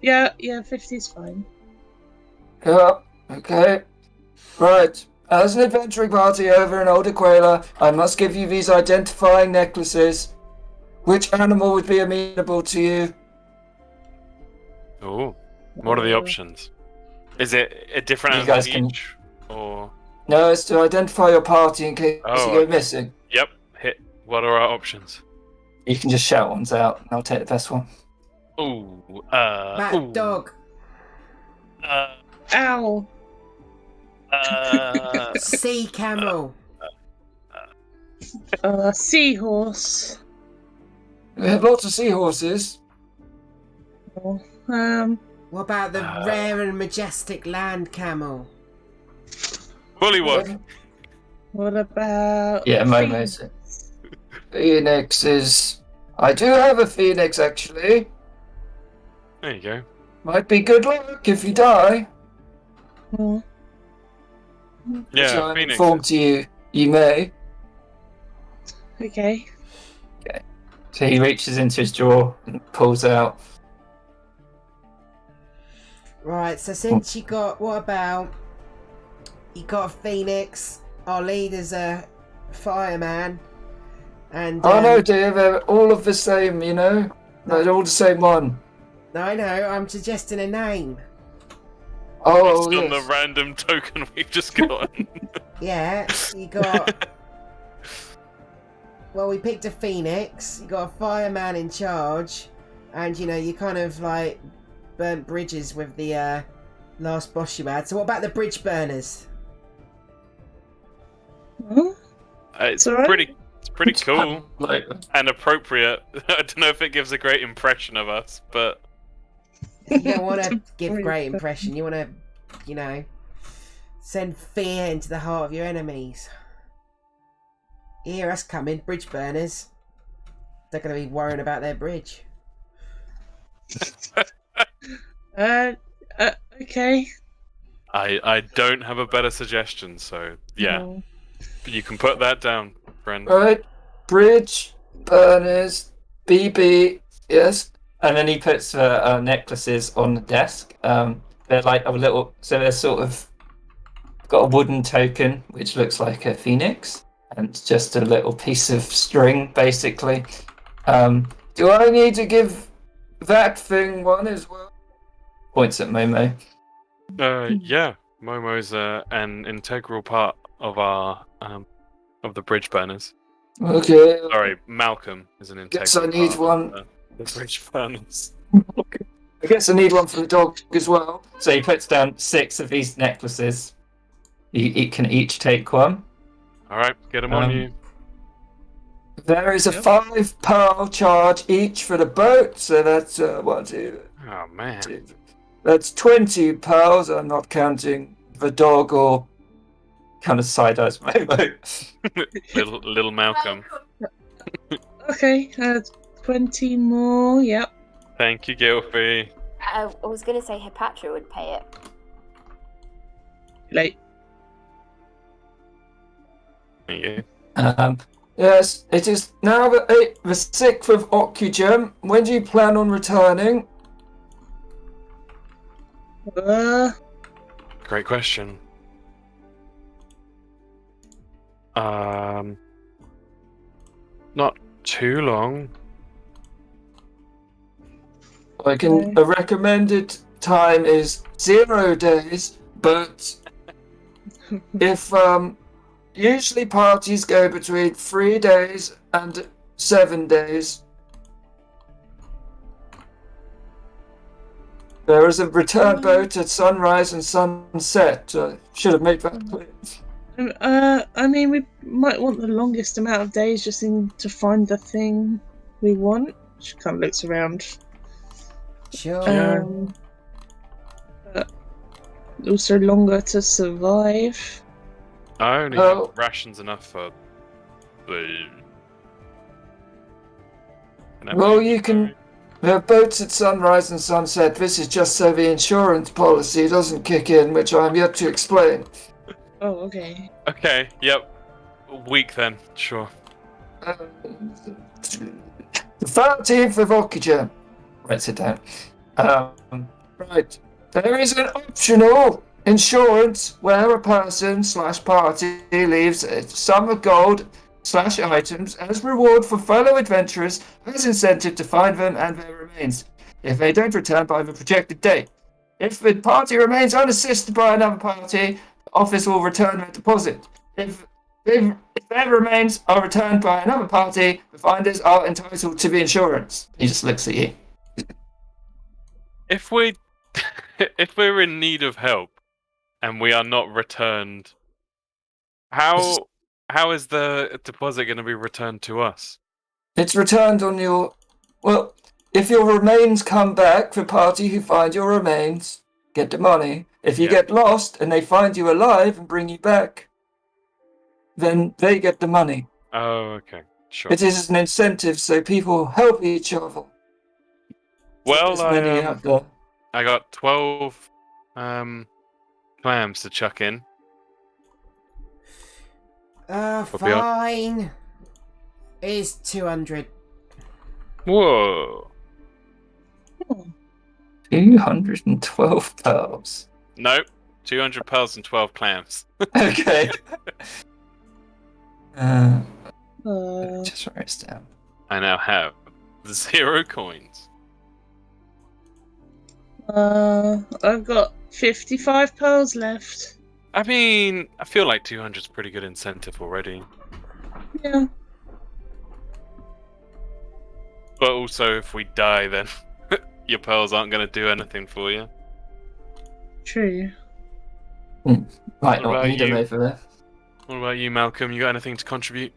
Speaker 3: Yeah, 50's fine.
Speaker 2: Yeah, okay. Right. As an adventuring party over in Old Aquila, I must give you these identifying necklaces. Which animal would be amenable to you?
Speaker 4: Oh, what are the options? Is it a different
Speaker 2: You
Speaker 4: animal
Speaker 2: guys can-
Speaker 4: each, or?
Speaker 2: No, it's to identify your party in case
Speaker 4: Oh,
Speaker 2: you go
Speaker 4: okay.
Speaker 2: missing.
Speaker 4: Yep. Hit. What are our options?
Speaker 2: You can just shout ones out, and I'll take the best one.
Speaker 4: Ooh.
Speaker 1: Bat dog.
Speaker 3: Owl.
Speaker 1: Sea camel.
Speaker 3: Seahorse.
Speaker 2: We have lots of seahorses.
Speaker 1: What about the rare and majestic land camel?
Speaker 4: Bullywug.
Speaker 3: What about...
Speaker 2: Yeah,
Speaker 3: Phoenix?
Speaker 2: Momo's. Phoenix is... I do have a phoenix, actually.
Speaker 4: There you go.
Speaker 2: Might be good luck if you die.
Speaker 3: Oh,
Speaker 4: Yeah,
Speaker 2: so I'm
Speaker 4: Phoenix.
Speaker 2: informed to you, you may.
Speaker 3: okay.
Speaker 2: So he reaches into his drawer and pulls out.
Speaker 1: Right, so since you got, what about, you got a phoenix, our leader's a fireman, and...
Speaker 2: Oh no, dear, they're all of the same, you know? They're all the same one.
Speaker 1: No, I'm suggesting a name.
Speaker 2: Oh,
Speaker 4: Based on
Speaker 2: yes.
Speaker 4: the random token we've just gotten.
Speaker 1: Yeah, you got. Well, we picked a phoenix. You got a fireman in charge, and you kind of like burnt bridges with the last boss you had. So what about the bridge burners?
Speaker 3: Huh?
Speaker 4: It's
Speaker 3: alright.
Speaker 4: pretty cool
Speaker 2: Like,
Speaker 4: and appropriate. I don't know if it gives a great impression of us, but
Speaker 1: You don't want to give great impression. You want to, send fear into the heart of your enemies. You hear us coming, bridge burners. They're going to be worrying about their bridge.
Speaker 3: Okay.
Speaker 4: I don't have a better suggestion. So yeah,
Speaker 3: No.
Speaker 4: you can put that down, friend.
Speaker 2: right, bridge, burners, BB, yes. And then he puts necklaces on the desk. They're like a little, so they're sort of got a wooden token which looks like a phoenix, and just a little piece of string, basically. Do I need to give that thing one as well? Points at Momo.
Speaker 4: Yeah, Momo's an integral part of our of the bridge burners.
Speaker 2: Okay.
Speaker 4: Sorry, Malcolm is an integral
Speaker 2: Guess I need
Speaker 4: part
Speaker 2: one.
Speaker 4: of the bridge burners.
Speaker 2: I guess I need one for the dog as well. So he puts down 6 of these necklaces. You can each take one.
Speaker 4: All right, get them on
Speaker 2: Um,
Speaker 4: you.
Speaker 2: There is a
Speaker 3: Yep.
Speaker 2: 5 pearl charge each for the boat, so that's 1, 2,
Speaker 4: Oh man,
Speaker 2: 2. That's 20 pearls. I'm not counting the dog or kind of side eyes Momo.
Speaker 4: little Malcolm.
Speaker 3: Okay. 20 more. Yep.
Speaker 4: Thank you, Gilfy.
Speaker 6: I was going to say Hipatra would pay it.
Speaker 3: Late.
Speaker 4: Thank you.
Speaker 2: Yes, it is now the 6th of Occugem. When do you plan on returning?
Speaker 4: Great question. Not too long.
Speaker 2: A recommended time is 0 days, but if usually parties go between 3 days and 7 days. There is a return boat at sunrise and sunset. Should have made that clear.
Speaker 3: I mean, we might want the longest amount of days just to find the thing we want. She kind of looks around.
Speaker 1: Sure.
Speaker 3: But also longer to survive.
Speaker 4: I only
Speaker 2: Oh.
Speaker 4: have rations enough for the.
Speaker 2: Well, you can. There are boats at sunrise and sunset. This is just so the insurance policy doesn't kick in, which I'm yet to explain.
Speaker 3: Oh, okay.
Speaker 4: Okay. Yep. A week then. Sure.
Speaker 2: The 13th of Occugem. Writes it down. Right. There is an optional insurance where a person / party leaves a sum of gold / items as reward for fellow adventurers as incentive to find them and their remains if they don't return by the projected date. If the party remains unassisted by another party, the office will return their deposit. If their remains are returned by another party, the finders are entitled to the insurance. He just looks at you.
Speaker 4: If we're in need of help and we are not returned, how is the deposit going to be returned to us?
Speaker 2: It's returned on your... Well, if your remains come back, the party who find your remains get the money. If you
Speaker 4: Yeah.
Speaker 2: get lost and they find you alive and bring you back, then they get the money.
Speaker 4: Oh, okay, sure.
Speaker 2: It is an incentive so people help each other.
Speaker 4: Well,
Speaker 2: There's many out there.
Speaker 4: I got 12 clams to chuck in.
Speaker 1: Fine. It's 200.
Speaker 4: Whoa.
Speaker 2: 212 pearls.
Speaker 4: Nope. 200 pearls and 12 clams.
Speaker 2: Okay.
Speaker 3: Uh,
Speaker 2: Just write it down.
Speaker 4: I now have 0 coins.
Speaker 3: I've got 55 pearls left.
Speaker 4: I mean, I feel like 200 is pretty good incentive already.
Speaker 3: Yeah.
Speaker 4: But also, if we die, then your pearls aren't going to do anything for you.
Speaker 3: True.
Speaker 2: Might
Speaker 4: What
Speaker 2: not
Speaker 4: about
Speaker 2: need them
Speaker 4: you?
Speaker 2: over there.
Speaker 4: What about you, Malcolm? You got anything to contribute?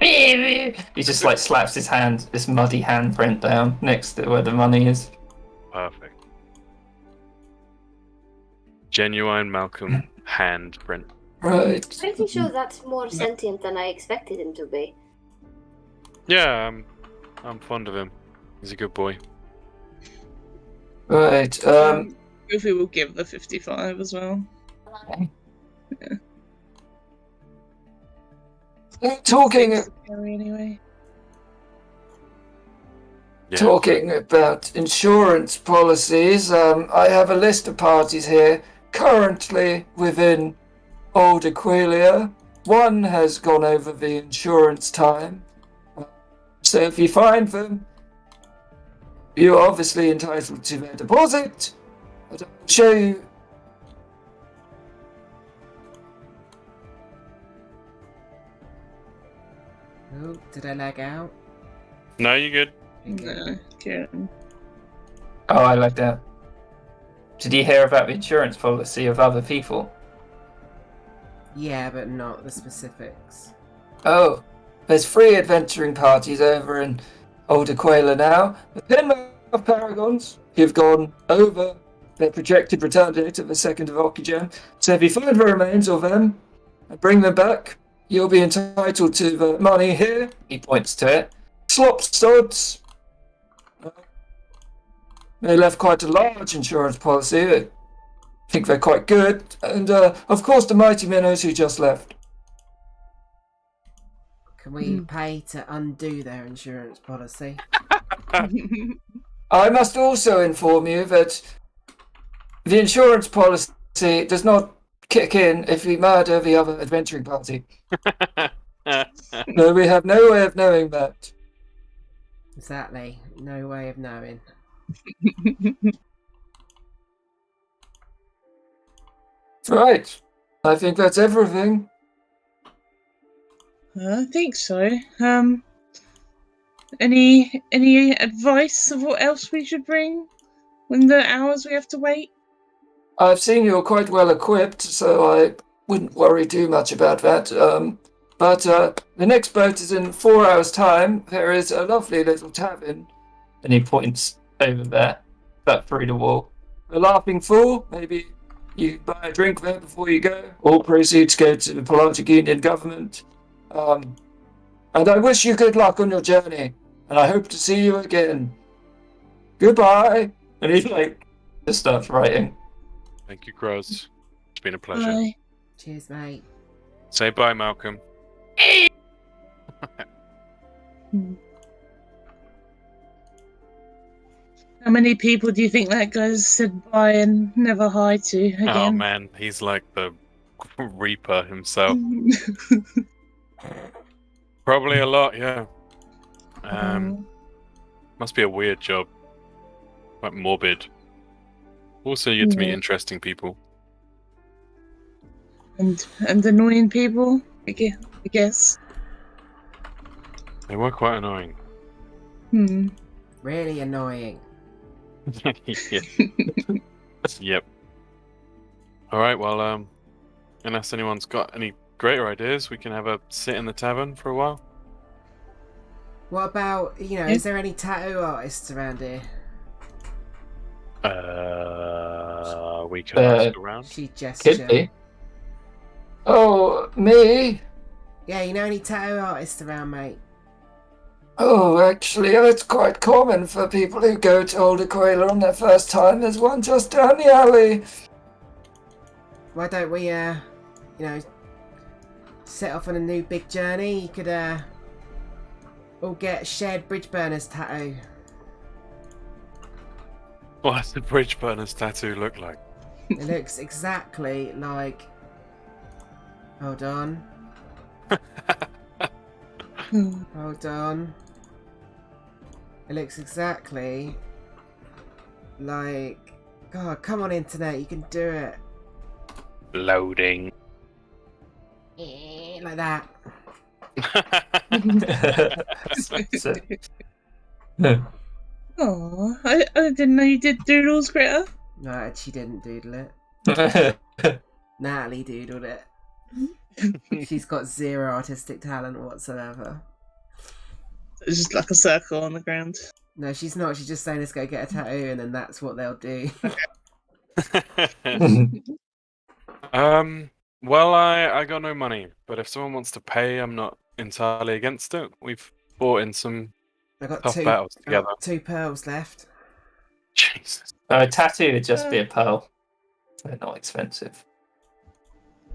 Speaker 2: He just like slaps his hand, this muddy handprint down next to where the money is.
Speaker 4: Perfect. Genuine Malcolm handprint.
Speaker 2: Right.
Speaker 6: Pretty sure that's more sentient than I expected him to be.
Speaker 4: Yeah, I'm fond of him. He's a good boy.
Speaker 2: Right.
Speaker 3: Goofy will give the 55 as well.
Speaker 2: Talking
Speaker 3: Six to carry anyway.
Speaker 4: Yeah.
Speaker 2: Talking about insurance policies, I have a list of parties here currently within Old Aquilia. One has gone over the insurance time. So if you find them, you're obviously entitled to their deposit. But I'll show you.
Speaker 1: Oh, did I lag out?
Speaker 4: No, you good?
Speaker 3: No, Kieran.
Speaker 2: Oh, I like that. Did you hear about the insurance policy of other people?
Speaker 1: Yeah, but not the specifics.
Speaker 2: Oh, there's 3 adventuring parties over in Old Aquila now. The Pinmouth Paragons have gone over their projected return date of the 2nd of Occupation. So if you find the remains of them and bring them back, you'll be entitled to the money here. He points to it. Slop Stods. They left quite a large insurance policy. I think they're quite good. And, of course, the Mighty Minnows who just left.
Speaker 1: Can we pay to undo their insurance policy?
Speaker 2: I must also inform you that the insurance policy does not kick in if we murder the other adventuring party. No, we have no way of knowing that.
Speaker 1: Exactly. No way of knowing.
Speaker 2: Right. I think that's everything.
Speaker 3: I think so. Any advice of what else we should bring when the hours we have to wait?
Speaker 2: I've seen you're quite well equipped, so I wouldn't worry too much about that. But the next boat is in 4 hours' time. There is a lovely little tavern. And he points over there, back through the wall. The Laughing Fool, maybe you buy a drink there before you go. All proceeds go to the Pelagic Union government. And I wish you good luck on your journey. And I hope to see you again. Goodbye. And he just starts writing.
Speaker 4: Thank you, Groz. It's been a pleasure.
Speaker 3: Bye.
Speaker 1: Cheers, mate.
Speaker 4: Say bye, Malcolm.
Speaker 3: How many people do you think that guy's said bye and never hi to again?
Speaker 4: Oh man, he's like the Reaper himself. Probably a lot, yeah. Must be a weird job. Quite morbid. Also, you get to meet
Speaker 3: Yeah.
Speaker 4: interesting people.
Speaker 3: and annoying people, I guess.
Speaker 4: They were quite annoying.
Speaker 1: Really annoying.
Speaker 4: Yeah. Yep. Alright, well, unless anyone's got any greater ideas, we can have a sit in the tavern for a while.
Speaker 1: What about, is there any tattoo artists around here?
Speaker 4: We can ask around.
Speaker 1: She gestured.
Speaker 2: Could be. Oh, me?
Speaker 1: Yeah, any tattoo artists around, mate?
Speaker 2: Oh, actually, it's quite common for people who go to Old Aquila on their first time. There's one just down the alley.
Speaker 1: Why don't we, set off on a new big journey? You could, all get shared bridge burners tattoo.
Speaker 4: What does the bridge burner's tattoo look like?
Speaker 1: It looks exactly like... Hold on. Hold on. It looks exactly like God, come on, internet, you can do it.
Speaker 4: Loading.
Speaker 1: Like that.
Speaker 2: So,
Speaker 3: Oh, I didn't know you did doodles, Greta.
Speaker 1: No, she didn't doodle it. Natalie doodled it. She's got zero artistic talent whatsoever.
Speaker 3: It's just like a circle on the ground.
Speaker 1: No, she's not. She's just saying let's go get a tattoo, and then that's what they'll do.
Speaker 4: Well, I got no money, but if someone wants to pay, I'm not entirely against it. We've bought in some
Speaker 1: I got
Speaker 4: tough
Speaker 1: two.
Speaker 4: battles
Speaker 1: I got
Speaker 4: together.
Speaker 1: 2 pearls left.
Speaker 4: Jesus.
Speaker 2: A tattoo would just be a pearl. They're not expensive.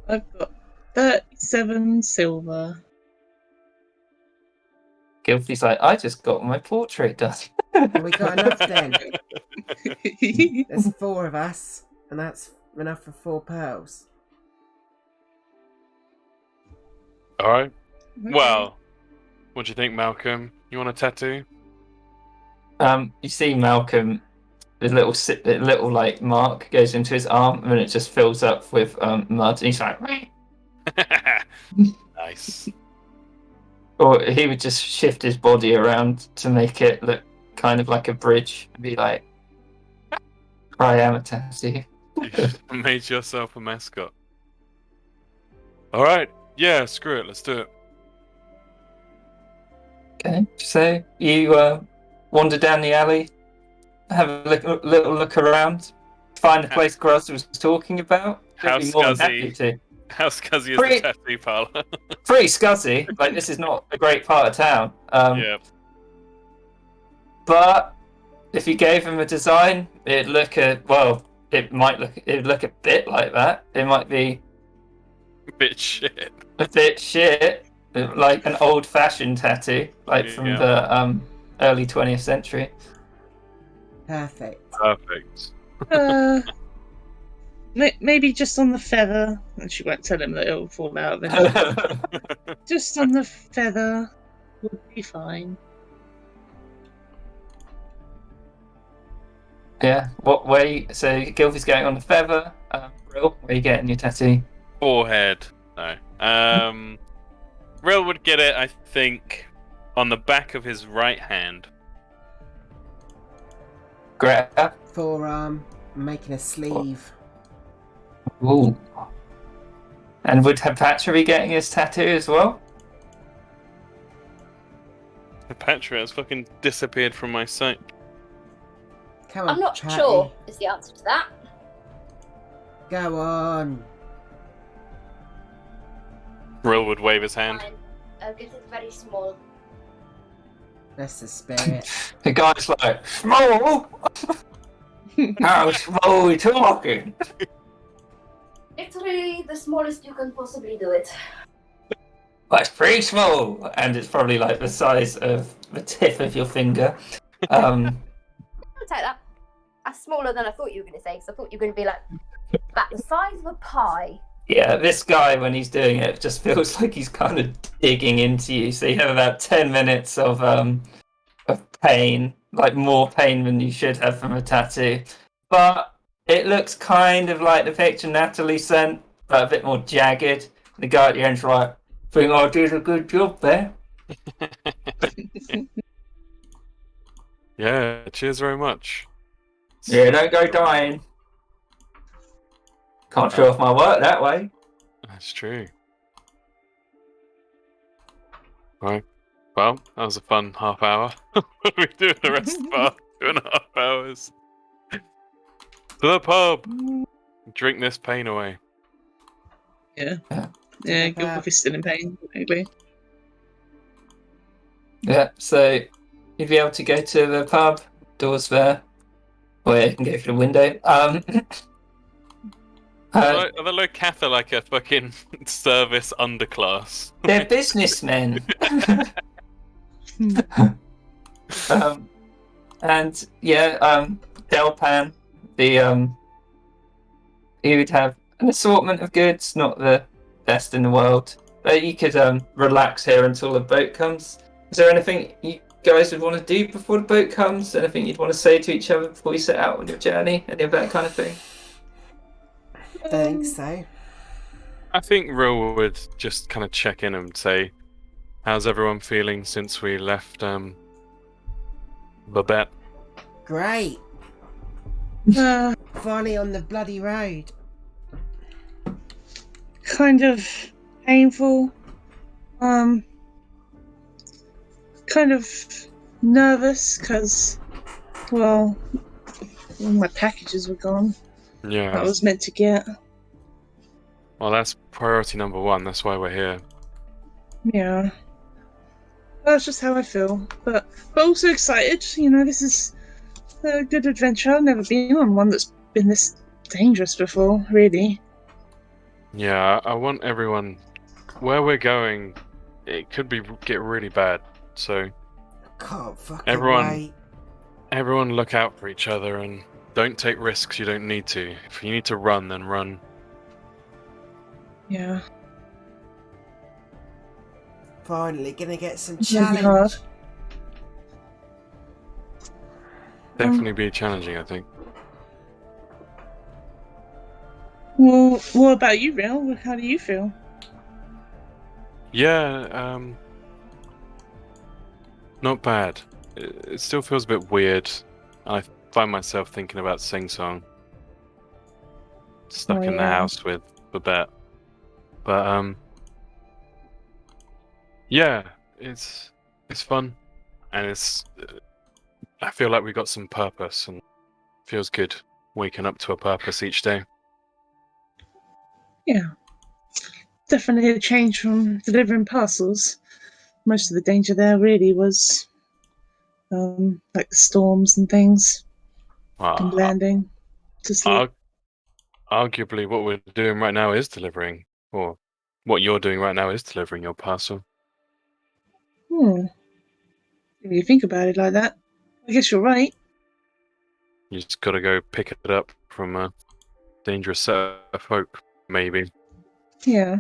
Speaker 3: I've got 37 silver.
Speaker 2: Gilfy's like, I just got my portrait done.
Speaker 1: Well, we got enough then. There's 4 of us, and that's enough for 4 pearls.
Speaker 4: All right. Well, what do you think, Malcolm? You want a tattoo?
Speaker 2: You see Malcolm, the little like mark goes into his arm, and it just fills up with mud. And he's like,
Speaker 4: Nice.
Speaker 2: or he would just shift his body around to make it look kind of like a bridge, and be like, I am a tattoo.
Speaker 4: You made yourself a mascot. All right. Yeah, screw it. Let's do it.
Speaker 2: Okay, so you wander down the alley, have a little look around, find the place Gross was talking about.
Speaker 4: How
Speaker 2: Be more than
Speaker 4: scuzzy.
Speaker 2: happy to.
Speaker 4: How scuzzy is
Speaker 2: Pretty-
Speaker 4: the tattoo parlor?
Speaker 2: Pretty scuzzy. Like, this is not a great part of town.
Speaker 4: Yeah.
Speaker 2: But if you gave him a design, it'd look it'd look a bit like that. It might be
Speaker 4: Bit shit.
Speaker 2: a bit shit, like an old-fashioned tattoo, like from
Speaker 4: Yeah.
Speaker 2: the early 20th century.
Speaker 1: Perfect.
Speaker 4: Perfect.
Speaker 3: Maybe just on the feather. And she won't tell him that it'll fall out. Then. Just on the feather would be fine.
Speaker 2: Yeah. What way? So Gilfy's going on the feather. Real, where are you getting your tattoo?
Speaker 4: Forehead. No. Rill would get it, I think, on the back of his right hand.
Speaker 2: Greta.
Speaker 1: Forearm. I'm making a sleeve.
Speaker 2: Ooh. And would Hepatra be getting his tattoo as well?
Speaker 4: Patra has fucking disappeared from my sight.
Speaker 1: Come on,
Speaker 6: I'm not
Speaker 1: Patty.
Speaker 6: sure is the answer to that.
Speaker 1: Go on.
Speaker 4: Rill would wave his hand.
Speaker 6: Fine. This is very small.
Speaker 1: That's the spirit.
Speaker 2: The guy's like, small? How small are we talking?
Speaker 6: Literally the smallest you can possibly do it.
Speaker 2: That's pretty small. And it's probably like the size of the tip of your finger.
Speaker 6: I'll take that. That's smaller than I thought you were going to say, because I thought you were going to be like, about the size of a pie.
Speaker 2: Yeah, this guy, when he's doing it, just feels like he's kind of digging into you. So you have about 10 minutes of pain, like more pain than you should have from a tattoo. But it looks kind of like the picture Natalie sent, but a bit more jagged. The guy at the end's like, think I did a good job there.
Speaker 4: Yeah, cheers very much.
Speaker 2: Yeah, don't go dying. Can't show off my work that way.
Speaker 4: That's true. Right. Well, that was a fun half hour. What are we doing the rest of our 2.5 hours? To the pub! Drink this pain away.
Speaker 3: Yeah,
Speaker 1: Like
Speaker 3: Gilbert
Speaker 1: that.
Speaker 3: is still in pain, maybe.
Speaker 2: Yeah, so you'd be able to go to the pub, doors there, or you can go through the window.
Speaker 4: Are the Locatha like a fucking service underclass?
Speaker 2: They're businessmen. And yeah, Delpan, he would have an assortment of goods, not the best in the world. But you could relax here until the boat comes. Is there anything guys would want to do before the boat comes? Anything you'd want to say to each other before you set out on your journey? Any of that kind of thing?
Speaker 1: Think so.
Speaker 4: I think Ro would just kind of check in and say, how's everyone feeling since we left Babette?
Speaker 1: Great.
Speaker 3: Uh,
Speaker 1: Finally on the bloody road.
Speaker 3: kind of painful. Kind of nervous because, well, all my packages were gone.
Speaker 4: Yeah.
Speaker 3: That I was meant to get.
Speaker 4: Well, that's priority number one. That's why we're here.
Speaker 3: Yeah. That's just how I feel. But also excited. You know, this is a good adventure. I've never been on one that's been this dangerous before, really.
Speaker 4: Yeah, I want everyone. Where we're going, it could get really bad. So
Speaker 1: Can't fucking
Speaker 4: Everyone-
Speaker 1: wait.
Speaker 4: everyone, look out for each other and don't take risks you don't need to. If you need to run, then run.
Speaker 3: Yeah.
Speaker 1: Finally gonna get some
Speaker 3: It's gonna be
Speaker 1: challenge.
Speaker 3: hard.
Speaker 4: Definitely be challenging, I think.
Speaker 3: Well, what about you, Real? How do you feel?
Speaker 4: Yeah, not bad. It still feels a bit weird. I find myself thinking about Sing Song. Stuck
Speaker 3: Oh,
Speaker 4: in the
Speaker 3: yeah.
Speaker 4: house with Babette. But yeah, it's fun, and it's. I feel like we got some purpose, and feels good waking up to a purpose each day.
Speaker 3: Yeah. Definitely a change from delivering parcels. Most of the danger there really was like the storms and things and landing to sleep.
Speaker 4: Arguably, what we're doing right now is delivering, or what you're doing right now is delivering your parcel.
Speaker 3: If you think about it like that, I guess you're right.
Speaker 4: You just gotta go pick it up from a dangerous set of folk, maybe.
Speaker 3: Yeah.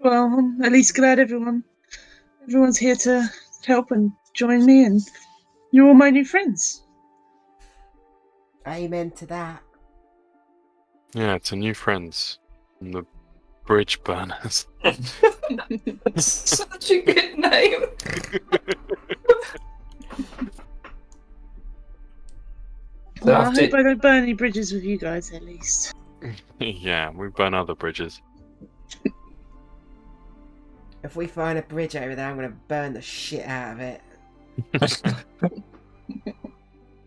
Speaker 3: Well, I'm at least glad everyone's here to help and join me, and you're all my new friends.
Speaker 1: Amen to that.
Speaker 4: Yeah, to new friends from the Bridge Burners.
Speaker 2: Such a good name. So
Speaker 3: Well, I
Speaker 2: after-
Speaker 3: hope I don't burn any bridges with you guys, at least.
Speaker 4: Yeah, we burn other bridges.
Speaker 1: If we find a bridge over there, I'm gonna burn the shit out of it.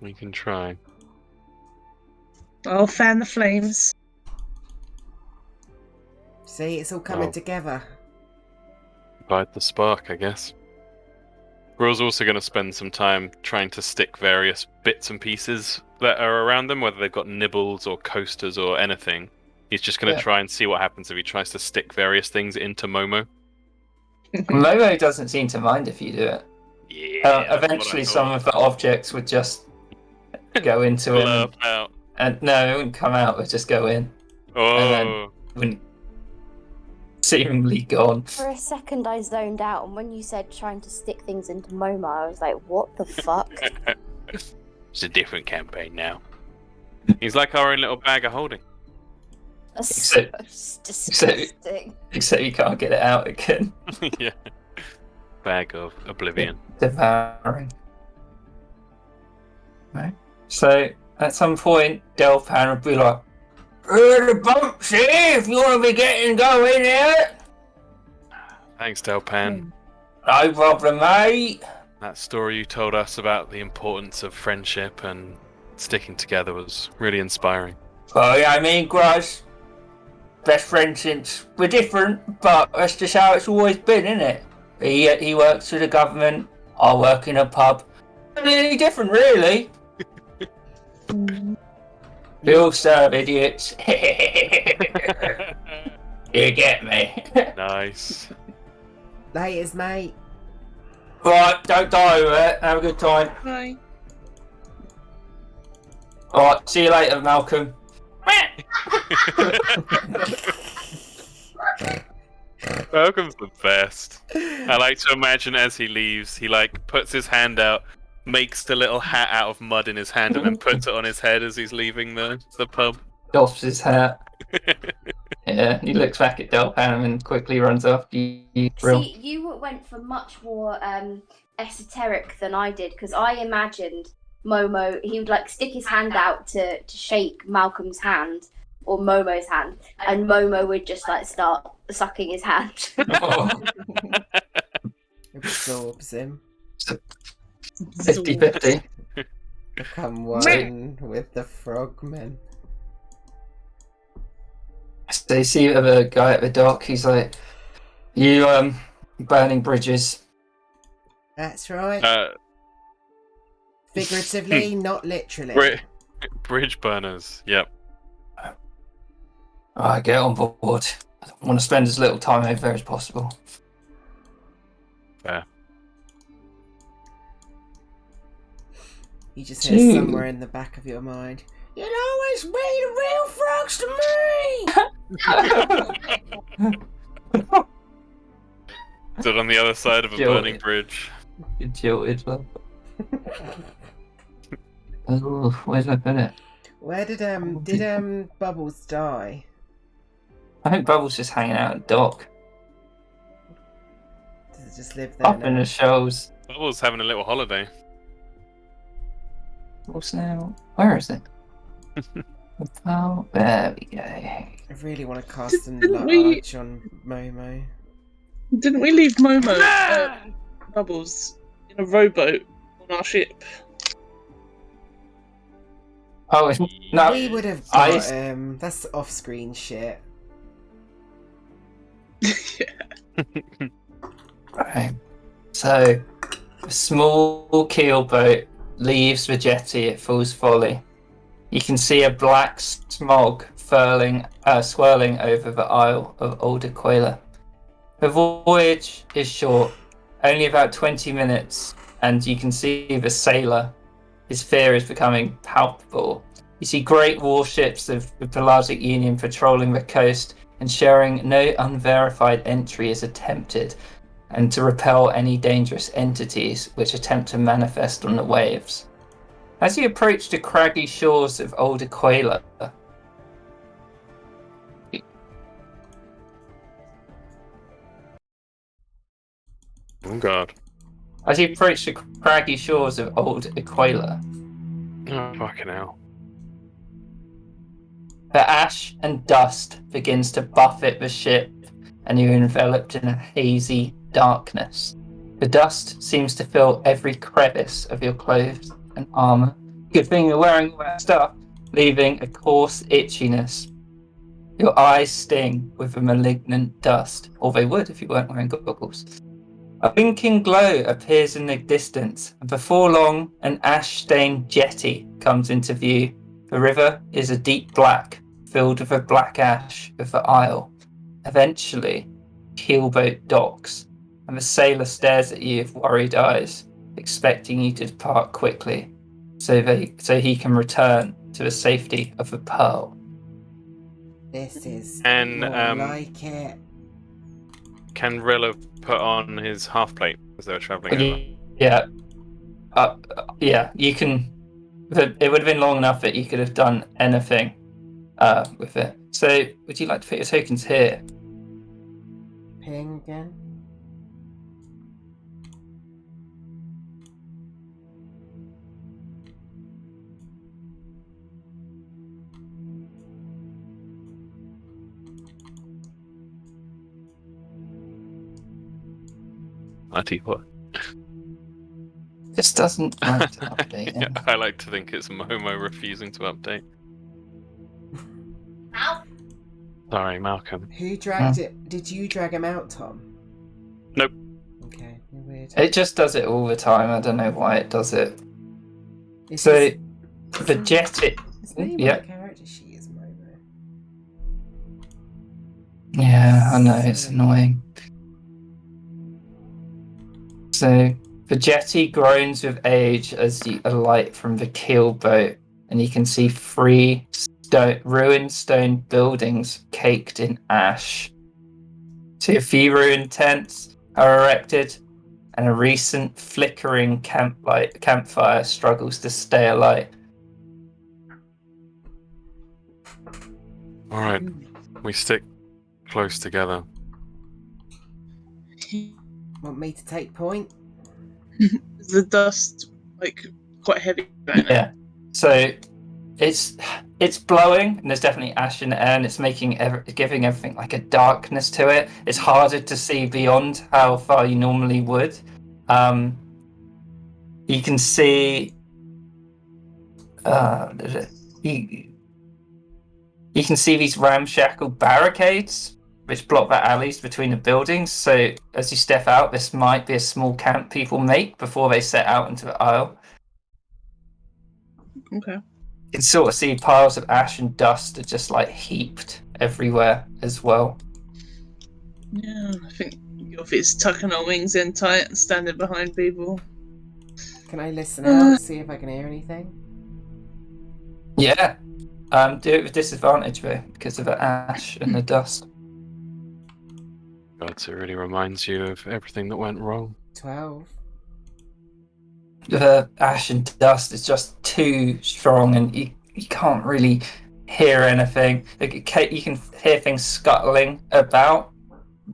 Speaker 4: We can try.
Speaker 3: I'll fan the flames.
Speaker 1: See, it's all coming
Speaker 4: Well.
Speaker 1: together.
Speaker 4: Light the spark, I guess. Will's also going to spend some time trying to stick various bits and pieces that are around them, whether they've got nibbles or coasters or anything. He's just going to
Speaker 2: Yeah.
Speaker 4: try and see what happens if he tries to stick various things into Momo.
Speaker 2: Momo doesn't seem to mind if you do it.
Speaker 4: Yeah.
Speaker 2: Eventually, some of the objects would just go into him,
Speaker 4: Blurb out.
Speaker 2: and no, it wouldn't come out. It would just go in,
Speaker 4: Oh.
Speaker 2: wouldn't seemingly gone.
Speaker 6: For a second, I zoned out, and when you said trying to stick things into MoMA, I was like, what the fuck?
Speaker 4: It's a different campaign now. He's like our own little bag of holding.
Speaker 6: That's so disgusting.
Speaker 2: Except you can't get it out again.
Speaker 4: Yeah. Bag of oblivion.
Speaker 2: Devouring. Right. So at some point, Delpan would be like, the boat's here if you want to be getting going here.
Speaker 4: Thanks, Delpan.
Speaker 2: No problem, mate.
Speaker 4: That story you told us about the importance of friendship and sticking together was really inspiring.
Speaker 2: Well, yeah, I mean, Gruz, best friend since we're different, but that's just how it's always been, isn't it? He works for the government, I work in a pub. Not any different, really. We all serve idiots. You get me.
Speaker 4: Nice.
Speaker 1: Laters, mate.
Speaker 2: Right, don't die with it. Have a good time.
Speaker 3: Bye.
Speaker 2: Alright, see you later, Malcolm.
Speaker 4: Malcolm's the best. I like to imagine as he leaves, he like puts his hand out, makes the little hat out of mud in his hand, and then puts it on his head as he's leaving the pub.
Speaker 2: Doffs his hat. Yeah, he looks back at Delpham and quickly runs after you.
Speaker 6: See, you went for much more esoteric than I did, because I imagined Momo, he would like stick his hand out to shake Malcolm's hand or Momo's hand, and Momo would just like start sucking his hand.
Speaker 1: Absorbs him.
Speaker 2: 50-50.
Speaker 1: Become one with the frogmen.
Speaker 2: So you see the guy at the dock, he's like, you burning bridges.
Speaker 1: That's right. Figuratively, not literally.
Speaker 4: Bridge burners, yep.
Speaker 2: Alright, get on board. I want to spend as little time over there as possible.
Speaker 4: Fair.
Speaker 1: You just hear somewhere in the back of your mind, "You'll always be the real frogs to me!"
Speaker 4: Stood on the other side of a burning bridge.
Speaker 2: You jilted, love. Oh, where's my pen?
Speaker 1: Where did Bubbles die?
Speaker 2: I think Bubbles just hanging out at dock.
Speaker 1: Does it just live there
Speaker 2: Up
Speaker 1: now?
Speaker 2: in the shoals.
Speaker 4: Bubbles having a little holiday.
Speaker 2: What's now? Where is it? Oh, there we go.
Speaker 1: I really want to cast an
Speaker 3: Didn't we-
Speaker 1: large on Momo.
Speaker 3: Didn't we leave Momo, Bubbles, in a rowboat on our ship?
Speaker 2: Oh, no.
Speaker 1: We would have
Speaker 2: I-
Speaker 1: got that's off-screen shit.
Speaker 2: Right. So, a small keel boat leaves the jetty at Fool's Folly. You can see a black smog swirling over the Isle of Old Aquila. The voyage is short, only about 20 minutes, and you can see the sailor. His fear is becoming palpable. You see great warships of the Pelagic Union patrolling the coast, ensuring no unverified entry is attempted, and to repel any dangerous entities which attempt to manifest on the waves. As you approach the craggy shores of Old Aquila,
Speaker 4: Oh god.
Speaker 2: as you approach the craggy shores of Old Aquila,
Speaker 4: Oh fucking hell.
Speaker 2: the ash and dust begins to buffet the ship, and you're enveloped in a hazy darkness. The dust seems to fill every crevice of your clothes and armor. Good thing you're wearing all that stuff, leaving a coarse itchiness. Your eyes sting with the malignant dust, or they would if you weren't wearing goggles. A blinking glow appears in the distance, and before long, an ash-stained jetty comes into view. The river is a deep black, filled with the black ash of the isle. Eventually, keelboat docks, and the sailor stares at you with worried eyes, expecting you to depart quickly, so he can return to the safety of the Pearl.
Speaker 1: This is
Speaker 4: And,
Speaker 1: more like it.
Speaker 4: Can Rilla put on his half plate as they were travelling over?
Speaker 2: Yeah. Yeah, you can. It would have been long enough that you could have done anything with it. So, would you like to put your tokens here?
Speaker 1: Ping again.
Speaker 4: I tell you what.
Speaker 2: This doesn't like to update it.
Speaker 4: I like to think it's Momo refusing to update.
Speaker 5: Ow.
Speaker 4: Sorry, Malcolm.
Speaker 1: Who dragged it? Did you drag him out, Tom?
Speaker 4: Nope.
Speaker 1: Okay, weird.
Speaker 2: It just does it all the time. I don't know why it does it.
Speaker 1: Is
Speaker 2: So,
Speaker 1: his-
Speaker 2: the jetty.
Speaker 1: His name
Speaker 2: Yeah.
Speaker 1: on the character sheet is Momo.
Speaker 2: Yeah, I know, it's annoying. So, the jetty groans with age as you alight from the keel boat, and you can see ruined stone buildings caked in ash. See a few ruined tents are erected, and a recent flickering campfire struggles to stay alight.
Speaker 4: All right, we stick close together.
Speaker 1: Want me to take point?
Speaker 3: Is the dust like quite heavy right now?
Speaker 2: Yeah. So it's blowing, and there's definitely ash in the air, and it's giving everything like a darkness to it. It's harder to see beyond how far you normally would. You can see. You can see these ramshackle barricades which block the alleys between the buildings. So as you step out, this might be a small camp people make before they set out into the aisle.
Speaker 3: Okay.
Speaker 2: You can sort of see piles of ash and dust are just like heaped everywhere as well.
Speaker 3: Yeah, I think Gilfie's tucking her wings in tight and standing behind people.
Speaker 1: Can I listen out, see if I can hear anything?
Speaker 2: Yeah. Do it with disadvantage though, because of the ash and the dust.
Speaker 4: But it really reminds you of everything that went wrong.
Speaker 1: 12.
Speaker 2: The ash and dust is just too strong, and you can't really hear anything. You can hear things scuttling about,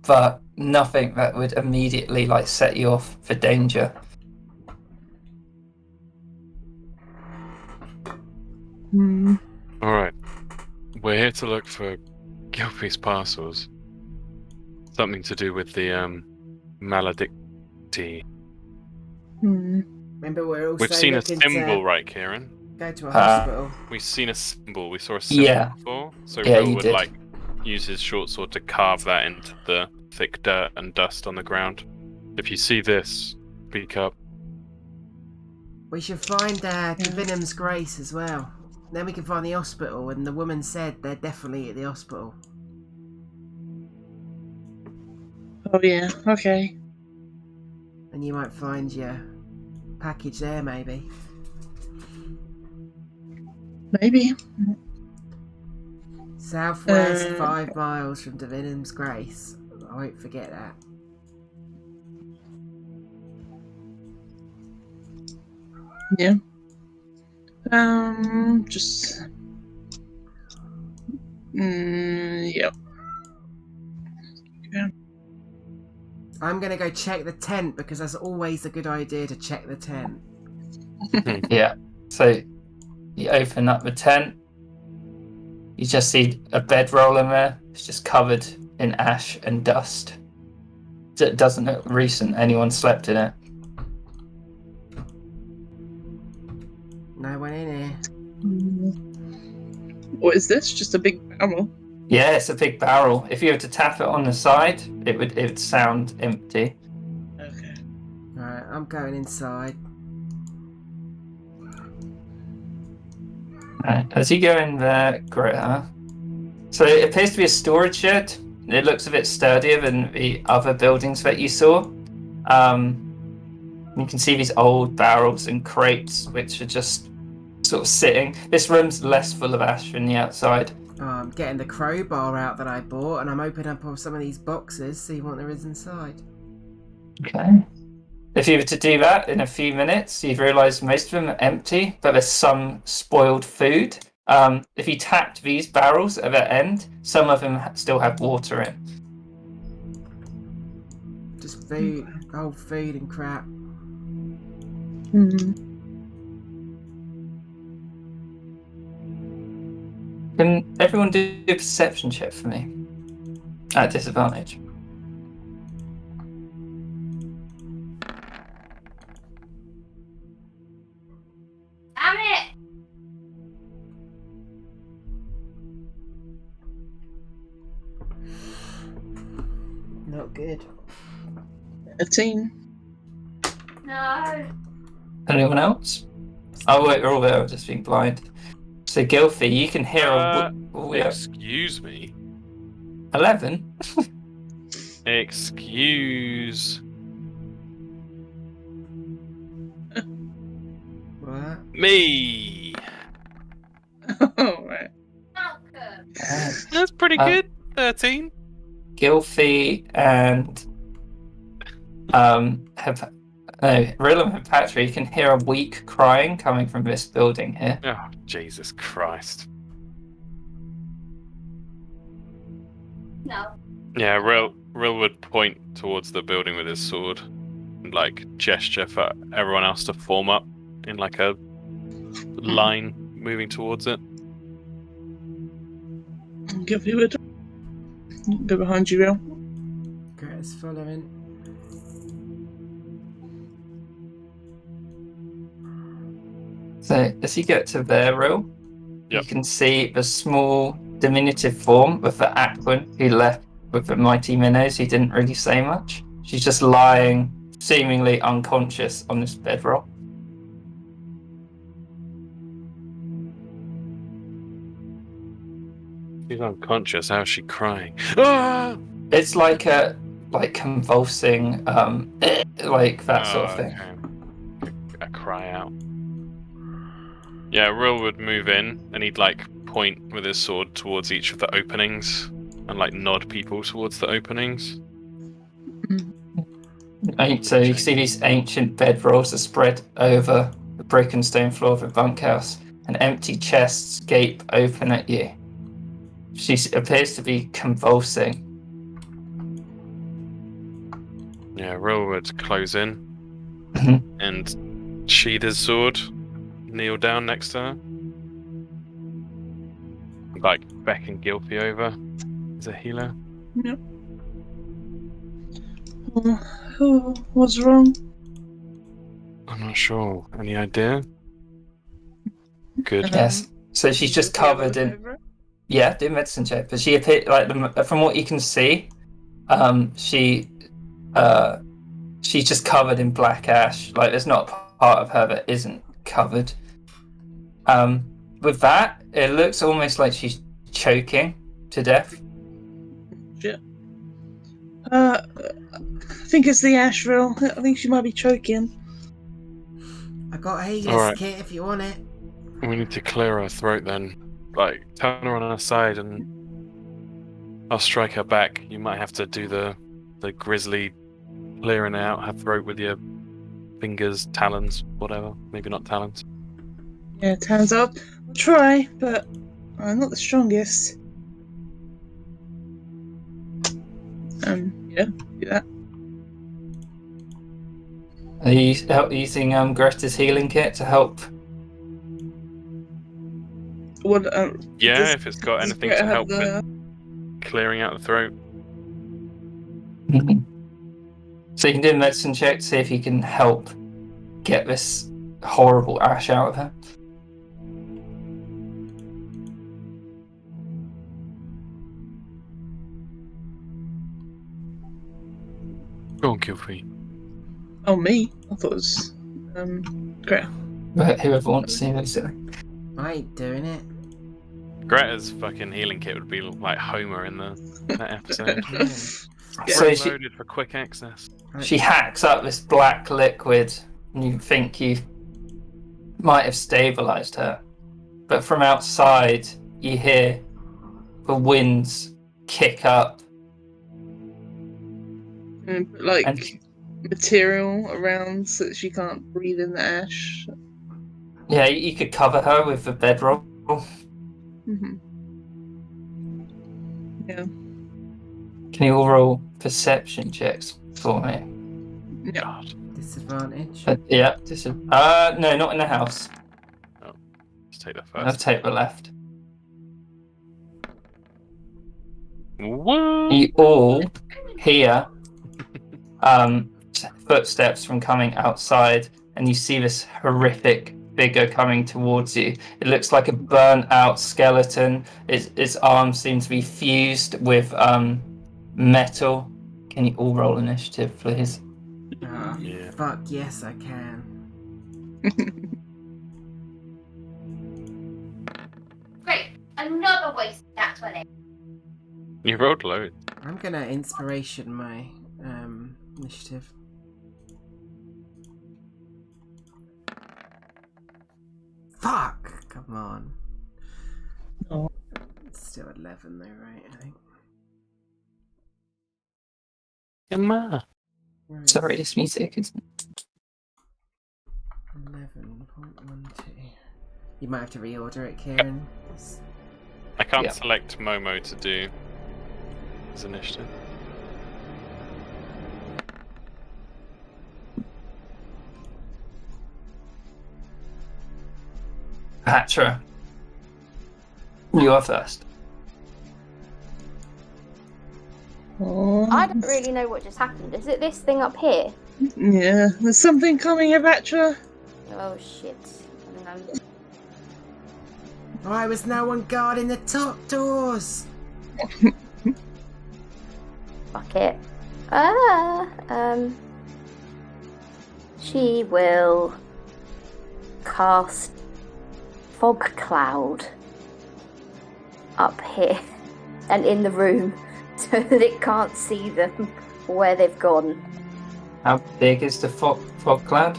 Speaker 2: but nothing that would immediately like set you off for danger.
Speaker 4: All right, we're here to look for Gilfie's parcels. Something to do with the maledicti.
Speaker 1: Remember, we're also
Speaker 4: We've seen a
Speaker 1: looking
Speaker 4: symbol,
Speaker 1: to
Speaker 4: right, Kieran?
Speaker 1: go to a hospital.
Speaker 4: We've seen a symbol. We saw a symbol
Speaker 2: Yeah.
Speaker 4: before. So
Speaker 2: Yeah,
Speaker 4: Will
Speaker 2: you
Speaker 4: would
Speaker 2: did.
Speaker 4: like use his short sword to carve that into the thick dirt and dust on the ground. If you see this, speak up.
Speaker 1: We should find Venom's Grace as well. Then we can find the hospital, and the woman said they're definitely at the hospital.
Speaker 3: Oh yeah, okay.
Speaker 1: And you might find your package there, maybe.
Speaker 3: Maybe.
Speaker 1: Southwest, 5 miles from Venom's Grace. I won't forget that.
Speaker 3: Yeah. Just. Yep. Yeah.
Speaker 1: I'm gonna go check the tent because that's always a good idea to check the tent.
Speaker 2: Yeah. So you open up the tent. You just see a bedroll in there. It's just covered in ash and dust. It doesn't look recent. Anyone slept in it.
Speaker 1: No one in here.
Speaker 3: What is this? Just a big barrel?
Speaker 2: Yeah, it's a big barrel. If you were to tap it on the side, it would sound empty.
Speaker 3: Okay.
Speaker 1: Right, I'm going inside.
Speaker 2: Right, as you go in there, Greta. So it appears to be a storage shed. It looks a bit sturdier than the other buildings that you saw. You can see these old barrels and crates which are just sort of sitting. This room's less full of ash than the outside.
Speaker 1: I'm getting the crowbar out that I bought, and I'm opening up some of these boxes, see what there is inside.
Speaker 2: Okay. If you were to do that in a few minutes, you'd realise most of them are empty, but there's some spoiled food. If you tapped these barrels at the end, some of them still have water in.
Speaker 1: Just food, old food and crap.
Speaker 2: Can everyone do a perception check for me? At disadvantage.
Speaker 5: Damn it!
Speaker 1: Not good.
Speaker 3: 13.
Speaker 5: No.
Speaker 2: Anyone else? Oh wait, we're all there, just being blind. So Gilfie, you can hear
Speaker 4: Excuse me.
Speaker 2: 11?
Speaker 4: Excuse
Speaker 1: What?
Speaker 4: me.
Speaker 3: Alright.
Speaker 5: Malcolm.
Speaker 4: That's pretty good. 13.
Speaker 2: Gilfie and Rillam and Patrick, you can hear a weak crying coming from this building here.
Speaker 4: Oh, Jesus Christ.
Speaker 5: No.
Speaker 4: Yeah, Rill would point towards the building with his sword and like gesture for everyone else to form up in like a line moving towards it.
Speaker 3: Give you a go behind you, Real.
Speaker 1: Greta's following.
Speaker 2: So as you get to their row,
Speaker 4: Yep.
Speaker 2: you can see the small diminutive form of the Aquan who left with the mighty minnows who didn't really say much. She's just lying, seemingly unconscious on this bedrock.
Speaker 4: She's unconscious. How's she crying? Ah!
Speaker 2: It's like a convulsing, like that sort of thing.
Speaker 4: Okay. A cry out. Yeah, Rill would move in and he'd like point with his sword towards each of the openings and like nod people towards the openings.
Speaker 2: So you see these ancient bedrolls are spread over the broken stone floor of a bunkhouse, and empty chests gape open at you. She appears to be convulsing.
Speaker 4: Yeah, Rill would close in
Speaker 2: Mhm.
Speaker 4: and sheath his sword, kneel down next to her, like beckon Gilfie over as a healer.
Speaker 3: Yep. What's wrong?
Speaker 4: I'm not sure. Any idea? Good.
Speaker 2: Yes. So she's just covered in. Yeah, do a medicine check. But she appeared from what you can see, she's just covered in black ash. Like there's not a part of her that isn't covered. With that, it looks almost like she's choking to death.
Speaker 3: Shit. I think it's the ash, Real. I think she might be choking.
Speaker 1: I got a healer's
Speaker 4: Alright.
Speaker 1: kit if you want it.
Speaker 4: We need to clear her throat then. Like, turn her on her side and I'll strike her back. You might have to do the grisly clearing out her throat with your fingers, talons, whatever. Maybe not talons.
Speaker 3: Yeah, turns up. I'll try, but I'm not the strongest. Yeah, do that.
Speaker 2: Are you using Greta's healing kit to help?
Speaker 3: What?
Speaker 4: Yeah,
Speaker 3: does-
Speaker 4: if it's got
Speaker 3: does
Speaker 4: anything
Speaker 3: Greta
Speaker 4: to
Speaker 3: have
Speaker 4: help
Speaker 3: the-
Speaker 4: with clearing out the throat.
Speaker 2: So you can do a medicine check to see if you can help get this horrible ash out of her.
Speaker 4: Go on, Gilfie.
Speaker 3: Oh, me? I thought it was Greta.
Speaker 2: But whoever wants to, basically.
Speaker 1: I ain't doing it.
Speaker 4: Greta's fucking healing kit would be like Homer in that episode.
Speaker 3: Yeah.
Speaker 2: So she,
Speaker 4: Loaded for quick access.
Speaker 2: she hacks up this black liquid, and you think you might have stabilized her. But from outside, you hear the winds kick up.
Speaker 3: Like
Speaker 2: And
Speaker 3: material around so that she can't breathe in the ash.
Speaker 2: yeah, you could cover her with the bedroll.
Speaker 3: Mm-hmm. Yeah.
Speaker 2: Can you all roll perception checks for me?
Speaker 3: Yeah.
Speaker 4: God.
Speaker 1: Disadvantage.
Speaker 2: Yeah, no, not in the house.
Speaker 4: Let's take the
Speaker 2: I'll
Speaker 4: first.
Speaker 2: take the left.
Speaker 4: What?
Speaker 2: You all hear footsteps from coming outside, and you see this horrific figure coming towards you. It looks like a burnt out skeleton. Its arms seem to be fused with metal. Can you all roll initiative, please?
Speaker 1: Ah,
Speaker 4: Yeah.
Speaker 1: fuck yes I can.
Speaker 5: Great. Another waste. That's what it.
Speaker 4: You rolled loads.
Speaker 1: I'm gonna inspiration my initiative. Fuck! Come on.
Speaker 3: Oh.
Speaker 1: It's still 11 though, right? I think.
Speaker 4: Emma.
Speaker 1: Where
Speaker 2: Sorry,
Speaker 1: is
Speaker 2: this music is.
Speaker 1: 11.12. You might have to reorder it, Kieran.
Speaker 4: I can't
Speaker 2: Yeah.
Speaker 4: select Momo to do his initiative.
Speaker 2: Patra. You are first.
Speaker 3: Oh,
Speaker 6: I don't really know what just happened. Is it this thing up here?
Speaker 3: yeah, there's something coming, Avatra.
Speaker 6: Oh shit. Um,
Speaker 1: Why was no one guarding the top doors?
Speaker 6: fuck it. She will cast fog cloud up here and in the room so that it can't see them where they've gone.
Speaker 2: How big is the fog cloud?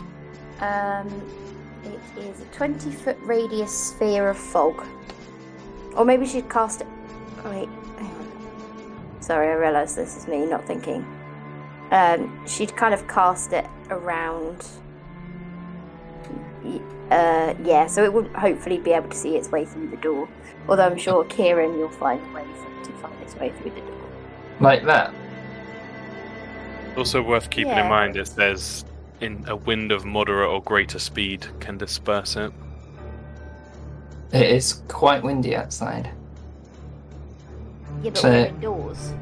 Speaker 6: It is a 20-foot radius sphere of fog. Or maybe she'd cast it. Oh, wait, hang on. Sorry, I realised this is me not thinking. She'd kind of cast it around. Yeah, so it wouldn't hopefully be able to see its way through the door. Although I'm sure Kieran, you'll find a way for it to find its way through the door.
Speaker 2: Like that?
Speaker 4: Also worth keeping
Speaker 6: Yeah.
Speaker 4: in mind it says in a wind of moderate or greater speed can disperse it.
Speaker 2: It is quite windy outside,
Speaker 6: Yeah, but
Speaker 2: So-
Speaker 6: we're indoors.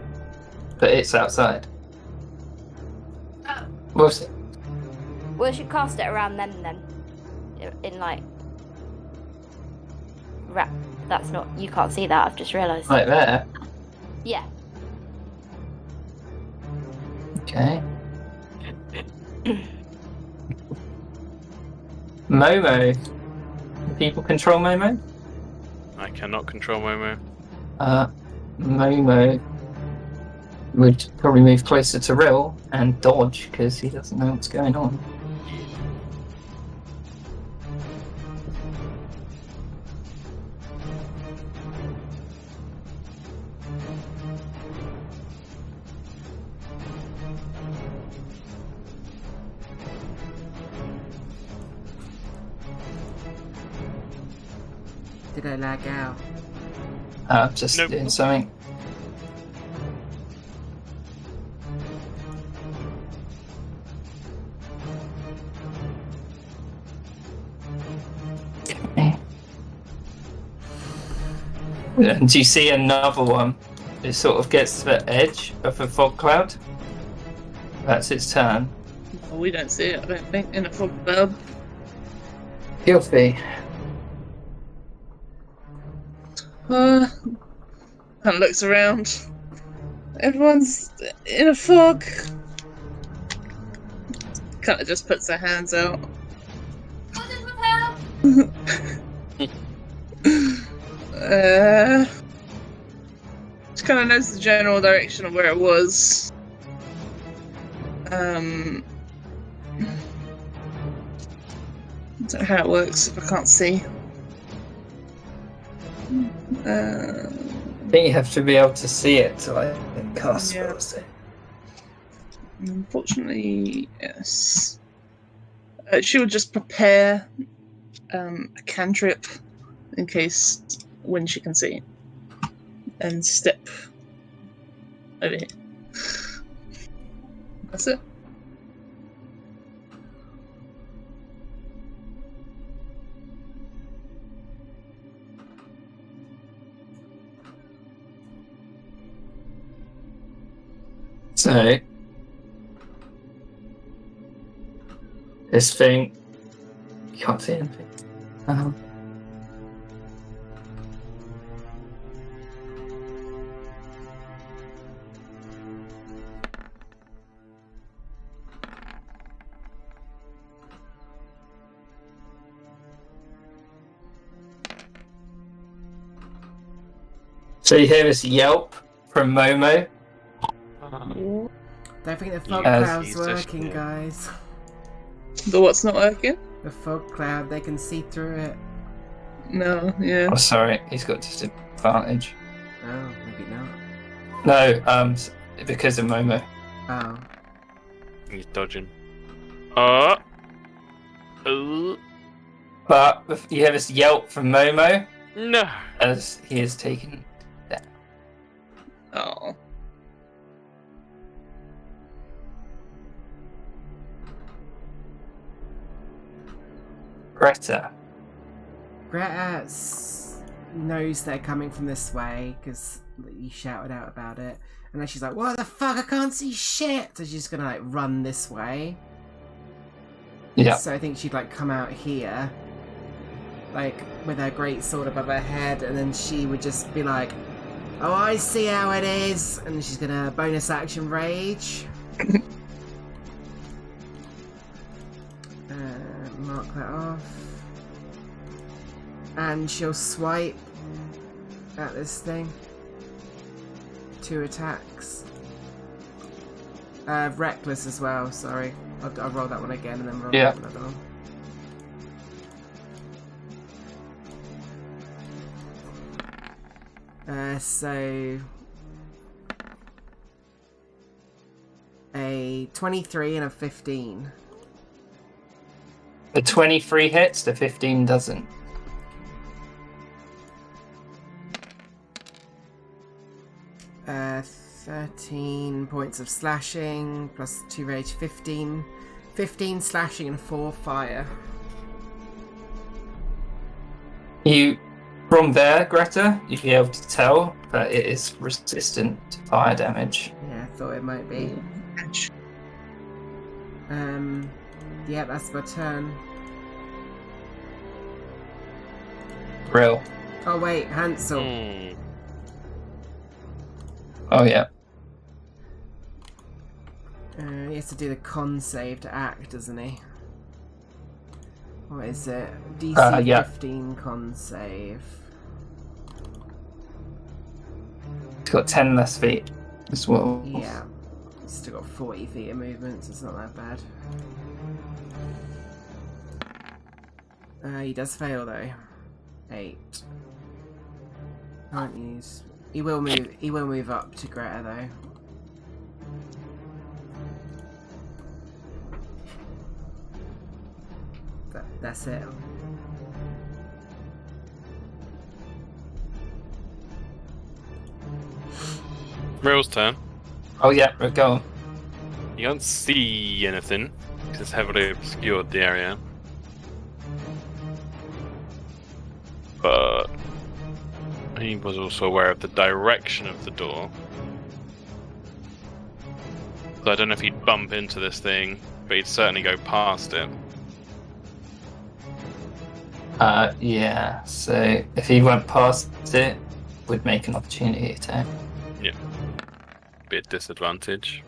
Speaker 2: but it's outside.
Speaker 5: Oh.
Speaker 2: We'll see.
Speaker 6: Well, she cast it around them then. In like. That's not. You can't see that, I've just realised.
Speaker 2: Like there.
Speaker 6: Yeah.
Speaker 2: Okay. Momo. Can people control Momo?
Speaker 4: I cannot control Momo.
Speaker 2: Momo would probably move closer to Rill and dodge because he doesn't know what's going on.
Speaker 1: Did I lag out?
Speaker 2: Just
Speaker 4: Nope.
Speaker 2: doing something. Okay. And do you see another one? It sort of gets to the edge of a fog cloud. That's its turn.
Speaker 3: Oh, we don't see it, I don't think, in a fog cloud.
Speaker 2: Gilfie.
Speaker 3: Kind of looks around. Everyone's in a fog. Kind of just puts her hands out.
Speaker 5: Wasn't repel.
Speaker 3: She kind of knows the general direction of where it was. I don't know how it works if I can't see.
Speaker 2: I think you have to be able to see it to like cast
Speaker 3: Yeah.
Speaker 2: spells.
Speaker 3: Unfortunately, yes. She would just prepare a cantrip in case when she can see, and step over here. That's it.
Speaker 2: So this thing, you can't see anything. So you hear this yelp from Momo.
Speaker 1: Don't think the fog
Speaker 2: Yes.
Speaker 1: cloud's
Speaker 4: Jesus,
Speaker 1: working,
Speaker 4: yeah.
Speaker 1: guys.
Speaker 3: The what's not working?
Speaker 1: The fog cloud, they can see through it.
Speaker 3: No, yeah.
Speaker 2: Oh, sorry, he's got disadvantage.
Speaker 1: Oh, maybe not.
Speaker 2: No, because of Momo.
Speaker 1: Oh.
Speaker 4: He's dodging. Ooh.
Speaker 2: But you hear this yelp from Momo
Speaker 4: No.
Speaker 2: as he is taken.
Speaker 3: Oh.
Speaker 2: Greta.
Speaker 1: Greta knows they're coming from this way because you shouted out about it. And then she's like, what the fuck? I can't see shit! So she's just gonna like run this way.
Speaker 2: Yeah.
Speaker 1: So I think she'd like come out here, like with her great sword above her head, and then she would just be like, oh, I see how it is! And then she's gonna bonus action rage. Mark that off. And she'll swipe at this thing. 2 attacks. Reckless as well, sorry. I'll roll that one again and then roll
Speaker 2: Yeah.
Speaker 1: another one. So a 23 and a 15.
Speaker 2: The 23 hits, the 15 doesn't.
Speaker 1: Uh, 13 points of slashing plus 2 rage, 15 slashing and 4 fire.
Speaker 2: From there, Greta, you'd be able to tell that it is resistant to fire damage.
Speaker 1: Yeah, I thought it might be.
Speaker 3: Ouch.
Speaker 1: Yeah, that's my turn.
Speaker 2: Real.
Speaker 1: Oh wait, Hansel.
Speaker 2: Oh yeah.
Speaker 1: He has to do the con save to act, doesn't he? What is it? DC
Speaker 2: yeah.
Speaker 1: 15 con save.
Speaker 2: It's got 10 less feet as well.
Speaker 1: Yeah. He's still got 40 feet of movement, so it's not that bad. He does fail though. 8. Can't use. He will move up to Greta though. That's it.
Speaker 4: Real's turn.
Speaker 2: Oh yeah, go on.
Speaker 4: You can't see anything because it's heavily obscured the area. But he was also aware of the direction of the door. So I don't know if he'd bump into this thing, but he'd certainly go past it.
Speaker 2: Yeah, so if he went past it, would make an opportunity attack.
Speaker 4: Yeah. Be at disadvantage.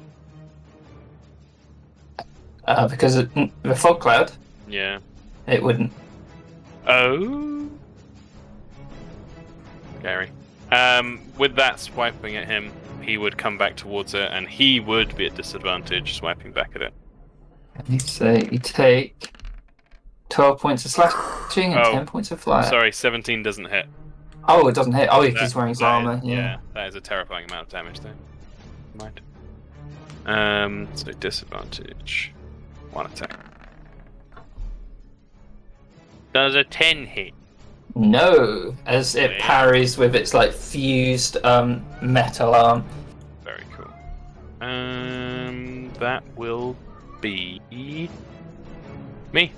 Speaker 2: Because the fog cloud,
Speaker 4: Yeah.
Speaker 2: it wouldn't.
Speaker 4: Oh. Scary. With that swiping at him, he would come back towards it, and he would be at disadvantage swiping back at it.
Speaker 2: So you take 12 points of slashing and
Speaker 4: Oh,
Speaker 2: 10 points of fire.
Speaker 4: Sorry, 17 doesn't hit.
Speaker 2: Oh, it doesn't hit. Oh, he's wearing his
Speaker 4: That
Speaker 2: armor.
Speaker 4: is-
Speaker 2: Yeah.
Speaker 4: that is a terrifying amount of damage there. Mind. So disadvantage. 1 attack. Does a 10 hit?
Speaker 2: No, as it
Speaker 4: Yeah.
Speaker 2: parries with its like fused metal arm.
Speaker 4: Very cool. That will be me.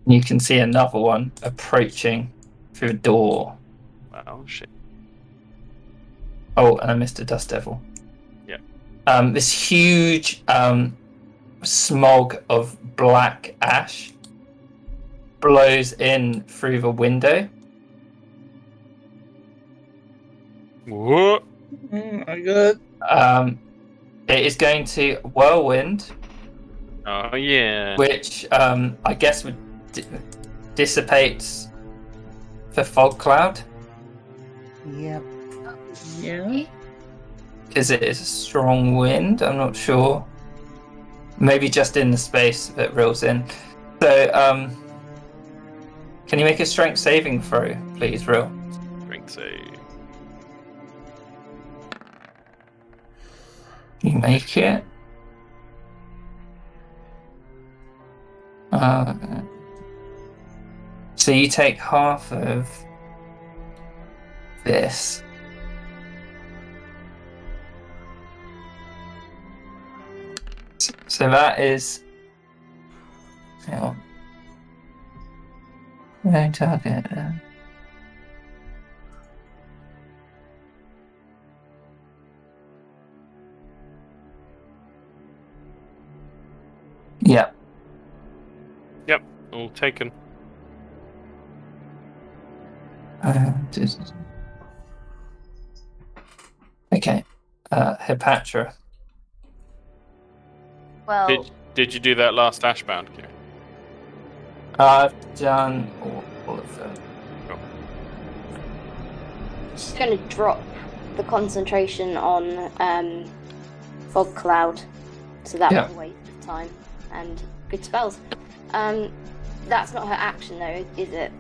Speaker 2: You can see another one approaching through a door.
Speaker 4: Well, shit.
Speaker 2: Oh, and I missed a dust devil.
Speaker 4: Yeah.
Speaker 2: This huge smog of black ash blows in through the window.
Speaker 4: What?
Speaker 3: Oh my god.
Speaker 2: It is going to whirlwind,
Speaker 4: Oh yeah.
Speaker 2: which I guess would dissipate the fog cloud
Speaker 1: Yep.
Speaker 3: Yeah.
Speaker 2: because it is a strong wind. I'm not sure. Maybe just in the space that rolls in. So Can you make a strength saving throw, please, Real?
Speaker 4: Strength save.
Speaker 2: You make it. So you take half of this. So that is. Hang on. No target. Yeah.
Speaker 4: All taken.
Speaker 2: Okay. Hepatra.
Speaker 6: Well,
Speaker 4: Did you do that last Ashbound, Kieran?
Speaker 2: I've done all of them.
Speaker 6: just going to drop the concentration on Fog Cloud. So that was a waste of time and good spells. That's not her action though, is it?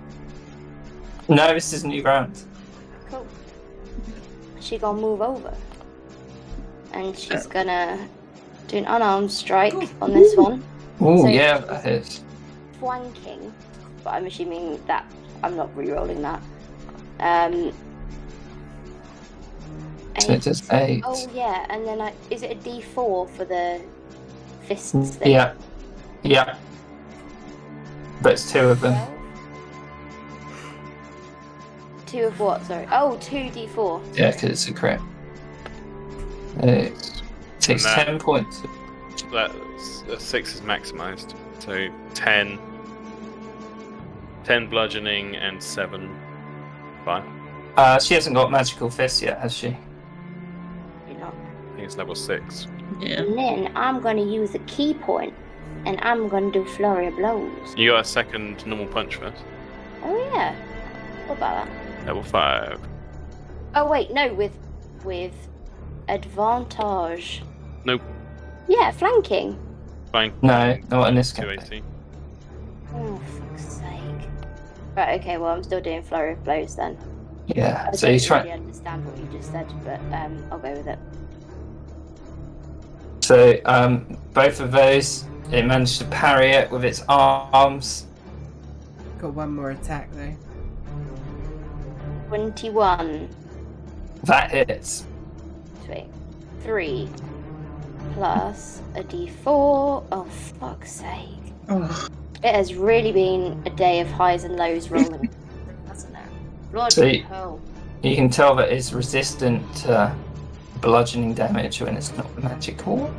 Speaker 2: No, this is new round.
Speaker 6: Cool. She gonna move over. And she's gonna do an unarmed strike on this one.
Speaker 2: Oh,
Speaker 6: So
Speaker 2: yeah,
Speaker 6: she's
Speaker 2: that is.
Speaker 6: flanking, but I'm assuming that I'm not re-rolling that.
Speaker 2: So it does 8.
Speaker 6: Oh yeah, and then is it a D4 for the fists thing?
Speaker 2: Yeah. Yeah. But it's 2 of them.
Speaker 6: 12? 2 of what, sorry? Oh, 2 D4.
Speaker 2: Yeah, because it's a crit. It takes
Speaker 4: And that-
Speaker 2: 10 points.
Speaker 4: That 6 is maximized. So 10 bludgeoning and 7 fire.
Speaker 2: She hasn't got magical fists yet, has she?
Speaker 6: You know.
Speaker 4: I think it's level 6.
Speaker 3: Yeah.
Speaker 6: And then I'm gonna use a key point, and I'm gonna do flurry of blows.
Speaker 4: You got a second normal punch first.
Speaker 6: Oh yeah. What about that?
Speaker 4: Level 5.
Speaker 6: Oh wait, no, with advantage.
Speaker 4: Nope.
Speaker 6: Yeah, flanking.
Speaker 4: Fine.
Speaker 2: No, not in this case.
Speaker 4: 218.
Speaker 6: Oh, fuck's sake. Right, okay, well, I'm still doing flurry of blows then.
Speaker 2: Yeah,
Speaker 6: I
Speaker 2: so
Speaker 6: don't
Speaker 2: you try.
Speaker 6: really understand what you just said, but I'll go with it.
Speaker 2: So both of those, it managed to parry it with its arms.
Speaker 1: Got one more attack though.
Speaker 6: 21.
Speaker 2: That hits.
Speaker 6: Sweet. 3 plus a d4. Oh, fuck's sake.
Speaker 3: Oh,
Speaker 6: It has really been a day of highs and lows rolling, hasn't it? Bloody
Speaker 2: See.
Speaker 6: hell.
Speaker 2: You can tell that it's resistant to bludgeoning damage when it's not magical.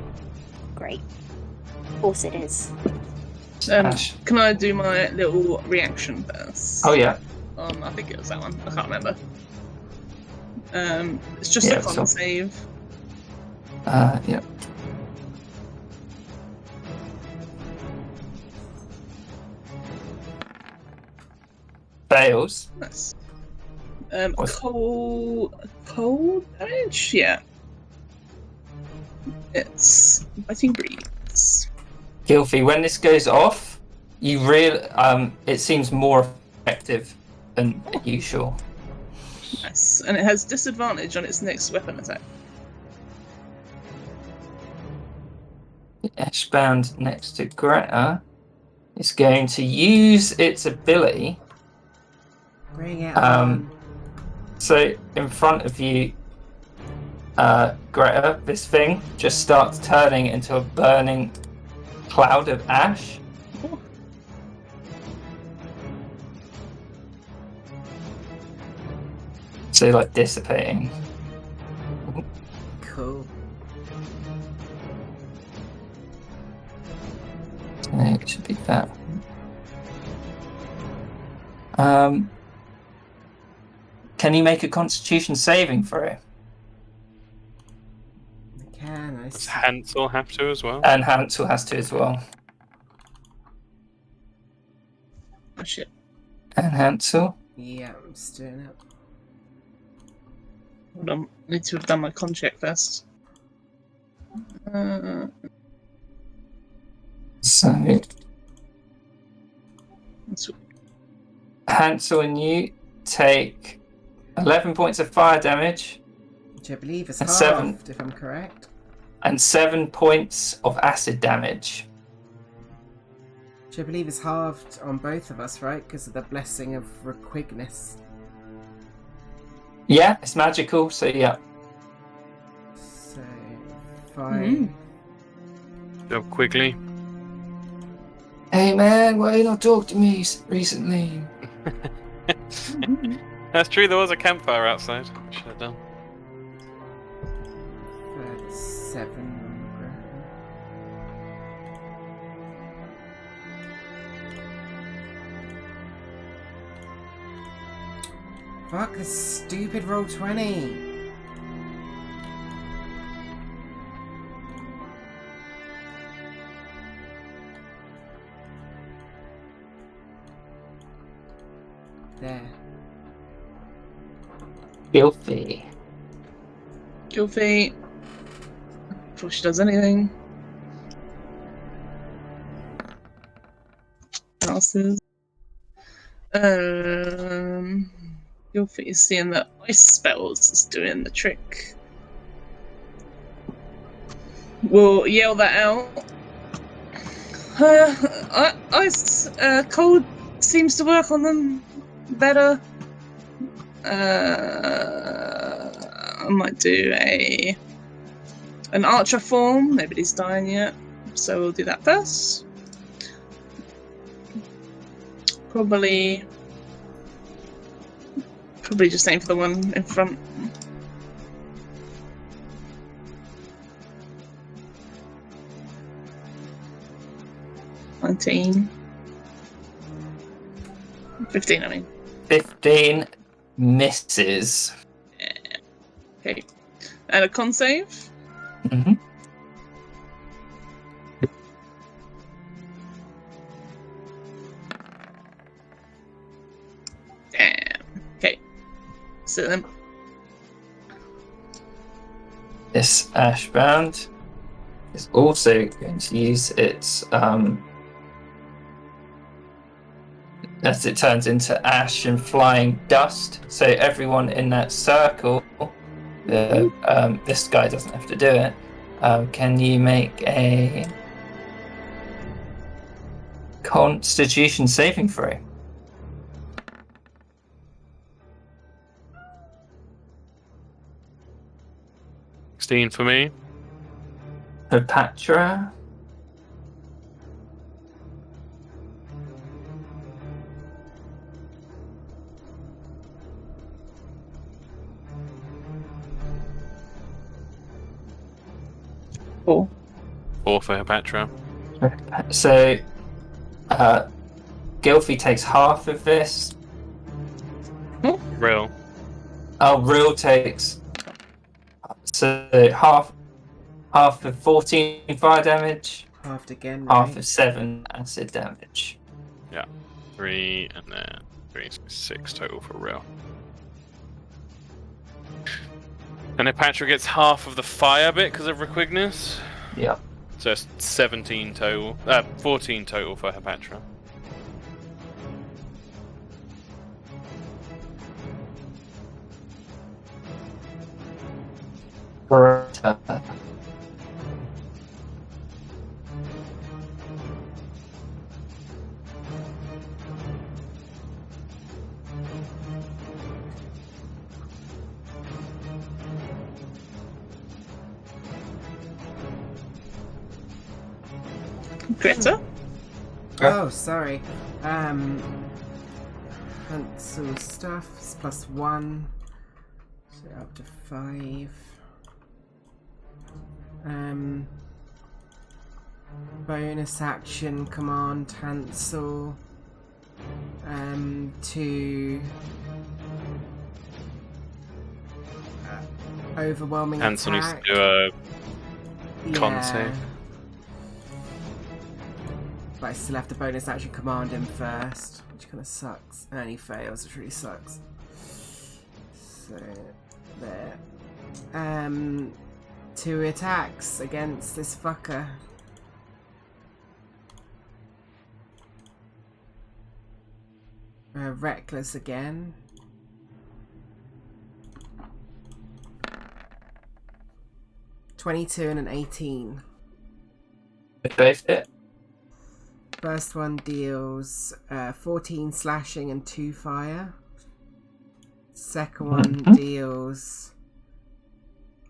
Speaker 6: Great. Of course it is.
Speaker 2: Ash.
Speaker 3: can I do my little reaction first?
Speaker 2: Oh yeah.
Speaker 3: I think it was that one. I can't remember. It's just
Speaker 2: Yeah,
Speaker 3: a con
Speaker 2: so-
Speaker 3: save.
Speaker 2: Yeah. Fails.
Speaker 3: Nice.
Speaker 2: What's-
Speaker 3: Cold damage? Yeah. It's biting breeze.
Speaker 2: Gilfy, when this goes off, you it seems more effective than usual.
Speaker 3: Nice. And it has disadvantage on its next weapon attack.
Speaker 2: The Ashbound next to Greta is going to use its ability.
Speaker 1: Bring it
Speaker 2: Um,
Speaker 1: on.
Speaker 2: So in front of you, Greta, this thing just starts turning into a burning cloud of ash. So like dissipating.
Speaker 1: Cool.
Speaker 2: It should be that. Can you make a Constitution saving throw?
Speaker 1: Can I
Speaker 4: Does
Speaker 1: see?
Speaker 4: Hansel have to as well?
Speaker 2: And Hansel has to as well.
Speaker 3: Oh shit.
Speaker 2: And Hansel.
Speaker 1: Yeah, I'm just doing it.
Speaker 3: Hold on. I need to have done my con check first.
Speaker 2: So
Speaker 3: That's
Speaker 2: Hansel and you take 11 points of fire damage
Speaker 1: Which I believe is
Speaker 2: And
Speaker 1: halved,
Speaker 2: seven.
Speaker 1: if I'm correct.
Speaker 2: and 7 points of acid damage.
Speaker 1: Which I believe is halved on both of us, right? Because of the blessing of Requigness.
Speaker 2: Yeah, it's magical, so yeah.
Speaker 1: So, 5.
Speaker 3: Mm.
Speaker 4: Go quickly.
Speaker 2: Hey man, why you not talk to me recently?
Speaker 4: That's true, there was a campfire outside. Should have done.
Speaker 1: 7. Fuck this stupid roll 20. There.
Speaker 2: Filthy.
Speaker 3: Gilfy. Before she does anything. Passes. Gilfy is seeing that ice spells is doing the trick. We'll yell that out. Ice cold seems to work on them better. I might do an archer form. Nobody's dying yet, so we'll do that first. Probably just aim for the one in front. $19. 15, I mean.
Speaker 2: 15 misses.
Speaker 3: Okay. And a con save.
Speaker 2: Mm-hmm.
Speaker 3: Damn. Okay. So then.
Speaker 2: This Ashbound is also going to use its as it turns into ash and flying dust. So everyone in that circle, this guy doesn't have to do it. Can you make a Constitution saving throw?
Speaker 4: $16 for me.
Speaker 2: Patra.
Speaker 3: Four.
Speaker 4: 4 for Hepatra.
Speaker 2: So, Gilfy takes half of this.
Speaker 4: Real.
Speaker 2: Oh, Real takes so half of 14 fire damage,
Speaker 1: Halved again,
Speaker 2: half
Speaker 1: right?
Speaker 2: of 7 acid damage.
Speaker 4: 3 and then 3, 6 total for Real. And Hepatra gets half of the fire bit because of Requigness.
Speaker 2: Yep.
Speaker 4: So it's 17 total. 14 total for Hepatra.
Speaker 3: Greta?
Speaker 1: Oh, sorry. Hansel stuff is +1. So up to 5. Bonus action command Hansel. To overwhelming
Speaker 4: Hansel needs
Speaker 1: attack.
Speaker 4: to do a con save.
Speaker 1: But I still have to bonus action command him first, which kind of sucks. And he fails, which really sucks. So, there. 2 attacks against this fucker. Reckless again. (22) and an 18.
Speaker 2: They both hit.
Speaker 1: First one deals 14 slashing and 2 fire. Second one deals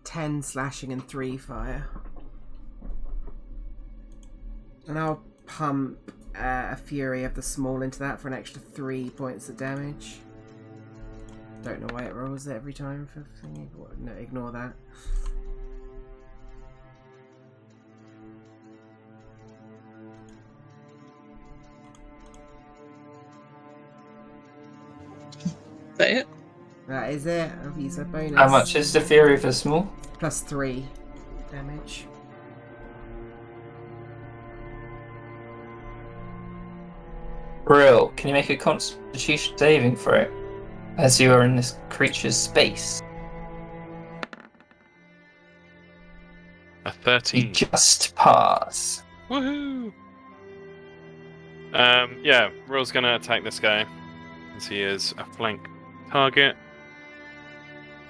Speaker 1: 10 slashing and 3 fire. And I'll pump a Fury of the Small into that for an extra 3 points of damage. Don't know why it rolls it every time for thingy. No, ignore that.
Speaker 3: That it?
Speaker 1: That is it. I've used a bonus.
Speaker 2: How much is the Fury for Small?
Speaker 1: Plus 3 damage.
Speaker 2: Brill, can you make a Constitution saving for it? As you are in this creature's space.
Speaker 4: A
Speaker 2: You
Speaker 4: 13.
Speaker 2: just pass.
Speaker 4: Woohoo! Yeah, Rill's gonna attack this guy, as he is a flank target.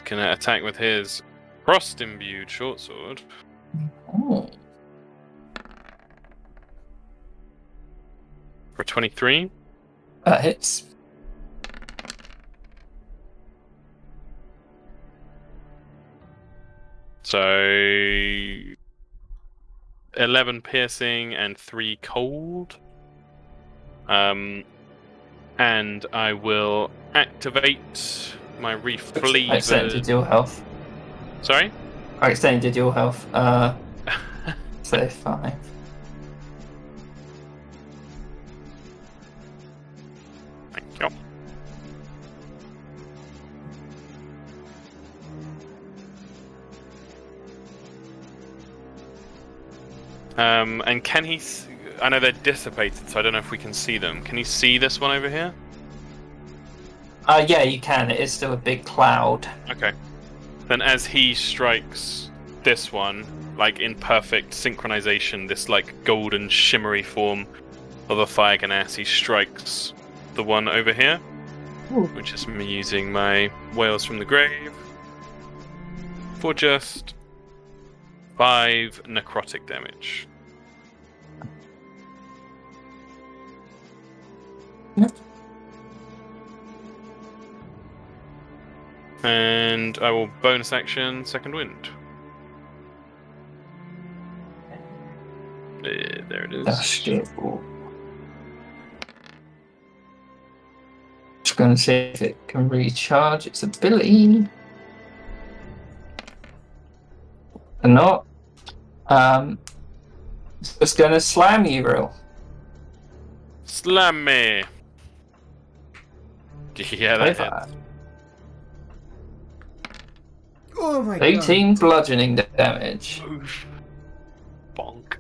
Speaker 4: Gonna attack with his frost-imbued short sword.
Speaker 2: Oh.
Speaker 4: For 23.
Speaker 2: That hits.
Speaker 4: So 11 piercing and 3 cold. And I will activate my
Speaker 2: I
Speaker 4: refleaver.
Speaker 2: extended your health.
Speaker 4: Sorry?
Speaker 2: I extended your health. So 5.
Speaker 4: Thank you. And can he? I know they're dissipated, so I don't know if we can see them. Can you see this one over here?
Speaker 2: Yeah, you can. It is still a big cloud.
Speaker 4: Okay. Then as he strikes this one, like in perfect synchronization, this like golden shimmery form of a fire ganassi strikes the one over here, which is me using my Whales from the Grave for just 5 necrotic damage.
Speaker 2: Yep.
Speaker 4: And I will bonus action Second Wind. There it is.
Speaker 2: That's good. Just gonna see if it can recharge its ability. And not. It's just gonna slam you, Rill.
Speaker 4: Slam me! Yeah, that hit.
Speaker 2: Over.
Speaker 1: Oh my god.
Speaker 2: 18 bludgeoning damage.
Speaker 4: Oof. Bonk.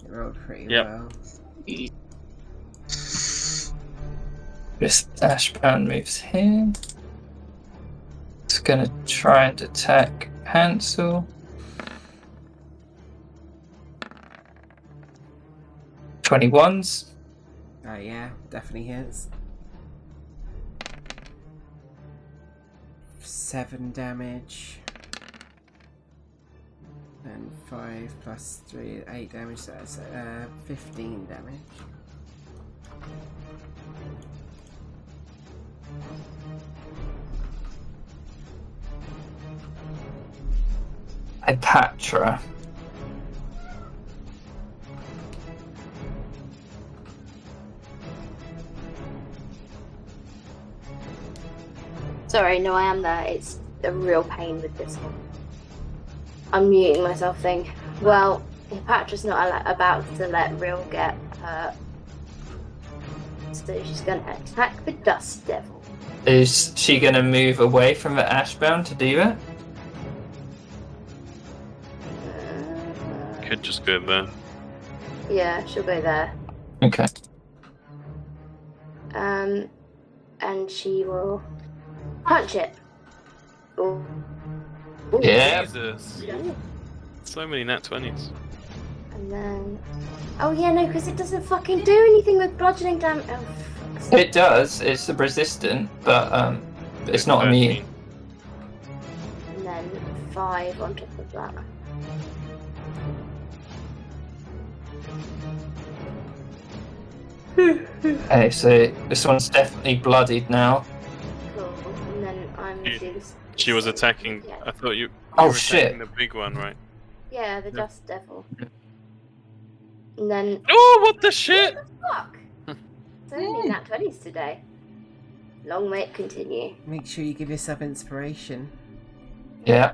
Speaker 1: You rolled pretty
Speaker 4: Yep.
Speaker 1: well.
Speaker 2: This Ashbound moves here. It's gonna try and attack Hansel. 21s.
Speaker 1: Oh yeah, definitely hits. 7 damage. And 5 plus 3, 8 damage, so that's 15 damage.
Speaker 2: Ipatra.
Speaker 6: Sorry, no, I am there. It's a real pain with this one. I'm muting myself thing. Well, Patra's not about to let Real get hurt. So she's going to attack the Dust Devil.
Speaker 2: Is she gonna move away from the Ashbound to do it?
Speaker 4: Could just go there.
Speaker 6: Yeah, she'll go there.
Speaker 2: Okay.
Speaker 6: And she will punch it. Ooh. Ooh.
Speaker 2: Yeah.
Speaker 4: Jesus. So many nat 20s.
Speaker 6: And then... Oh yeah, no, because it doesn't fucking do anything with bludgeoning damage. Oh, attacks.
Speaker 2: It does. It's resistant, but it's not
Speaker 4: 13.
Speaker 2: immune.
Speaker 6: And then 5 on top of that.
Speaker 2: Okay, so this one's definitely bloodied now.
Speaker 6: Cool. And then I'm
Speaker 4: She-
Speaker 6: doing.
Speaker 4: She was attacking.
Speaker 6: Yeah,
Speaker 4: I thought you.
Speaker 2: Oh,
Speaker 4: you were
Speaker 2: shit.
Speaker 4: attacking the big one, right?
Speaker 6: yeah, the Dust Devil. And then.
Speaker 4: Oh, what the shit!
Speaker 6: Fuck! It's only nat 20s today. Long may it continue.
Speaker 1: Make sure you give yourself inspiration.
Speaker 2: Yeah.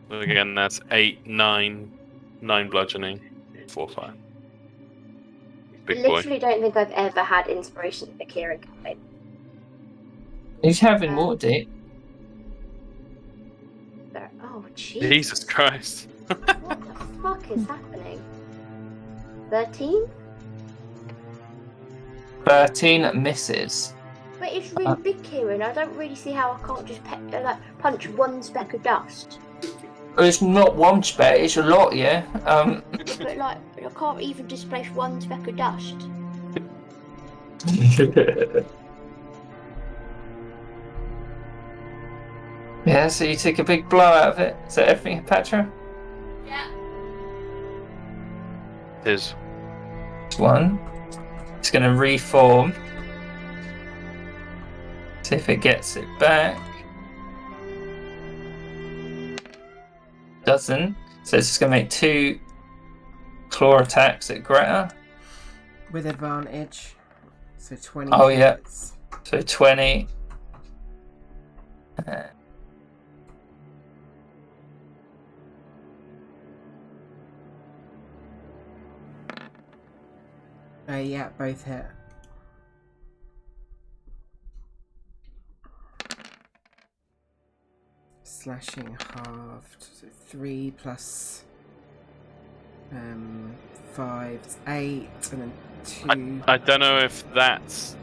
Speaker 4: Well, again, that's 8, 9 bludgeoning, 4 fire.
Speaker 6: I
Speaker 4: Big boy.
Speaker 6: literally don't think I've ever had inspiration for Kieran campaign.
Speaker 2: He's having Waterdeep.
Speaker 6: Oh, Jesus.
Speaker 4: Jesus Christ.
Speaker 6: What the fuck is happening? 13?
Speaker 2: 13 misses.
Speaker 6: But it's really big, Kieran. I don't really see how I can't just punch one speck of dust.
Speaker 2: It's not one speck, it's a lot, yeah.
Speaker 6: But I can't even displace one speck of dust.
Speaker 2: Yeah, so you take a big blow out of it. Is that everything, Petra?
Speaker 5: Yeah.
Speaker 4: Tis.
Speaker 2: One. It's going to reform. See if it gets it back. Doesn't. So it's just going to make 2 claw attacks at Greta.
Speaker 1: With advantage. So 20
Speaker 2: Oh, yeah.
Speaker 1: hits.
Speaker 2: So 20.
Speaker 1: Yeah, both hit. Slashing halved. So 3 plus 5 is 8, and then 2.
Speaker 4: I don't know if that's.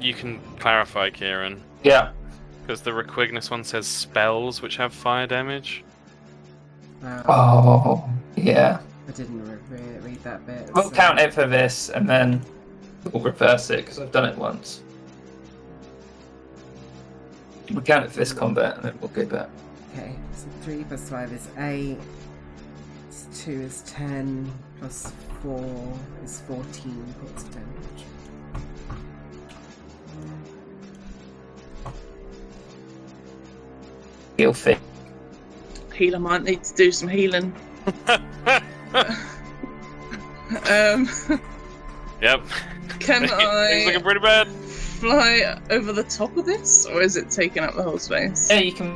Speaker 4: You can clarify, Kieran.
Speaker 2: Yeah.
Speaker 4: Because the Requignus one says spells which have fire damage.
Speaker 2: Oh, yeah.
Speaker 1: I didn't read that bit.
Speaker 2: We'll
Speaker 1: so-
Speaker 2: count it for this, and then we'll reverse it, because I've done it once. We'll count it for this combat, and then we'll go back.
Speaker 1: Okay, so 3 plus 5 is 8. 2 is 10. Plus 4 is 14 points of damage.
Speaker 2: Gilfy.
Speaker 3: Healer might need to do some healing.
Speaker 4: Yep.
Speaker 3: Can
Speaker 4: Things looking
Speaker 3: I
Speaker 4: pretty bad.
Speaker 3: fly over the top of this, or is it taking up the whole space?
Speaker 2: Yeah, you can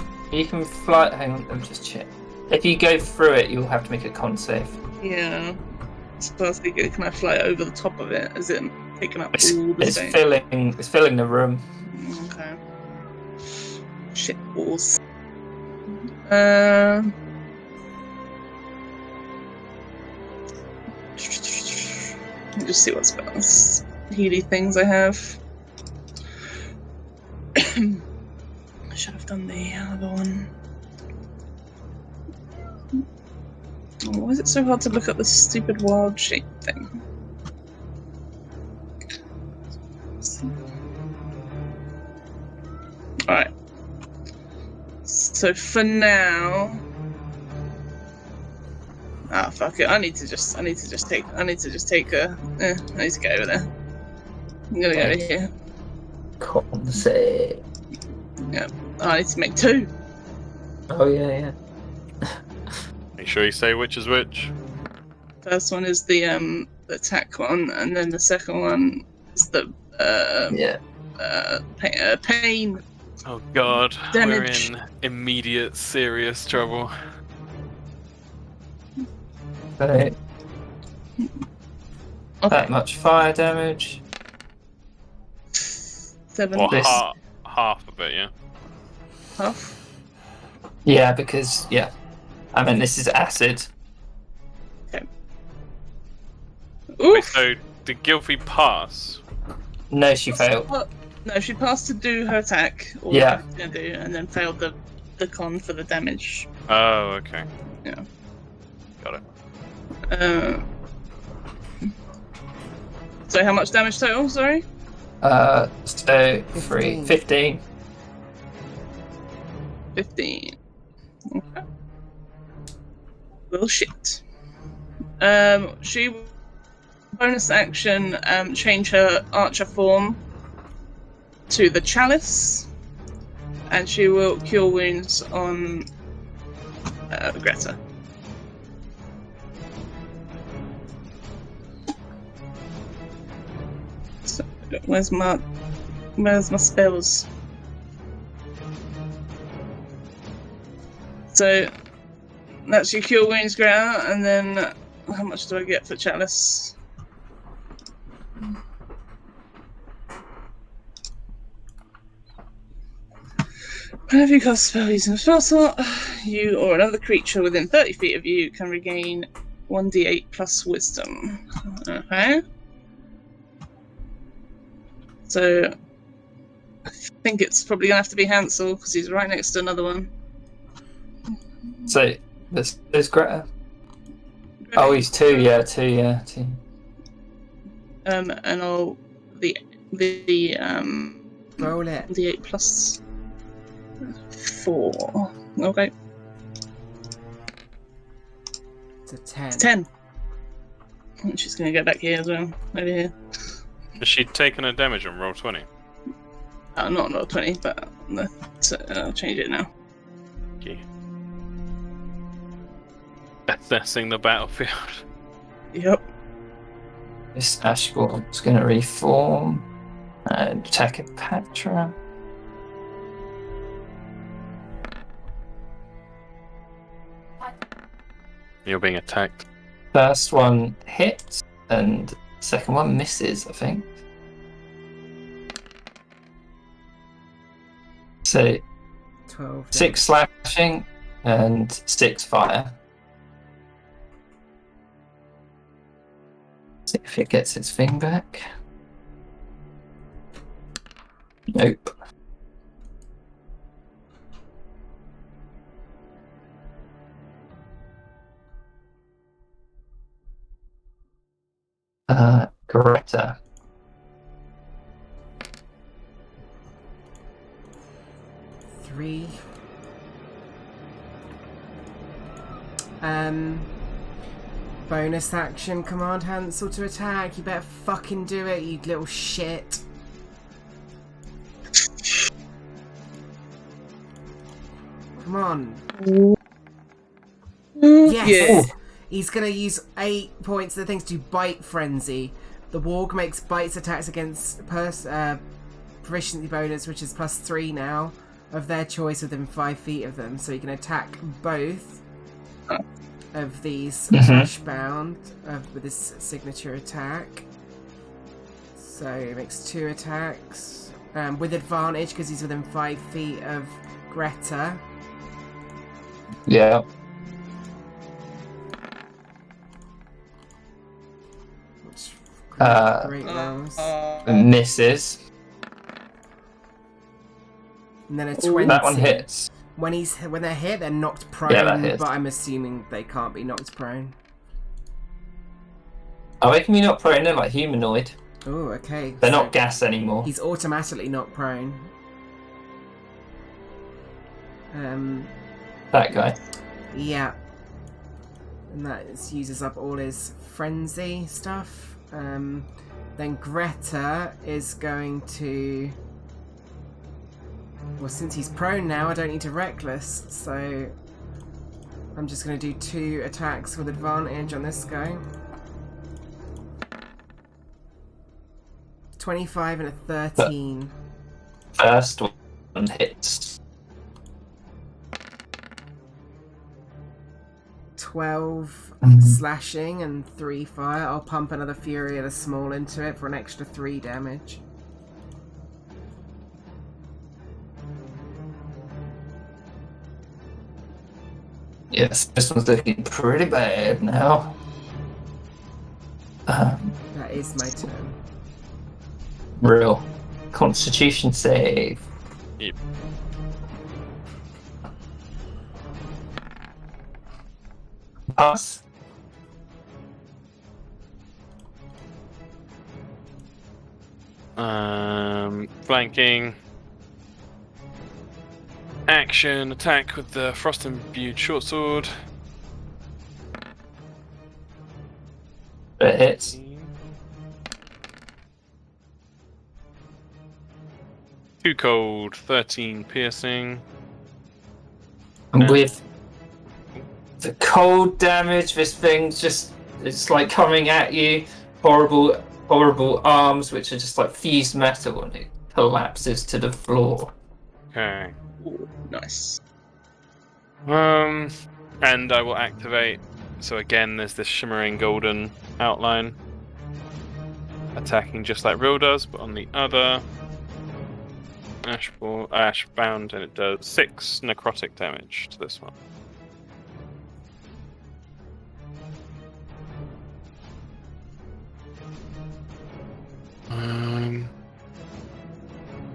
Speaker 2: fly. Hang on, let me just check. If you go through it, you'll have to make a con save.
Speaker 3: Yeah. So I was thinking, can I fly over the top of it? Is it taking up
Speaker 2: It's,
Speaker 3: all the
Speaker 2: it's
Speaker 3: space?
Speaker 2: filling the room.
Speaker 3: Okay. Shit balls. Let me just see what spells, healy things I have. I should have done the other one. Oh, why is it so hard to look at the stupid wild shape thing? Alright. So for now. Ah, fuck it. I need to just take a. I need to get over there. I'm gonna go over here.
Speaker 2: Con save.
Speaker 3: Oh, I need to make 2.
Speaker 2: Oh yeah.
Speaker 4: Make sure you say which is which.
Speaker 3: First one is the attack one, and then the second one is the
Speaker 2: Yeah.
Speaker 3: pain.
Speaker 4: Oh god,
Speaker 3: Damage.
Speaker 4: we're in immediate serious trouble.
Speaker 2: Right.
Speaker 3: Okay.
Speaker 2: That much fire damage.
Speaker 3: 7
Speaker 4: Or
Speaker 2: This-
Speaker 4: half of it, yeah.
Speaker 3: half.
Speaker 2: Yeah, because I mean this is acid.
Speaker 4: Wait,
Speaker 3: Oof.
Speaker 4: so did Gilfy pass?
Speaker 2: No, she failed.
Speaker 3: No, she passed to do her attack. Or
Speaker 2: Yeah.
Speaker 3: what she's gonna do, and then failed the con for the damage.
Speaker 4: Oh, okay.
Speaker 3: Yeah.
Speaker 4: Got it.
Speaker 3: So how much damage total? Sorry.
Speaker 2: So
Speaker 1: 15.
Speaker 2: 15.
Speaker 3: 15. Okay. Well, shit. She bonus action change her archer form to the chalice, and she will cure wounds on Greta. So, where's my spells? So that's your cure wounds, Greta, and then how much do I get for chalice? Whenever you cast a spell using a spell slot, you or another creature within 30 feet of you can regain 1d8 plus wisdom. Okay. So I think it's probably gonna have to be Hansel because he's right next to another one.
Speaker 2: So there's Greta. Oh, he's 2. Yeah, 2.
Speaker 3: And I'll the
Speaker 1: Roll it.
Speaker 3: d8 plus 4. Okay,
Speaker 1: It's a 10.
Speaker 3: 10. And she's gonna go back here as well. Over here.
Speaker 4: Has she taken a damage on roll 20?
Speaker 3: Not 20, but I'll change it now.
Speaker 4: Okay. Assessing the battlefield.
Speaker 3: Yep.
Speaker 2: This Ashborn's going to reform and attack at Patra.
Speaker 4: You're being attacked.
Speaker 2: First one hits, and second one misses, I think. So
Speaker 1: 12.
Speaker 2: 6 slashing and 6 fire. See if it gets its thing back. Nope. Greta.
Speaker 1: Three. Bonus action, command Hansel to attack. You better fucking do it, you little shit. Come on. Yes!
Speaker 3: Yeah.
Speaker 1: He's gonna use 8 points of the things to bite frenzy. The warg makes bites attacks against proficiency bonus, which is +3 now, of their choice within 5 feet of them. So you can attack both of these fleshbound with this signature attack. So he makes 2 attacks with advantage because he's within 5 feet of Greta.
Speaker 2: Yeah.
Speaker 1: Great rolls.
Speaker 2: Misses.
Speaker 1: And then a 20.
Speaker 2: That one hits.
Speaker 1: When they're hit, they're knocked prone,
Speaker 2: Yeah, that hits.
Speaker 1: but I'm assuming they can't be knocked prone.
Speaker 2: Oh, they can be not prone, they're like humanoid.
Speaker 1: Oh, okay.
Speaker 2: They're
Speaker 1: So
Speaker 2: not gas anymore.
Speaker 1: He's automatically knocked prone.
Speaker 2: That guy.
Speaker 1: Yeah. And that uses up all his frenzy stuff. Then Greta is going to... Well, since he's prone now, I don't need to reckless, so I'm just going to do 2 attacks with advantage on this guy. 25 and a 13.
Speaker 2: First one hits.
Speaker 1: 12 slashing and 3 fire. I'll pump another Fury of the Small into it for an extra 3 damage.
Speaker 2: Yes, this one's looking pretty bad now.
Speaker 1: That is my turn.
Speaker 2: Real Constitution save.
Speaker 4: Yep.
Speaker 2: Pass.
Speaker 4: Flanking. Action, attack with the frost imbued short sword.
Speaker 2: It hits.
Speaker 4: 2 cold, 13 piercing.
Speaker 2: And with the cold damage, this thing's just, it's like coming at you. Horrible arms, which are just like fused metal, and it collapses to the floor.
Speaker 4: Okay.
Speaker 3: Ooh, nice.
Speaker 4: And I will activate. So again, there's this shimmering golden outline. Attacking just like Rill does, but on the other. Ash bound, and it does 6 necrotic damage to this one.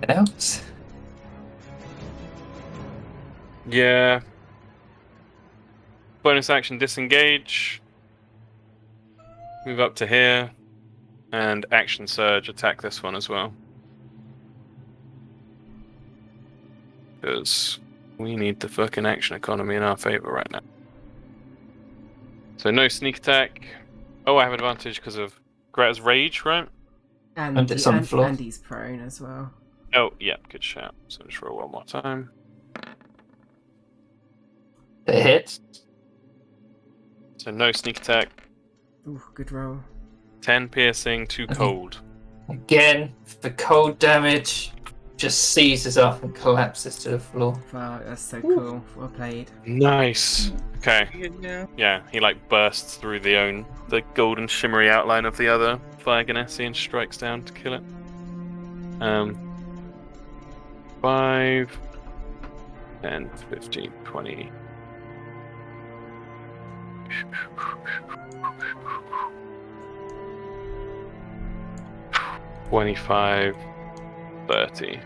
Speaker 2: Else?
Speaker 4: Yeah. Bonus action disengage. Move up to here. And action surge, attack this one as well. Because we need the fucking action economy in our favor right now. So no sneak attack. Oh, I have advantage because of Greta's rage, right?
Speaker 2: And it's on the floor.
Speaker 1: And he's prone as well.
Speaker 4: Oh, yeah, good shout. So just roll one more time.
Speaker 2: It hits.
Speaker 4: So no sneak attack.
Speaker 1: Ooh, good roll.
Speaker 4: 10 piercing, 2 cold.
Speaker 2: Again, the cold damage just seizes up and collapses to the floor.
Speaker 1: Wow, that's so cool. Well played.
Speaker 4: Nice. Okay.
Speaker 3: Good now.
Speaker 4: Yeah, he like bursts through the golden shimmery outline of the other Fire Ganassi and strikes down to kill it. 5, 10, 15, 20. $25, $30.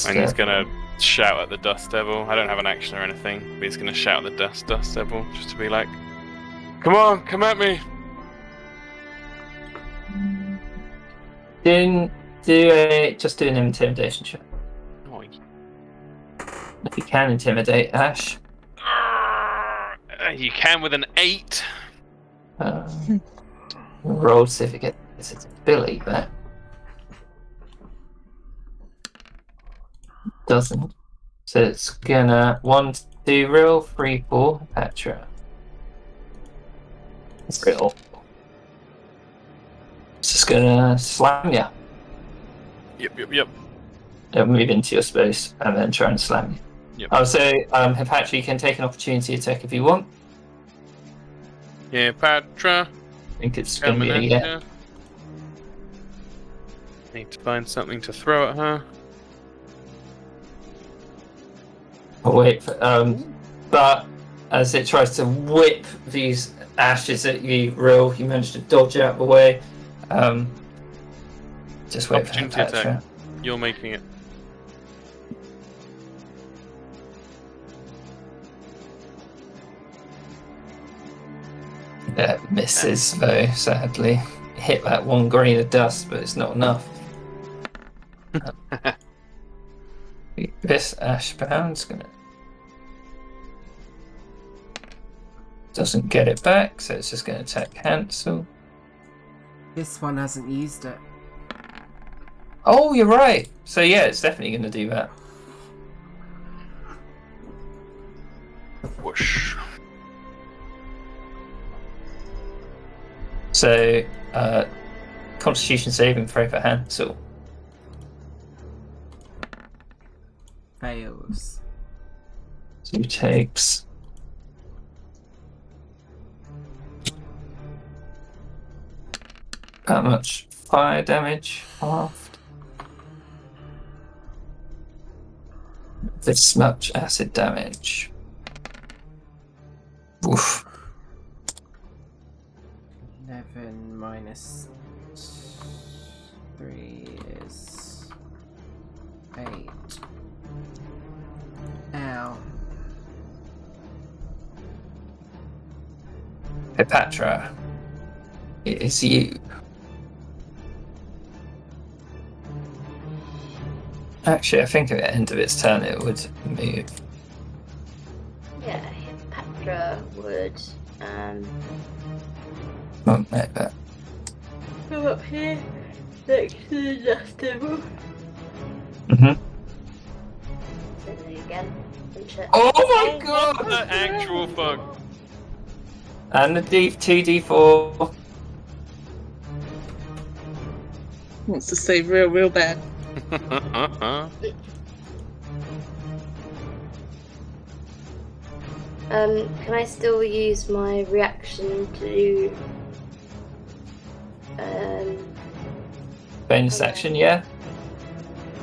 Speaker 4: And he's gonna shout at the Dust Devil. I don't have an action or anything, but he's gonna shout at the Dust Devil just to be like, "Come on, come at me!"
Speaker 2: Just do an intimidation check.
Speaker 4: Oh,
Speaker 2: If you can intimidate Ash.
Speaker 4: you can with an 8.
Speaker 2: Roll to see if it gets its ability back. Doesn't. So it's gonna 1, 2 Rill, 3, 4 Patra. Rill. It's just gonna slam you.
Speaker 4: Yep.
Speaker 2: It'll move into your space and then try and slam you.
Speaker 4: Yep.
Speaker 2: I'll say, Hepatra, you can take an opportunity attack if you want.
Speaker 4: Yeah, Patra.
Speaker 2: I think it's going to be a yeah.
Speaker 4: Need to find something to throw at her.
Speaker 2: I'll wait for, but as it tries to whip these ashes at you, Rill, you manage to dodge out of the way. Just wait for
Speaker 4: Opportunity
Speaker 2: Hepatra.
Speaker 4: attack. You're making it.
Speaker 2: Yeah, it misses though, sadly. Hit that 1 grain of dust, but it's not enough. This Ashbound's gonna... Doesn't get it back, so it's just gonna attack cancel.
Speaker 1: This one hasn't used it.
Speaker 2: Oh, you're right! So yeah, it's definitely gonna do that.
Speaker 4: Whoosh.
Speaker 2: So, Constitution saving throw for Hansel.
Speaker 1: Fails.
Speaker 2: So he takes... How much fire damage? Halved. This much acid damage. Oof.
Speaker 1: 11 minus 3 is 8. Ow.
Speaker 2: Hepatra, it is you. Actually, I think at the end of its turn it would move.
Speaker 6: Yeah, Petra would
Speaker 2: Won't make that.
Speaker 6: go up here next to the adjustable.
Speaker 2: Mhm.
Speaker 6: Again.
Speaker 2: Oh my
Speaker 4: What
Speaker 2: god!
Speaker 4: the actual fuck?
Speaker 2: And the 2d4.
Speaker 3: Wants to save real bad.
Speaker 6: Can I still use my reaction to
Speaker 2: Bonus action, yeah?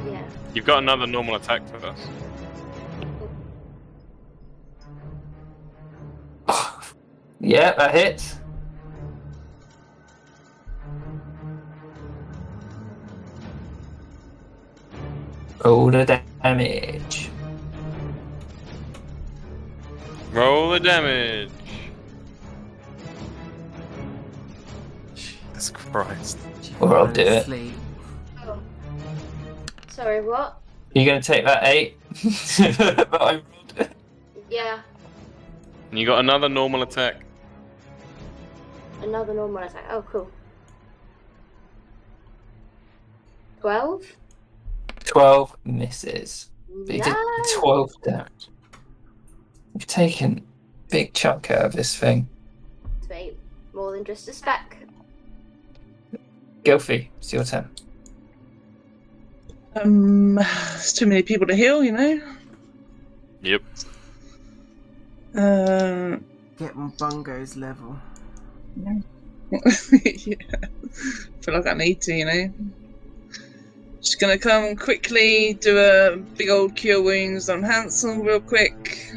Speaker 6: yeah.
Speaker 4: You've got another normal attack for us.
Speaker 2: Yeah, that hits. Roll the damage.
Speaker 4: Roll the damage. Jesus Christ.
Speaker 2: Or I'll do it.
Speaker 1: Sleep.
Speaker 6: Oh. Sorry, what?
Speaker 2: You're gonna take that 8? But I rolled it.
Speaker 6: Yeah,
Speaker 4: And you got another normal attack.
Speaker 6: another normal attack. Oh, cool. 12?
Speaker 2: 12 misses. But you did
Speaker 6: No!
Speaker 2: 12 damage. You've taken a big chunk out of this thing.
Speaker 6: Sweet. More than just a speck.
Speaker 2: Gilfie, it's your turn.
Speaker 3: There's too many people to heal, you know.
Speaker 4: Yep.
Speaker 1: Get Bungo's level.
Speaker 3: Yeah. Feel like I need to, you know. Just gonna come quickly, do a big old cure wounds on Hansel real quick.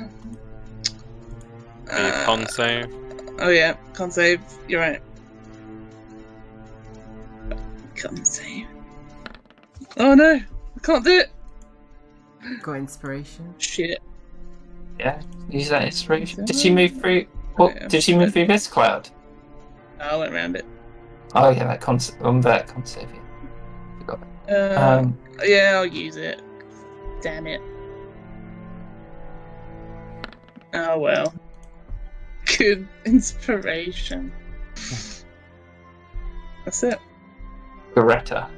Speaker 4: Any con save?
Speaker 3: Oh yeah, con save. You're right. Con save. Oh no, I can't do it.
Speaker 1: Got inspiration.
Speaker 3: Shit.
Speaker 2: Yeah, use that inspiration. Did she move through? What?
Speaker 3: Yeah.
Speaker 2: Did she move through this cloud?
Speaker 3: I went around it.
Speaker 2: Oh yeah, that con save. Yeah. Forgot.
Speaker 3: Yeah, I'll use it. Damn it. Oh well. Good inspiration. That's it.
Speaker 2: Greta.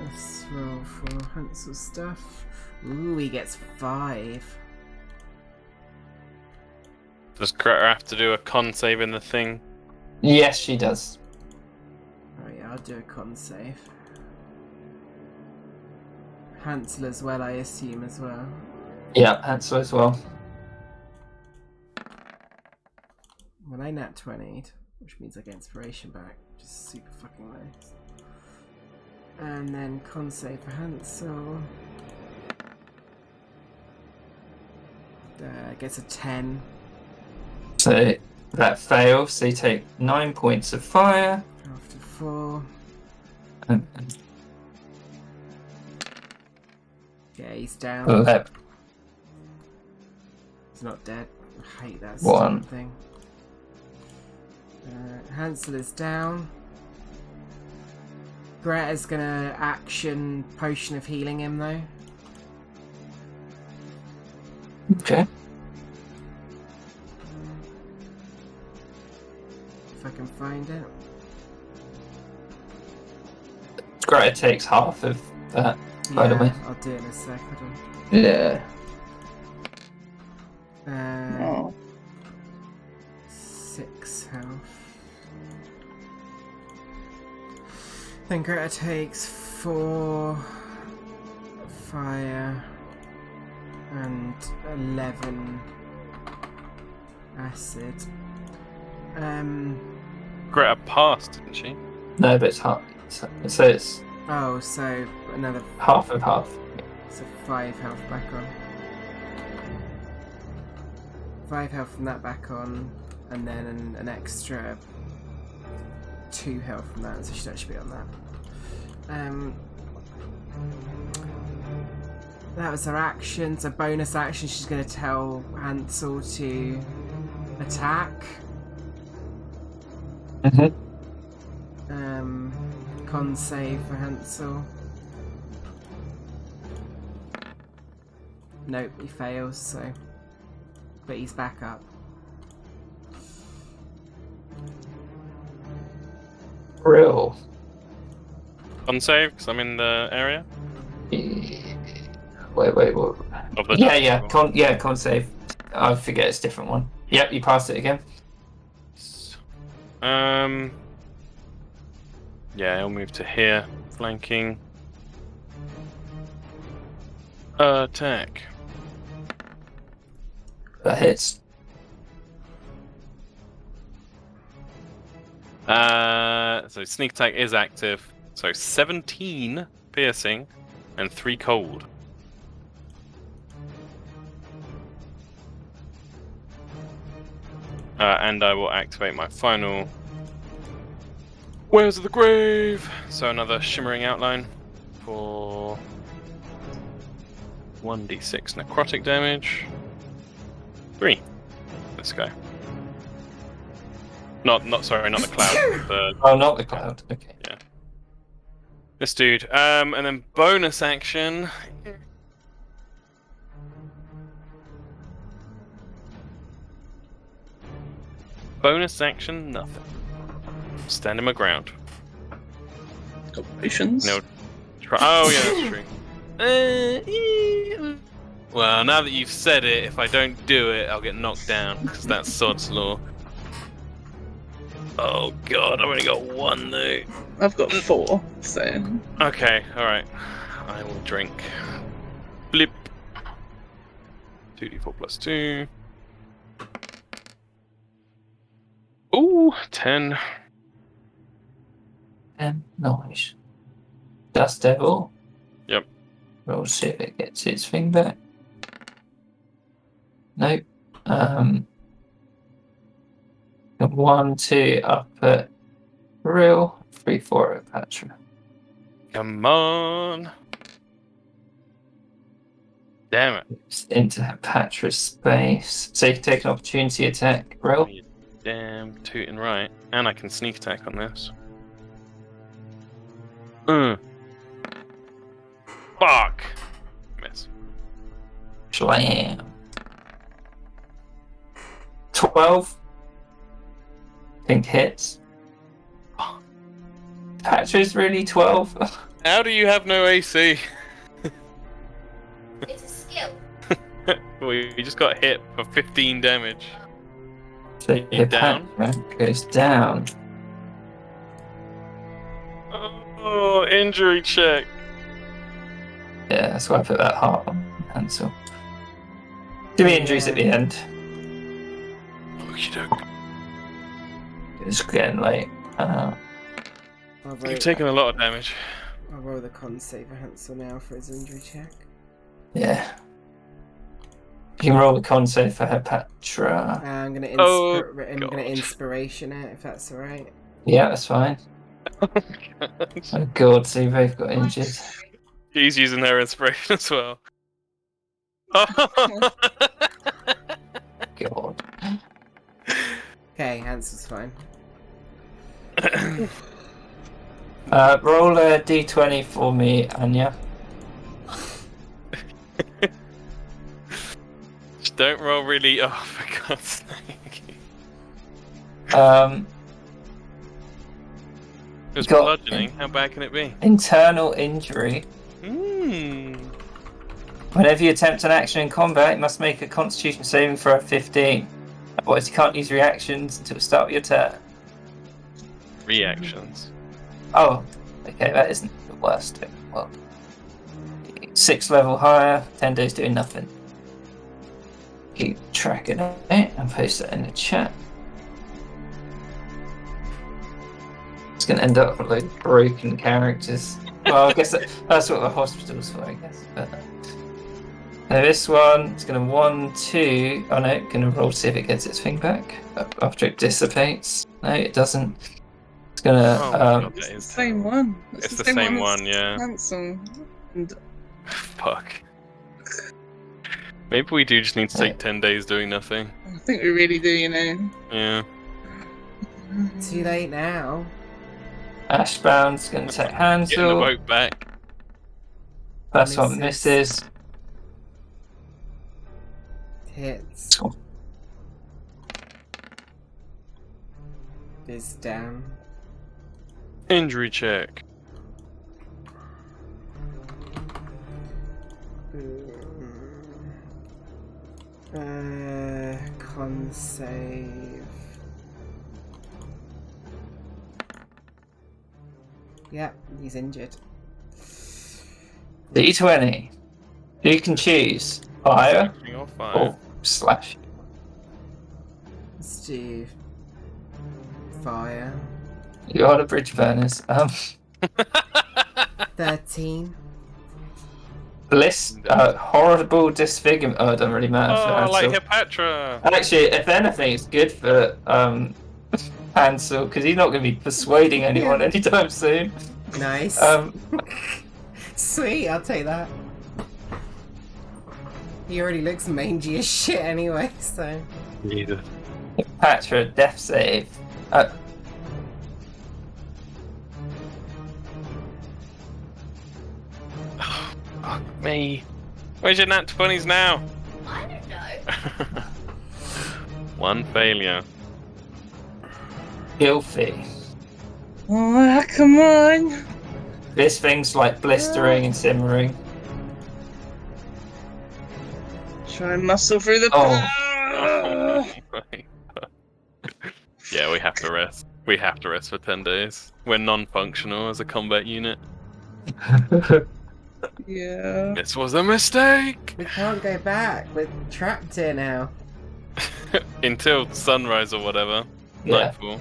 Speaker 1: Let's roll for Hansel stuff. Ooh, he gets 5.
Speaker 4: Does Greta have to do a con save in the thing?
Speaker 2: Yes, she does.
Speaker 1: Oh yeah, I'll do a con save. Hansel as well, I assume, as well.
Speaker 2: Yeah, Hansel as well.
Speaker 1: Well, I nat 20'd, which means I get inspiration back, which is super fucking nice. And then con save for Hansel. Gets a 10.
Speaker 2: So that fails. So you take 9 points of fire.
Speaker 1: After 4.
Speaker 2: And
Speaker 1: Yeah, he's down.
Speaker 2: 11.
Speaker 1: He's not dead. I hate that
Speaker 2: One.
Speaker 1: stupid thing. Hansel is down. Greta's gonna action Potion of Healing him though.
Speaker 2: Okay.
Speaker 1: If I can find it.
Speaker 2: Greta takes half of that, by the way.
Speaker 1: I'll do it in a sec. Hold on.
Speaker 2: Yeah.
Speaker 3: Oh.
Speaker 1: 6 health. Then Greta takes 4 fire and 11 acid.
Speaker 4: Greta passed, didn't she?
Speaker 2: No, but it's half. So it's
Speaker 1: Oh, so another,
Speaker 2: half of half.
Speaker 1: so 5 health back on. 5 health from that back on, and then an extra 2 health from that, so she should actually be on that. That was her action, so bonus action she's going to tell Hansel to attack.
Speaker 2: Mm-hmm.
Speaker 1: Con save for Hansel. Nope, he fails, so... But he's back up.
Speaker 2: Real.
Speaker 4: On save, because I'm in the area
Speaker 2: Wait, what?
Speaker 4: of the
Speaker 2: Yeah. Con save. I forget it's a different one. Yep, you passed it again.
Speaker 4: Yeah, I'll move to here, flanking. Attack.
Speaker 2: That hits.
Speaker 4: So sneak attack is active. So 17 piercing and 3 cold. And I will activate my final Wares of the Grave. So another shimmering outline for 1d6 necrotic damage. 3. Let's go. Not the cloud.
Speaker 2: Oh, not the cloud. Okay.
Speaker 4: Yeah. This dude. And then bonus action. Bonus action, nothing. Standing my ground.
Speaker 3: Got potions.
Speaker 4: No. Oh yeah, that's true. Well, now that you've said it, if I don't do it, I'll get knocked down because that's Sod's law. Oh god, I've only got 1 though.
Speaker 3: I've got 4, so...
Speaker 4: Okay, alright. I will drink. Blip. 2d4 plus 2. Ooh, 10.
Speaker 2: Nice. Dust Devil.
Speaker 4: Yep.
Speaker 2: We'll see if it gets its thing back. Nope. 1, 2 up at Real, 3, 4 at Patra.
Speaker 4: Come on. Damn it.
Speaker 2: Just into Patra's space. So you can take an opportunity attack, Real.
Speaker 4: You damn tootin' right. And I can sneak attack on this. Fuck. Miss.
Speaker 2: Slam. 12. I think hits. Patra's really 12.
Speaker 4: How do you have no AC?
Speaker 5: It's a skill.
Speaker 4: Well, you just got hit for 15 damage.
Speaker 2: So your
Speaker 4: down?
Speaker 2: Patra goes down.
Speaker 4: Oh, injury check.
Speaker 2: Yeah, that's why I put that heart on Hansel. Give me injuries at the end.
Speaker 4: Okey-doke.
Speaker 2: It's getting late.
Speaker 4: You've taken a lot of damage.
Speaker 1: I'll roll the con save for Hansel now for his injury check.
Speaker 2: Yeah. You can roll the con save for her Patra.
Speaker 1: I'm gonna
Speaker 4: Oh,
Speaker 1: I'm gonna
Speaker 4: God.
Speaker 1: inspiration it if that's alright.
Speaker 2: Yeah, that's fine. Oh god, so you both got injured.
Speaker 4: She's using her inspiration as well.
Speaker 2: God.
Speaker 1: Okay, Hansel's fine.
Speaker 2: Roll a d20 for me, Anya.
Speaker 4: Just don't roll really. Oh, for God's sake. It's
Speaker 2: Got-
Speaker 4: bludgeoning. How bad can it be?
Speaker 2: Internal injury. Whenever you attempt an action in combat, you must make a constitution saving throw of 15. Otherwise, you can't use reactions until the start of your turn.
Speaker 4: Reactions.
Speaker 2: Oh, okay, that isn't the worst thing. Well, 6 level higher, 10 days doing nothing. Keep tracking it and post it in the chat. It's going to end up with like broken characters. Well, I guess that's what the hospital's for, I guess. But now this one, it's going to 1, 2. Oh no, going to roll to see if it gets its thing back after it dissipates. No, it doesn't. It's going to.
Speaker 4: Oh, God,
Speaker 3: It's
Speaker 4: that
Speaker 3: the
Speaker 4: is
Speaker 3: same one.
Speaker 4: It's the same one,
Speaker 3: as
Speaker 4: yeah.
Speaker 3: Hansel. And
Speaker 4: Fuck. Maybe we do just need to take 10 days doing nothing.
Speaker 3: I think we really do, you know.
Speaker 4: Yeah.
Speaker 1: Too late now.
Speaker 2: Ashbound's going to take
Speaker 4: Getting the
Speaker 2: Hansel.
Speaker 4: boat back.
Speaker 2: First one
Speaker 1: Misses.
Speaker 2: misses.
Speaker 1: Hits.
Speaker 2: Cool.
Speaker 1: Is down.
Speaker 4: Injury check.
Speaker 1: Con save. Yep, he's injured.
Speaker 2: D20. You can choose fire
Speaker 4: Or fire.
Speaker 2: or slash.
Speaker 1: Let's do fire.
Speaker 2: You are the bridge burners.
Speaker 1: 13.
Speaker 2: Horrible disfigurement. Oh, it doesn't really matter for
Speaker 4: Oh, like
Speaker 2: Hansel.
Speaker 4: Hepatra.
Speaker 2: Actually, if anything, it's good for Hansel because he's not going to be persuading anyone anytime soon.
Speaker 1: Nice. Sweet, I'll take that. He already looks mangy as shit anyway, so.
Speaker 4: Jesus.
Speaker 2: Patra, death save.
Speaker 4: Fuck me. Where's your nat 20s now?
Speaker 5: I don't know.
Speaker 4: One failure.
Speaker 2: Gilfy.
Speaker 3: Oh, come on.
Speaker 2: This thing's like blistering and simmering.
Speaker 3: Try and muscle through the.
Speaker 2: Oh.
Speaker 4: Yeah, we have to rest. We have to rest for 10 days. We're non-functional as a combat unit.
Speaker 3: Yeah.
Speaker 4: This was a mistake!
Speaker 1: We can't go back. We're trapped here now.
Speaker 4: Until sunrise or whatever.
Speaker 2: Yeah.
Speaker 4: Nightfall.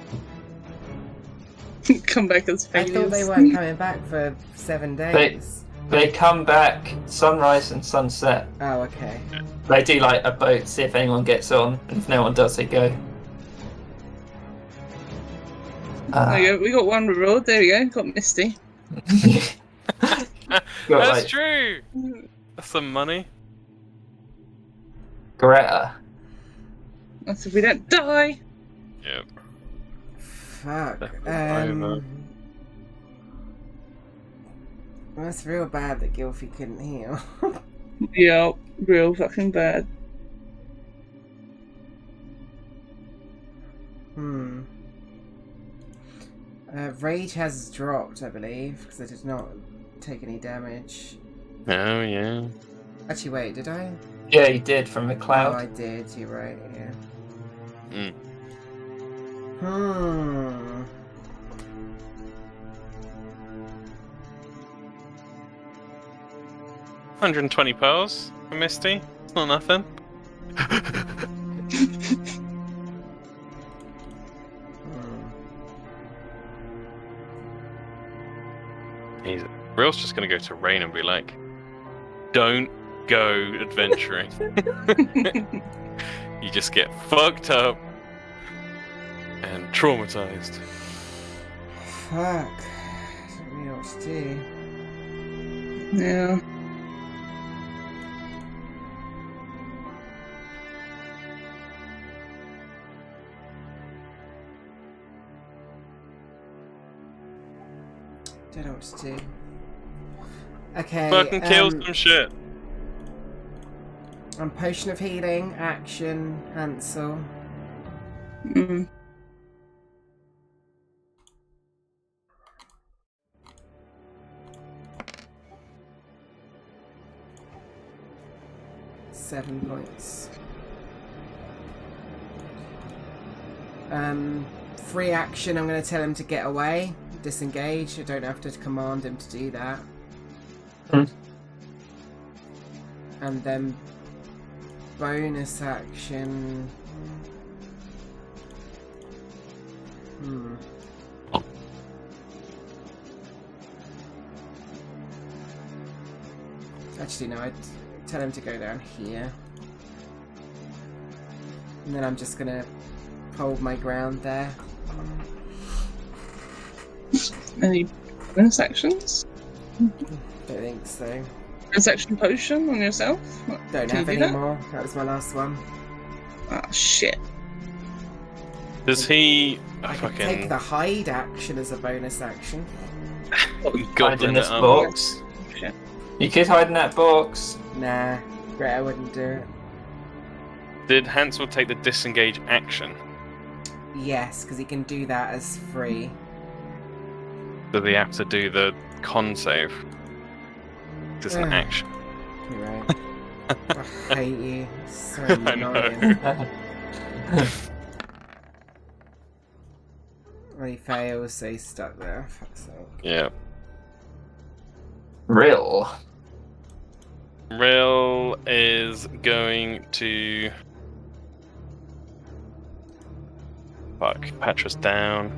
Speaker 3: Come back as
Speaker 1: I
Speaker 3: failures.
Speaker 1: thought they weren't coming back for 7 days.
Speaker 2: They come back sunrise and sunset.
Speaker 1: Oh, okay.
Speaker 2: They do like a boat, see if anyone gets on, and if no one does, they go.
Speaker 3: There you go. We got one reward. There we go. Got Misty.
Speaker 2: Got,
Speaker 4: That's
Speaker 2: like,
Speaker 4: true! That's some money.
Speaker 2: Greta.
Speaker 3: That's if we don't die.
Speaker 4: Yep.
Speaker 1: Fuck.
Speaker 4: Over.
Speaker 1: That's real bad that Gilfy couldn't heal.
Speaker 3: Yeah, real fucking bad.
Speaker 1: Rage has dropped, I believe, because I did not take any damage.
Speaker 4: Oh, yeah.
Speaker 1: Actually, wait, did I?
Speaker 2: Yeah, you did from the
Speaker 1: Oh,
Speaker 2: cloud.
Speaker 1: I did. You're right. Yeah.
Speaker 4: Mm. 120 pearls for Misty. It's not nothing. Real's just gonna go to Rain and be like, "Don't go adventuring. You just get fucked up and traumatized."
Speaker 1: Fuck. I don't know what to do.
Speaker 3: Yeah.
Speaker 1: Don't know what to do. Okay.
Speaker 4: Fucking kill some shit.
Speaker 1: On Potion of Healing, action, Hansel.
Speaker 3: Mm.
Speaker 1: Seven points. Free action, I'm going to tell him to get away. Disengage. I don't have to command him to do that. And then bonus action. Actually, no, I'd tell him to go down here. And then I'm just gonna hold my ground there.
Speaker 3: Any bonus actions?
Speaker 1: Don't think so.
Speaker 3: Bonus action potion on yourself?
Speaker 1: Don't
Speaker 3: Can
Speaker 1: have
Speaker 3: you
Speaker 1: any
Speaker 3: do that?
Speaker 1: more. That was my last one.
Speaker 3: Ah, shit.
Speaker 4: Does he
Speaker 1: I could take the hide action as a bonus action.
Speaker 2: Hide in
Speaker 4: goblin
Speaker 2: this
Speaker 4: it up?
Speaker 2: box.
Speaker 3: Shit.
Speaker 2: You could hide in that box.
Speaker 1: Nah, Greta wouldn't do it.
Speaker 4: Did Hansel take the disengage action?
Speaker 1: Yes, because he can do that as free.
Speaker 4: Does he have to do the con save? It's an action.
Speaker 1: You're right. I hate you. So
Speaker 4: I know.
Speaker 1: annoying. When he fails, so he's stuck there. Fuck's sake.
Speaker 4: Yeah.
Speaker 2: Real.
Speaker 4: Rill is going to... Fuck, Patra's down.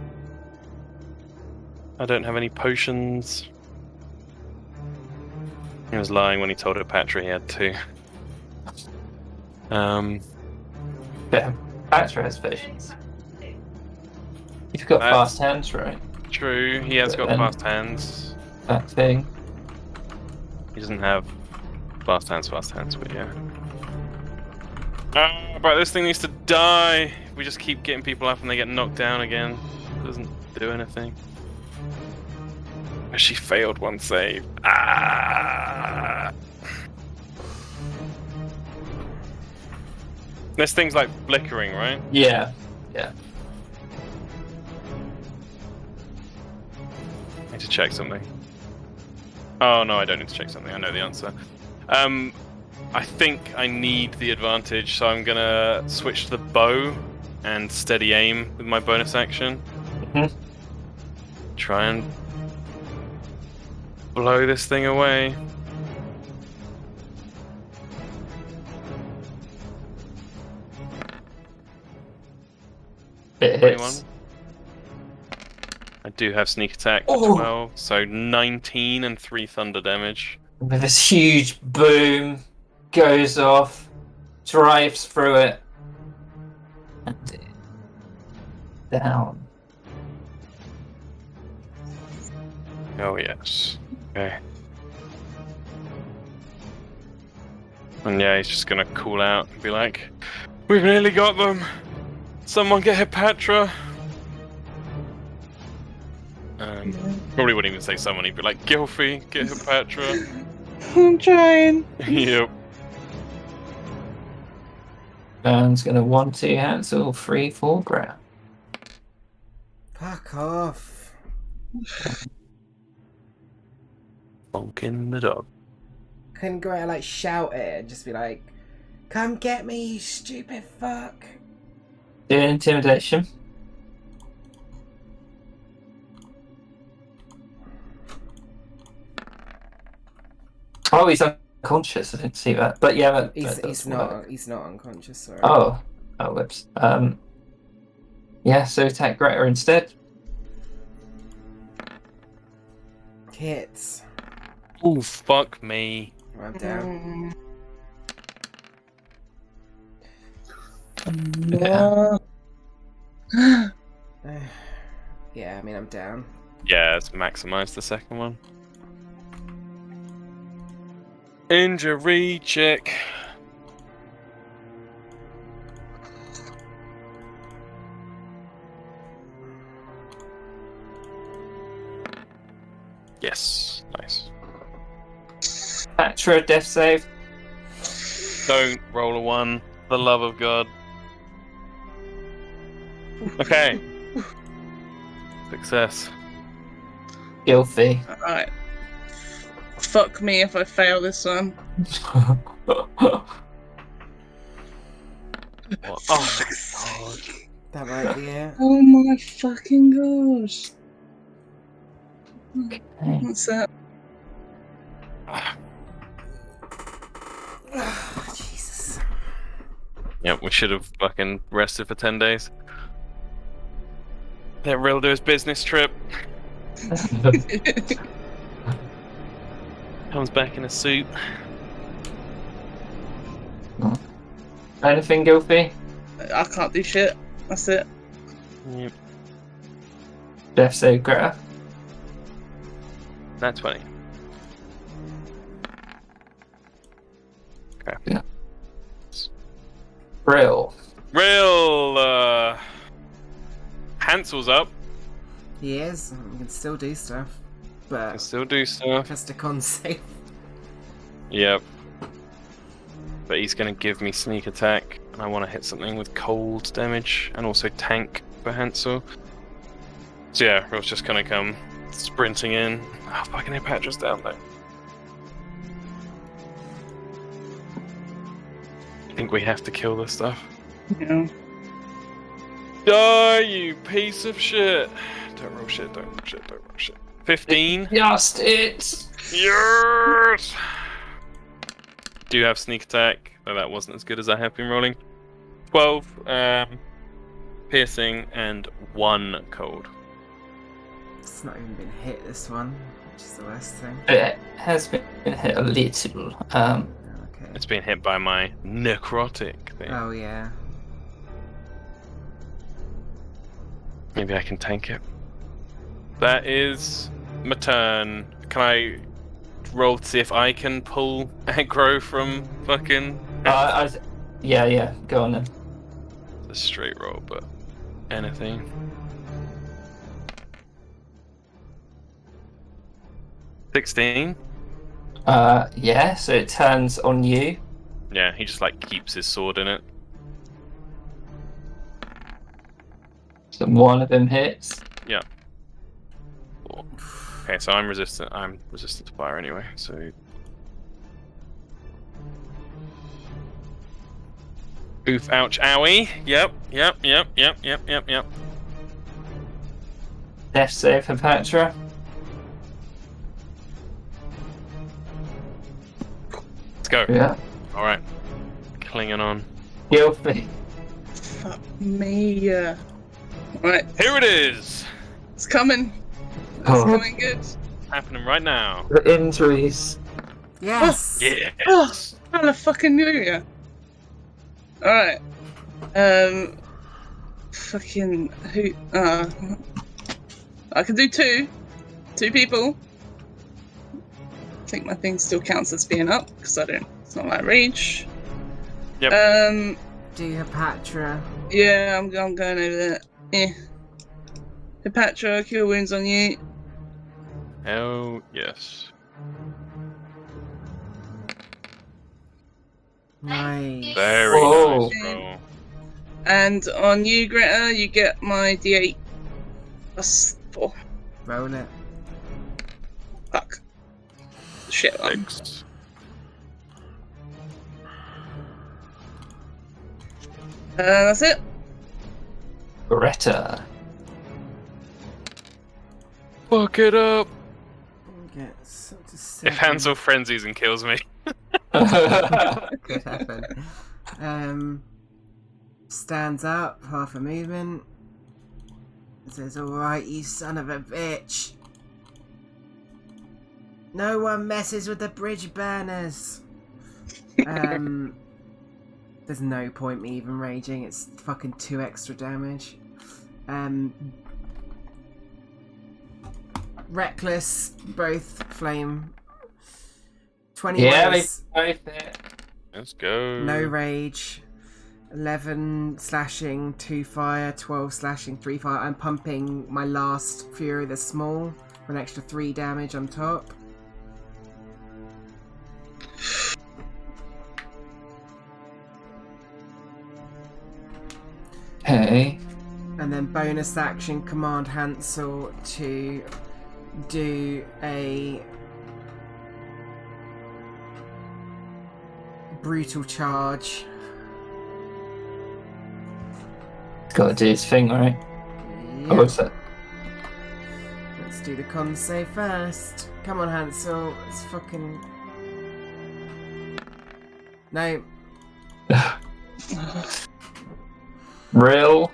Speaker 4: I don't have any potions. He was lying when he told her Patra he had 2.
Speaker 2: Yeah, Patra has potions. You've got
Speaker 4: That's-
Speaker 2: fast hands, right?
Speaker 4: True, he has got
Speaker 2: Then-
Speaker 4: fast hands.
Speaker 2: That thing.
Speaker 4: He doesn't have fast hands, but yeah. But this thing needs to die. If we just keep getting people up and they get knocked down again, it doesn't do anything. She failed one save. This thing's like flickering, right?
Speaker 2: Yeah.
Speaker 4: I need to check something. Oh no, I don't need to check something. I know the answer. I think I need the advantage, so I'm gonna switch to the bow and steady aim with my bonus action.
Speaker 2: Mhm.
Speaker 4: Try and blow this thing away.
Speaker 2: It
Speaker 4: 21.
Speaker 2: hits.
Speaker 4: I do have sneak attack for
Speaker 2: Oh.
Speaker 4: 12, so 19 and 3 thunder damage.
Speaker 2: With this huge boom, goes off, drives through it, and down.
Speaker 4: Oh yes. Okay. And yeah, he's just gonna call out and be like, "We've nearly got them! Someone get Hepatra!" Probably wouldn't even say someone, he'd be like, "Gilfy, get Hepatra!"
Speaker 3: I'm trying.
Speaker 4: Yep.
Speaker 2: Burns gonna 1-2 Hansel, 3-4 ground.
Speaker 1: Fuck off.
Speaker 4: Bonking the dog.
Speaker 1: Couldn't go out like shout it and just be like, "Come get me, you stupid fuck."
Speaker 2: Do intimidation. Oh, he's unconscious. I didn't see that. But yeah, that
Speaker 1: He's
Speaker 2: does
Speaker 1: not.
Speaker 2: work.
Speaker 1: He's not unconscious. Sorry.
Speaker 2: Oh, whoops. Yeah. So attack Greta instead.
Speaker 1: Hits.
Speaker 4: Oh, fuck me.
Speaker 1: I'm down.
Speaker 3: No.
Speaker 1: Yeah, I mean I'm down.
Speaker 4: Yeah, let's maximize the second one. Injury check. Yes, nice.
Speaker 2: Patra, death save.
Speaker 4: Don't roll a 1, for the love of God. Okay. Success.
Speaker 2: Guilty.
Speaker 3: Alright. Fuck me if I fail this one.
Speaker 4: What? Oh my God.
Speaker 1: That might be it.
Speaker 3: Oh my fucking gosh.
Speaker 2: Okay.
Speaker 3: What's that?
Speaker 1: Jesus.
Speaker 4: Yep, we should have fucking rested for 10 days. Let Rill do his business trip. Comes back in a suit.
Speaker 2: Anything, Guilty?
Speaker 3: I can't do shit. That's it.
Speaker 4: Yep.
Speaker 2: Death save, Greta.
Speaker 4: That's funny. Okay.
Speaker 2: Brill.
Speaker 4: Rill, Hansel's up.
Speaker 1: He is. We can still do stuff, but
Speaker 4: Can still do stuff.
Speaker 1: just a con save.
Speaker 4: Yep. But he's gonna give me sneak attack. and I want to hit something with cold damage and also tank for Hansel. So yeah, Rolf's just gonna come sprinting in. Oh, fucking Epatra's down there. I think we have to kill this stuff.
Speaker 3: Yeah.
Speaker 4: Die, you piece of shit! Don't roll shit, don't roll shit, don't roll shit. 15?
Speaker 2: Just it!
Speaker 4: Yes! Do you have sneak attack? Oh, that wasn't as good as I have been rolling. 12, piercing, and 1 cold.
Speaker 1: It's not even been hit, this one, which is the worst thing.
Speaker 2: It has been hit a little.
Speaker 1: Okay.
Speaker 4: It's been hit by my necrotic thing.
Speaker 1: Oh, yeah.
Speaker 4: Maybe I can tank it. That is my turn. Can I roll to see if I can pull aggro from fucking...
Speaker 2: Yeah, go on then.
Speaker 4: It's a straight roll, but anything. $16?
Speaker 2: Yeah, so it turns on you.
Speaker 4: Yeah, he just like keeps his sword in it.
Speaker 2: So one of them hits.
Speaker 4: Yeah. Cool. Okay, so I'm resistant. I'm resistant to fire anyway. So. Oof! Ouch! Owie! Yep!
Speaker 2: Death save for Patra.
Speaker 4: Let's go.
Speaker 2: Yeah.
Speaker 4: All right. Clinging on.
Speaker 2: Gilfie.
Speaker 3: Fuck me. Right,
Speaker 4: Here it is.
Speaker 3: it's coming. It's
Speaker 2: Oh,
Speaker 3: coming good.
Speaker 4: Happening right now.
Speaker 2: the injuries.
Speaker 1: Yes!
Speaker 4: Yes.
Speaker 3: Oh, hallelujah. Alright. Fucking who? I can do two. 2 people. I think my thing still counts as being up because I don't. It's not like rage.
Speaker 4: Yep.
Speaker 1: Do Hepatra.
Speaker 3: Yeah, I'm going over there. Yeah. Hepatra, cure wounds on you.
Speaker 4: Oh yes.
Speaker 1: Nice.
Speaker 4: Very
Speaker 2: Whoa.
Speaker 4: nice roll.
Speaker 3: And on you, Greta, you get my D8 plus 4.
Speaker 1: Roll it.
Speaker 3: Fuck. Shit one.
Speaker 4: 6.
Speaker 3: That's it.
Speaker 2: Greta.
Speaker 4: Fuck it up.
Speaker 1: Get up to
Speaker 4: If
Speaker 1: 7.
Speaker 4: Hansel frenzies and kills me.
Speaker 1: Could happen. Stands up, half a movement. Says, alright, you son of a bitch. No one messes with the bridge burners. There's no point me even raging, it's fucking 2 extra damage. Reckless, both flame. 20
Speaker 2: Yeah, they
Speaker 1: ways,
Speaker 2: both hit.
Speaker 4: Let's go.
Speaker 1: no rage. 11 slashing, 2 fire, 12 slashing, 3 fire. I'm pumping my last Fury the Small for an extra 3 damage on top.
Speaker 2: Okay.
Speaker 1: And then bonus action, command Hansel to do a brutal charge.
Speaker 2: Gotta do his thing, right?
Speaker 1: Yep.
Speaker 2: Oh, what's that?
Speaker 1: Let's do the con save first. Come on, Hansel. It's fucking... No.
Speaker 2: Real.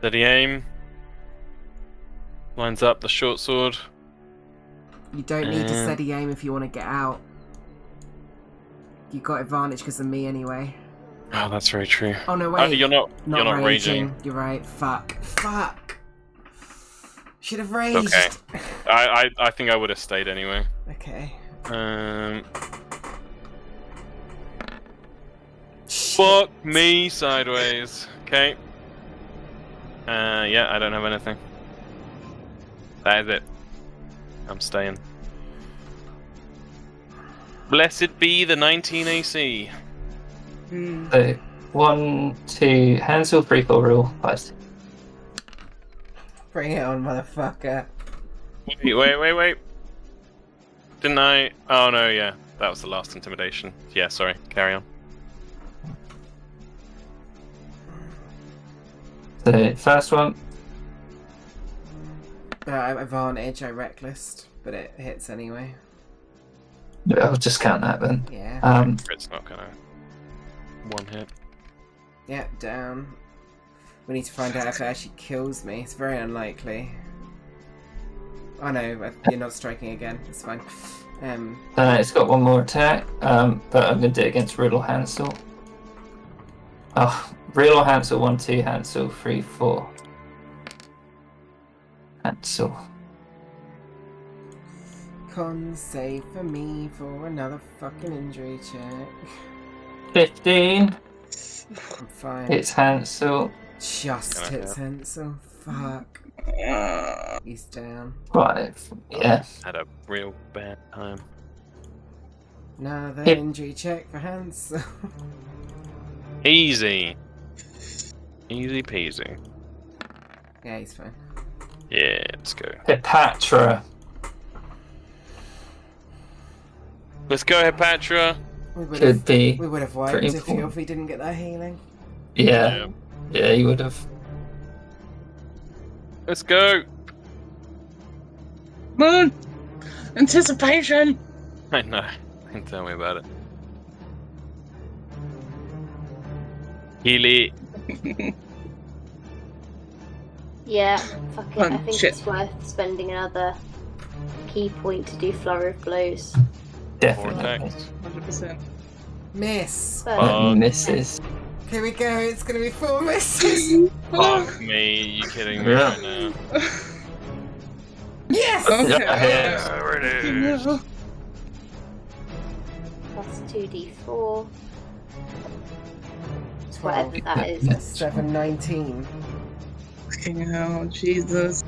Speaker 4: Steady aim. Lines up the short sword.
Speaker 1: You don't need to steady aim if you want to get out. You got advantage because of me anyway.
Speaker 4: Oh, that's very true.
Speaker 1: Oh no, wait.
Speaker 4: You're not raging.
Speaker 1: You're right. Fuck. Should have raged.
Speaker 4: Okay. I think I would have stayed anyway.
Speaker 1: Okay.
Speaker 4: Fuck me sideways. Okay. Yeah, I don't have anything. That is it. I'm staying. Blessed be the 19 AC.
Speaker 3: Mm.
Speaker 2: So 1, 2, Hansel, 3, 4 rule, 5, 6.
Speaker 1: Bring it on, motherfucker.
Speaker 4: Wait. Didn't I? Oh no, yeah. That was the last intimidation. Yeah, sorry. Carry on.
Speaker 2: So first one,
Speaker 1: Advantage, I reckless, but it hits anyway.
Speaker 2: I'll just count that then.
Speaker 1: Yeah.
Speaker 4: It's not gonna one hit.
Speaker 1: Yep, down. We need to find out if it actually kills me. It's very unlikely. Oh no, you're not striking again. It's fine.
Speaker 2: It's got one more attack, but I'm going to do it against Riddle Hansel. Oh, Riddle Hansel, 1, 2, Hansel, 3, 4. Hansel.
Speaker 1: Con save for me for another fucking injury check.
Speaker 2: 15.
Speaker 1: I'm fine.
Speaker 2: It's Hansel.
Speaker 1: Just hits Hansel. Fuck. He's down.
Speaker 2: 5. Yeah.
Speaker 4: Had a real bad time.
Speaker 1: Another
Speaker 2: Yep.
Speaker 1: injury check for Hansel.
Speaker 4: Easy peasy.
Speaker 1: Yeah, he's fine.
Speaker 4: Yeah, let's go.
Speaker 2: Hepatra.
Speaker 4: Let's go, Hepatra.
Speaker 1: We would
Speaker 2: Could
Speaker 1: have,
Speaker 2: be.
Speaker 1: we would have wiped
Speaker 2: pretty
Speaker 1: if
Speaker 2: important.
Speaker 1: Filthy didn't get that healing.
Speaker 2: Yeah. Yeah, you would have.
Speaker 4: Let's go.
Speaker 3: Come on! Anticipation!
Speaker 4: I know. Don't tell me about it. Healy.
Speaker 6: Yeah, fuck it. I
Speaker 3: Oh,
Speaker 6: think
Speaker 3: shit.
Speaker 6: it's worth spending another key point to do Flurry of Blows.
Speaker 4: Four
Speaker 2: Definitely.
Speaker 4: attacks.
Speaker 3: 100%.
Speaker 1: Miss.
Speaker 6: But
Speaker 4: Oh.
Speaker 2: Misses.
Speaker 1: Here we go. It's gonna be 4 misses.
Speaker 4: Fuck me. You kidding me
Speaker 2: Yeah.
Speaker 4: right now?
Speaker 1: Yes.
Speaker 3: Okay.
Speaker 2: Yeah.
Speaker 4: There it is.
Speaker 6: plus 2d4.
Speaker 1: 12.
Speaker 6: Whatever that is.
Speaker 1: 7, 19.
Speaker 3: Fucking hell, Jesus.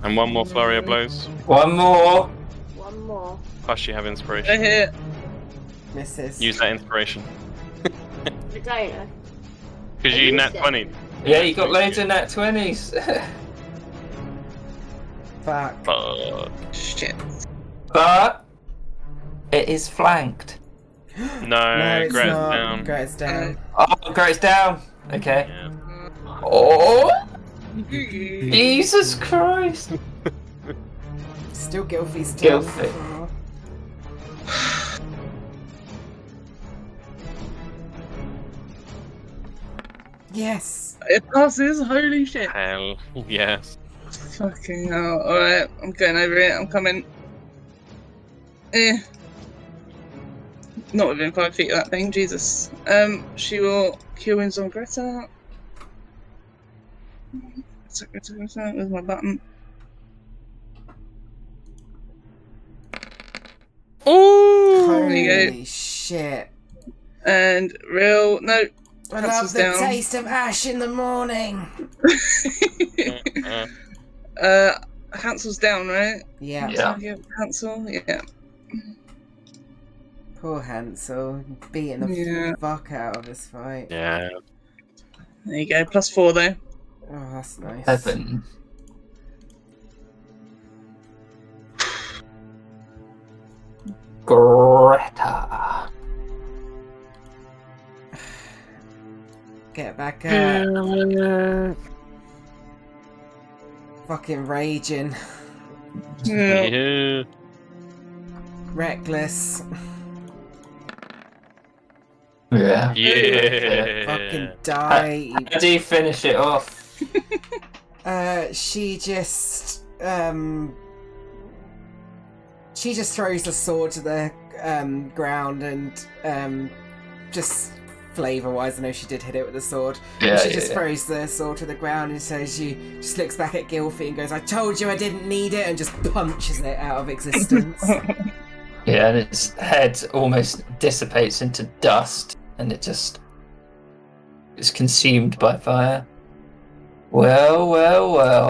Speaker 4: And one more flurry of blows.
Speaker 2: One more.
Speaker 6: One more.
Speaker 4: Plus you have
Speaker 3: A
Speaker 4: inspiration.
Speaker 3: hit.
Speaker 1: Misses.
Speaker 4: Use that inspiration.
Speaker 6: I don't know.
Speaker 4: Because
Speaker 6: I
Speaker 4: you
Speaker 6: used
Speaker 4: nat
Speaker 6: it.
Speaker 4: 20.
Speaker 2: Yeah, you got loads of nat 20s.
Speaker 1: Fuck.
Speaker 4: Fuck.
Speaker 3: Shit.
Speaker 2: But it is flanked.
Speaker 4: No,
Speaker 1: No, it's
Speaker 4: Gret's
Speaker 1: not.
Speaker 4: down.
Speaker 1: Gret's down.
Speaker 2: Oh, Great's down. Okay.
Speaker 4: Yeah.
Speaker 2: Oh, Jesus Christ.
Speaker 1: Still Gilfy's turn.
Speaker 2: Gilfy.
Speaker 1: Yes.
Speaker 3: It passes, holy shit.
Speaker 4: Hell, yes.
Speaker 3: Fucking hell. Alright, I'm going over it, I'm coming. Not within 5 feet of that thing, Jesus. She will cure wounds on Greta. Greta, where's my button?
Speaker 4: Ooh!
Speaker 1: Holy shit.
Speaker 3: And real, no.
Speaker 1: I love
Speaker 3: Hansel's
Speaker 1: the
Speaker 3: down.
Speaker 1: taste of ash in the morning.
Speaker 3: Hansel's down, right?
Speaker 1: Yeah.
Speaker 2: Yeah.
Speaker 3: Hansel, yeah.
Speaker 1: Poor Hansel. Beating the
Speaker 3: Yeah.
Speaker 1: fuck out of this fight.
Speaker 4: Yeah.
Speaker 3: There you go, +4 though.
Speaker 1: Oh, that's nice.
Speaker 2: 7. Greta.
Speaker 1: Get back up. Fucking raging.
Speaker 3: Yeah.
Speaker 4: Yeah.
Speaker 1: Reckless.
Speaker 2: Yeah.
Speaker 4: Yeah.
Speaker 1: Fucking die. you-
Speaker 2: How do you finish it off?
Speaker 1: She just throws the sword to the ground and just flavor-wise, I know she did hit it with the sword.
Speaker 2: Yeah,
Speaker 1: She just throws the sword to the ground and says, she just looks back at Gilfy and goes, "I told you I didn't need it," and just punches it out of existence.
Speaker 2: Yeah, and its head almost dissipates into dust, and it just is consumed by fire. Well,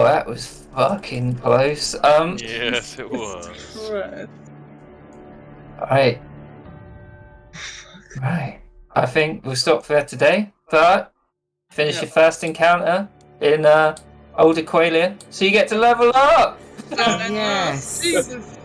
Speaker 2: that was fucking close.
Speaker 4: Yes, it was.
Speaker 3: Right.
Speaker 2: Right. I think we'll stop there today. But finish
Speaker 3: Yep.
Speaker 2: your first encounter in Old Aqualia, so you get to level up.
Speaker 1: Yes.
Speaker 3: Jesus.